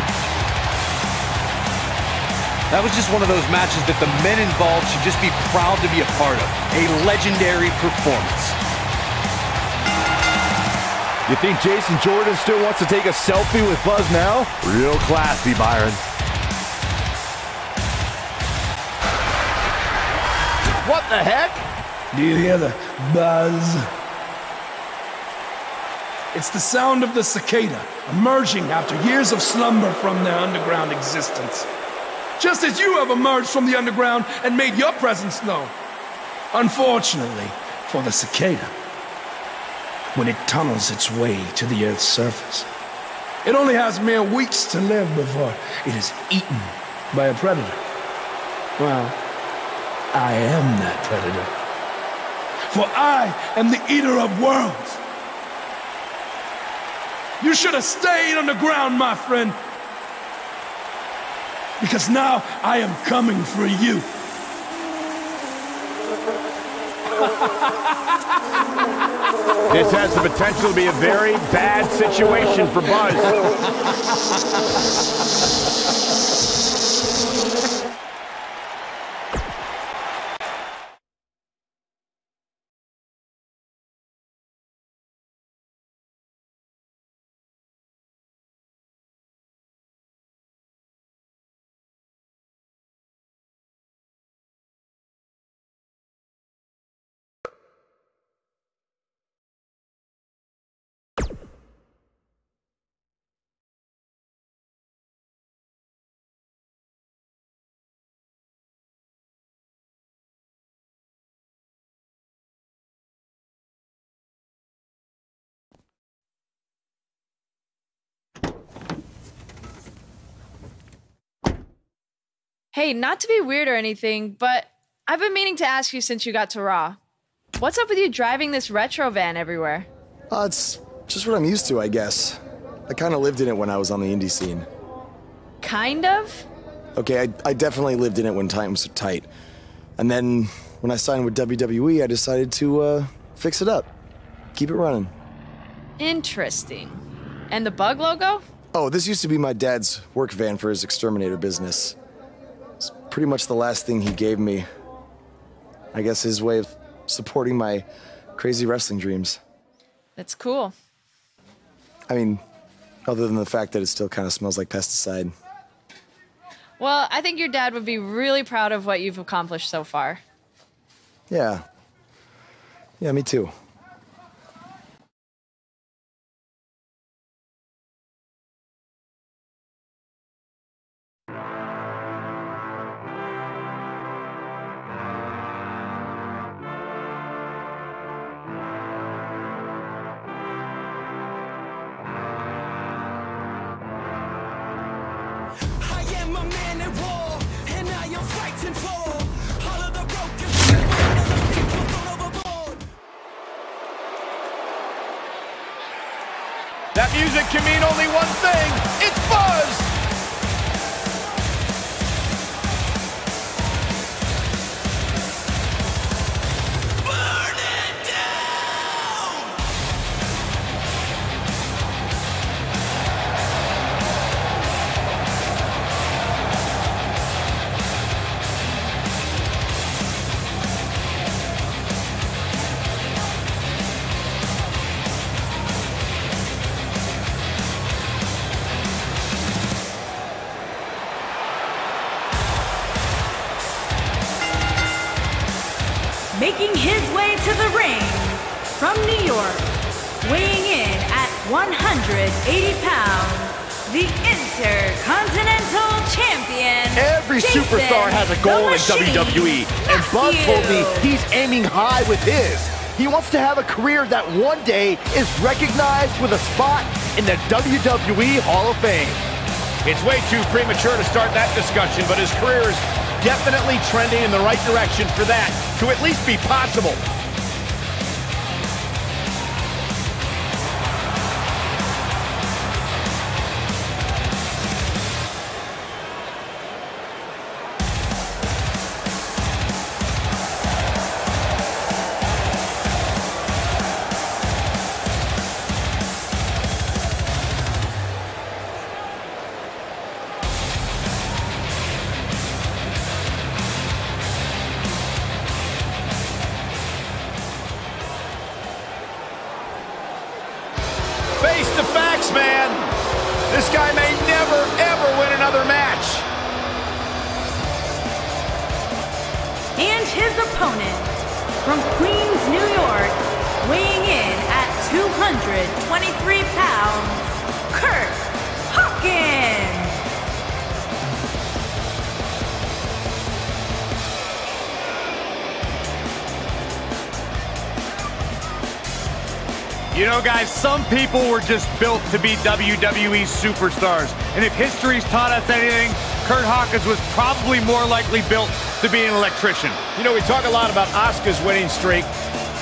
That was just one of those matches that the men involved should just be proud to be a part of. A legendary performance. You think Jason Jordan still wants to take a selfie with Buzz now? Real classy, Byron. What the heck? Do you hear the buzz? It's the sound of the cicada emerging after years of slumber from their underground existence. Just as you have emerged from the underground and made your presence known. Unfortunately for the cicada, when it tunnels its way to the Earth's surface, it only has mere weeks to live before it is eaten by a predator. Well, I am that predator. For I am the eater of worlds. You should have stayed underground, my friend. Because now I am coming for you. This has the potential to be a very bad situation for Buzz. Hey, not to be weird or anything, but I've been meaning to ask you since you got to Raw. What's up with you driving this retro van everywhere? It's just what I'm used to, I guess. I kind of lived in it when I was on the indie scene. Kind of? Okay, I definitely lived in it when times were tight. And then when I signed with WWE, I decided to fix it up. Keep it running. Interesting. And the bug logo? Oh, this used to be my dad's work van for his exterminator business. It's pretty much the last thing he gave me. I guess his way of supporting my crazy wrestling dreams. That's cool. I mean, other than the fact that it still kind of smells like pesticide. Well, I think your dad would be really proud of what you've accomplished so far. Yeah. Yeah, me too. That music can mean only one thing. It's Buzz! Burn it down! from New York, weighing in at 180 pounds, the Intercontinental Champion. Every superstar has a goal in WWE, and Buzz told me he's aiming high with his. He wants to have a career that one day is recognized with a spot in the WWE Hall of Fame. It's way too premature to start that discussion, but his career is definitely trending in the right direction for that to at least be possible. Face the facts, man. This guy may never, ever win another match. And his opponent, from Queens, New York, weighing in at 223 pounds, Kurt Hawkins. You know, guys, some people were just built to be WWE superstars. And if history's taught us anything, Kurt Hawkins was probably more likely built to be an electrician. You know, we talk a lot about Asuka's winning streak.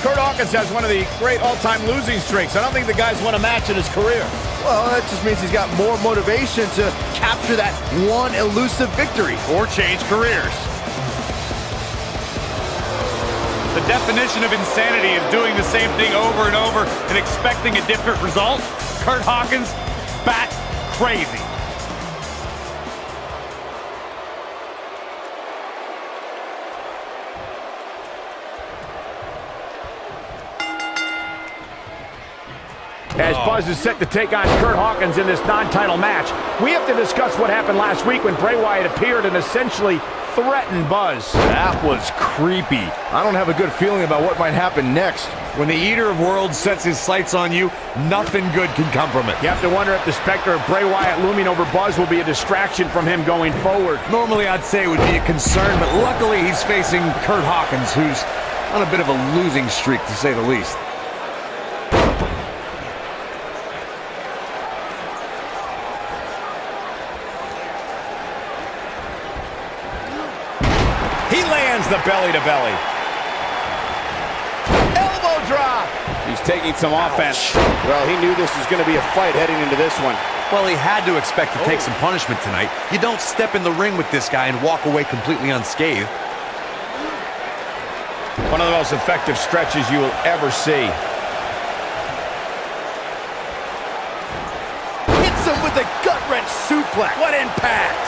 Kurt Hawkins has one of the great all-time losing streaks. I don't think the guy's won a match in his career. Well, that just means he's got more motivation to capture that one elusive victory. Or change careers. The definition of insanity is doing the same thing over and over and expecting a different result. Kurt Hawkins, bat crazy. As Buzz is set to take on Kurt Hawkins in this non-title match, we have to discuss what happened last week when Bray Wyatt appeared and essentially threatened Buzz. That was creepy. I don't have a good feeling about what might happen next. When the Eater of Worlds sets his sights on you, nothing good can come from it. You have to wonder if the specter of Bray Wyatt looming over Buzz will be a distraction from him going forward. Normally I'd say it would be a concern, but luckily he's facing Kurt Hawkins, who's on a bit of a losing streak, to say the least. The belly-to-belly. Elbow drop. He's taking some offense. Well, he knew this was going to be a fight heading into this one. Well, he had to expect to take some punishment tonight. You don't step in the ring with this guy and walk away completely unscathed. One of the most effective stretches you will ever see. Hits him with a gut-wrench suplex. What impact!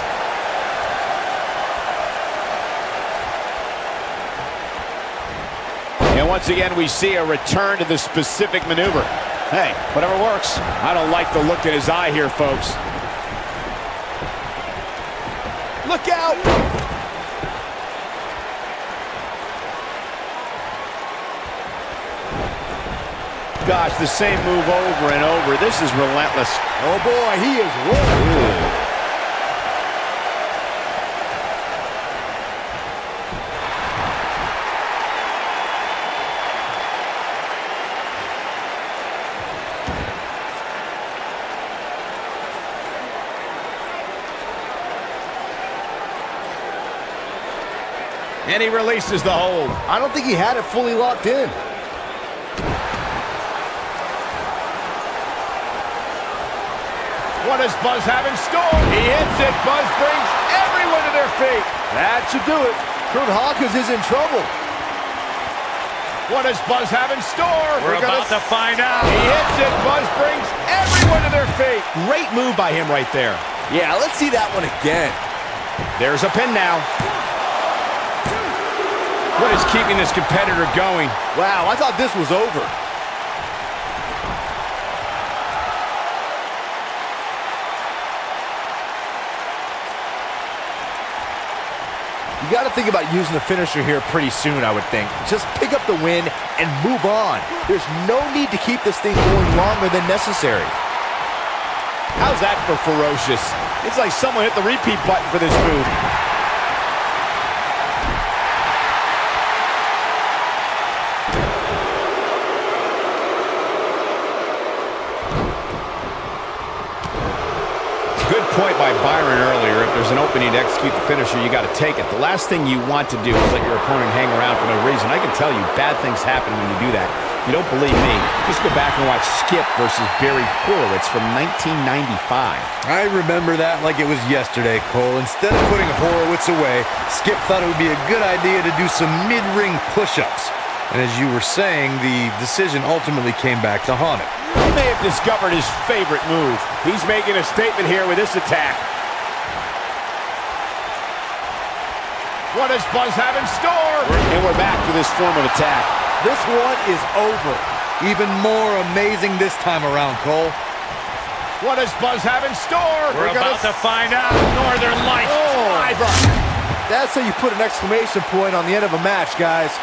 And once again, we see a return to the specific maneuver. Hey, whatever works. I don't like the look in his eye here, folks. Look out! Gosh, the same move over and over. This is relentless. Oh boy, he is rolling. And he releases the hold. I don't think he had it fully locked in. What does Buzz have in store? He hits it. Buzz brings everyone to their feet. That should do it. Kurt Hawkins is in trouble. What does Buzz have in store? We're about to find out. He hits it. Buzz brings everyone to their feet. Great move by him right there. Yeah, let's see that one again. There's a pin now. What is keeping this competitor going? Wow, I thought this was over. You got to think about using the finisher here pretty soon, I would think. Just pick up the win and move on. There's no need to keep this thing going longer than necessary. How's that for ferocious? It's like someone hit the repeat button for this move. Good point by Byron earlier. If there's an opening to execute the finisher, you got to take it. The last thing you want to do is let your opponent hang around for no reason. I can tell you bad things happen when you do that. If you don't believe me, just go back and watch Skip versus Barry Horowitz from 1995. I remember that like it was yesterday, Cole. Instead of putting Horowitz away, Skip thought it would be a good idea to do some mid-ring push-ups. And as you were saying, the decision ultimately came back to haunt him. He may have discovered his favorite move. He's making a statement here with this attack. What does Buzz have in store? And we're back to this form of attack. This one is over. Even more amazing this time around, Cole. What does Buzz have in store? We're about to find out. Northern Lights. Driver. That's how you put an exclamation point on the end of a match, guys.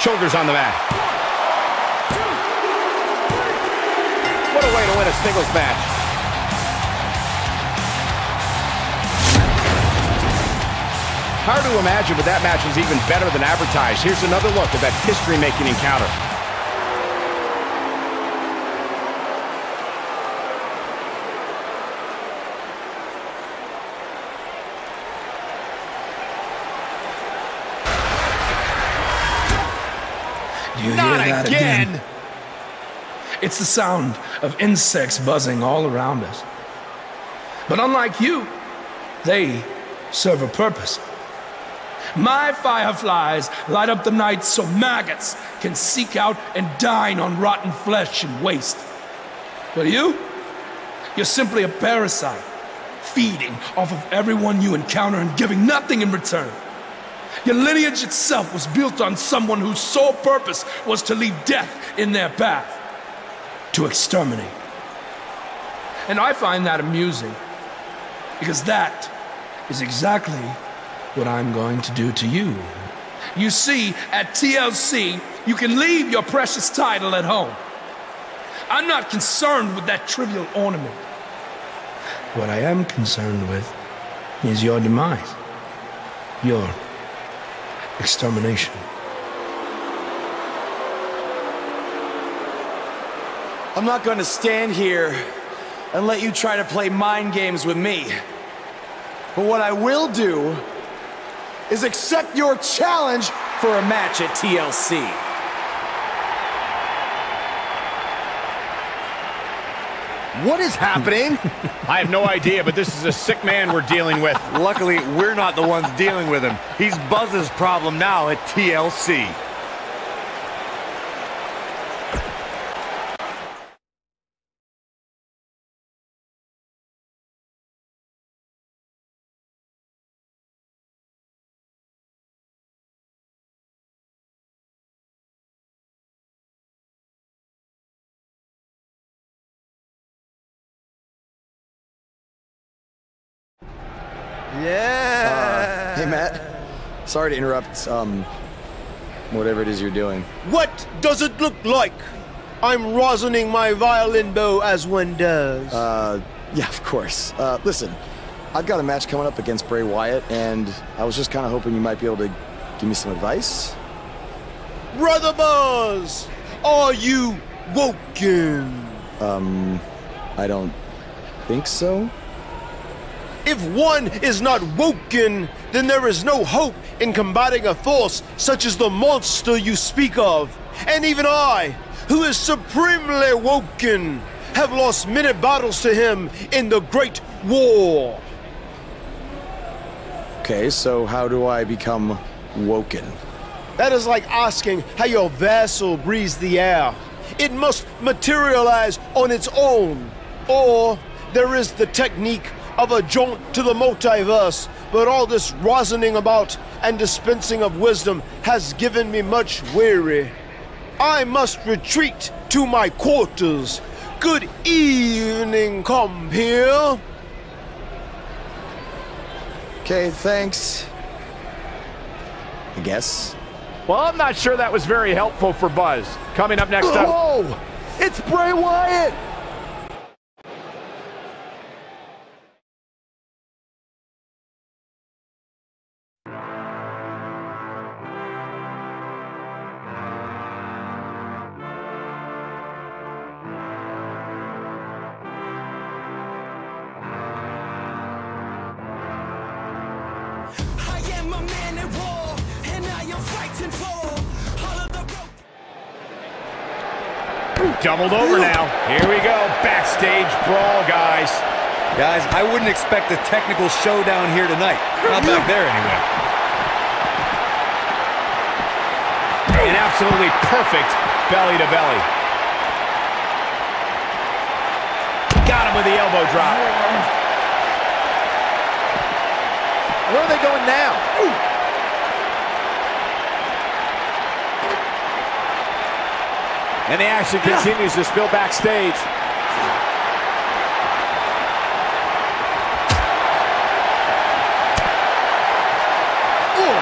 Shoulders on the mat. What a way to win a singles match. Hard to imagine, but that match was even better than advertised. Here's another look at that history-making encounter. You hear that again? It's the sound of insects buzzing all around us. But unlike you, they serve a purpose. My fireflies light up the night so maggots can seek out and dine on rotten flesh and waste. But you're simply a parasite, feeding off of everyone you encounter and giving nothing in return. Your lineage itself was built on someone whose sole purpose was to leave death in their path, to exterminate. And I find that amusing, because that is exactly what I'm going to do to you. You see, at TLC, you can leave your precious title at home. I'm not concerned with that trivial ornament. What I am concerned with is your demise, your extermination. I'm not going to stand here and let you try to play mind games with me. But what I will do is accept your challenge for a match at TLC. What is happening? I have no idea, but this is a sick man we're dealing with. Luckily, we're not the ones dealing with him. He's Buzz's problem now at TLC. Yeah. Hey, Matt. Sorry to interrupt, whatever it is you're doing. What does it look like? I'm rosining my violin bow as one does. Yeah, of course. Listen, I've got a match coming up against Bray Wyatt, and I was just kind of hoping you might be able to give me some advice. Brother Buzz, are you woken? I don't think so. If one is not woken, then there is no hope in combating a force such as the monster you speak of. And even I, who is supremely woken, have lost many battles to him in the Great War. Okay, so how do I become woken? That is like asking how your vessel breathes the air. It must materialize on its own. Or there is the technique of a jaunt to the multiverse, but all this rosining about and dispensing of wisdom has given me much weary. I must retreat to my quarters. Good evening, compeer. Okay, thanks. I guess. Well, I'm not sure that was very helpful for Buzz. Coming up next up. Whoa! It's Bray Wyatt! I am a man at war, and I am fighting for all of the Doubled over now. Here we go. Backstage brawl, guys. Guys, I wouldn't expect a technical showdown here tonight. Not back there, anyway. An absolutely perfect belly to belly. Got him with the elbow drop. Where are they going now? And the action continues to spill backstage.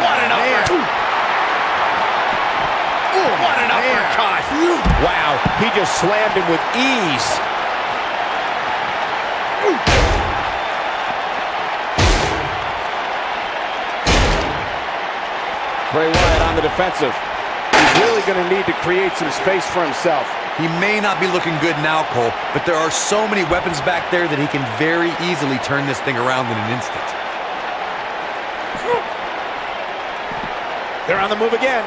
What an uppercut! What an uppercut! Wow, he just slammed him with ease. Bray Wyatt on the defensive. He's really going to need to create some space for himself. He may not be looking good now, Cole, but there are so many weapons back there that he can very easily turn this thing around in an instant. They're on the move again.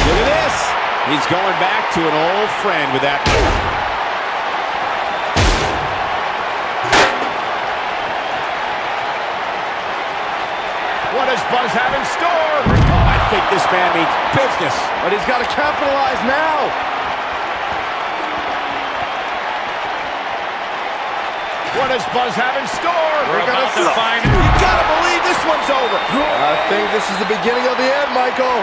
Look at this. He's going back to an old friend with that. What does Buzz have in store? Oh, I think this man means business. But he's got to capitalize now. What does Buzz have in store? We're gonna find him. You gotta believe this one's over. I think this is the beginning of the end, Michael.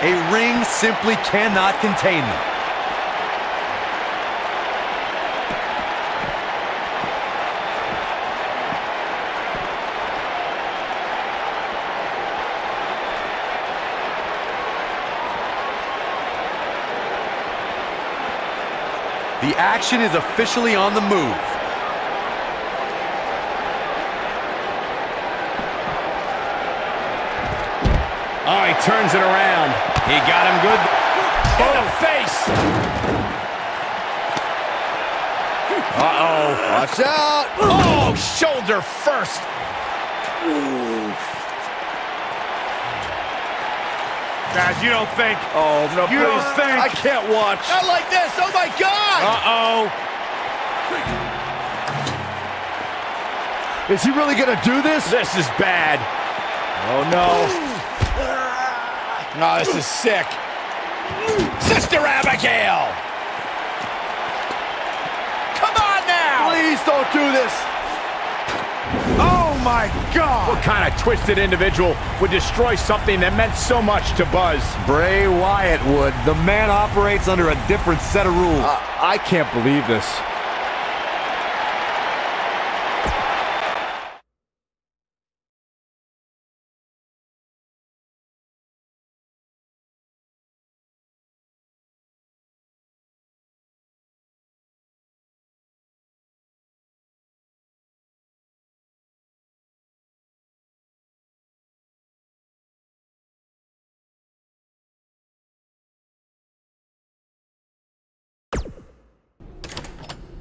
A ring simply cannot contain them. The action is officially on the move. Oh, he turns it around. He got him good in the face. Uh-oh. Watch out. Oh, shoulder first. Guys, you don't think. Oh, no, you don't think. I can't watch. Not like this. Oh, my God. Uh-oh. Is he really going to do this? This is bad. Oh, no. Oh, this is sick. Sister Abigail. Come on now. Please don't do this. Oh, my God. What kind of twisted individual would destroy something that meant so much to Buzz? Bray Wyatt would. The man operates under a different set of rules. I can't believe this.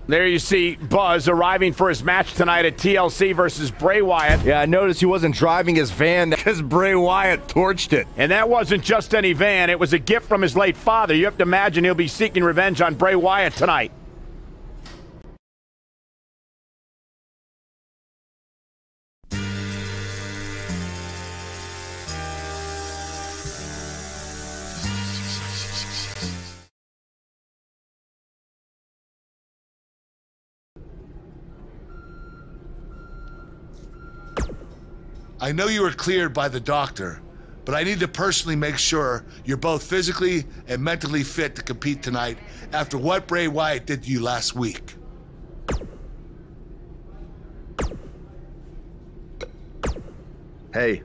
There you see Buzz arriving for his match tonight at TLC versus Bray Wyatt. Yeah, I noticed he wasn't driving his van because Bray Wyatt torched it. And that wasn't just any van, it was a gift from his late father. You have to imagine he'll be seeking revenge on Bray Wyatt tonight. I know you were cleared by the doctor, but I need to personally make sure you're both physically and mentally fit to compete tonight after what Bray Wyatt did to you last week. Hey.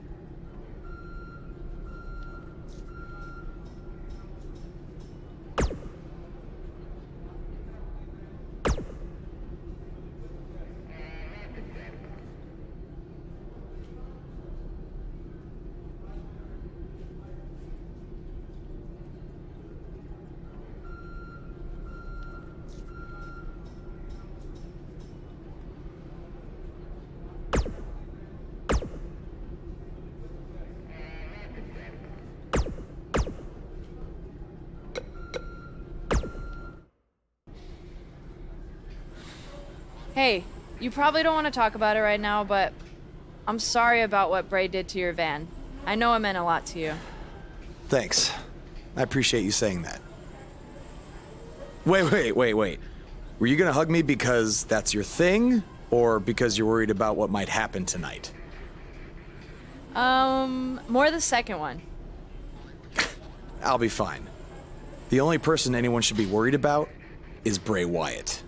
Hey, you probably don't want to talk about it right now, but I'm sorry about what Bray did to your van. I know it meant a lot to you. Thanks. I appreciate you saying that. Wait. Were you gonna hug me because that's your thing, or because you're worried about what might happen tonight? More the second one. I'll be fine. The only person anyone should be worried about is Bray Wyatt.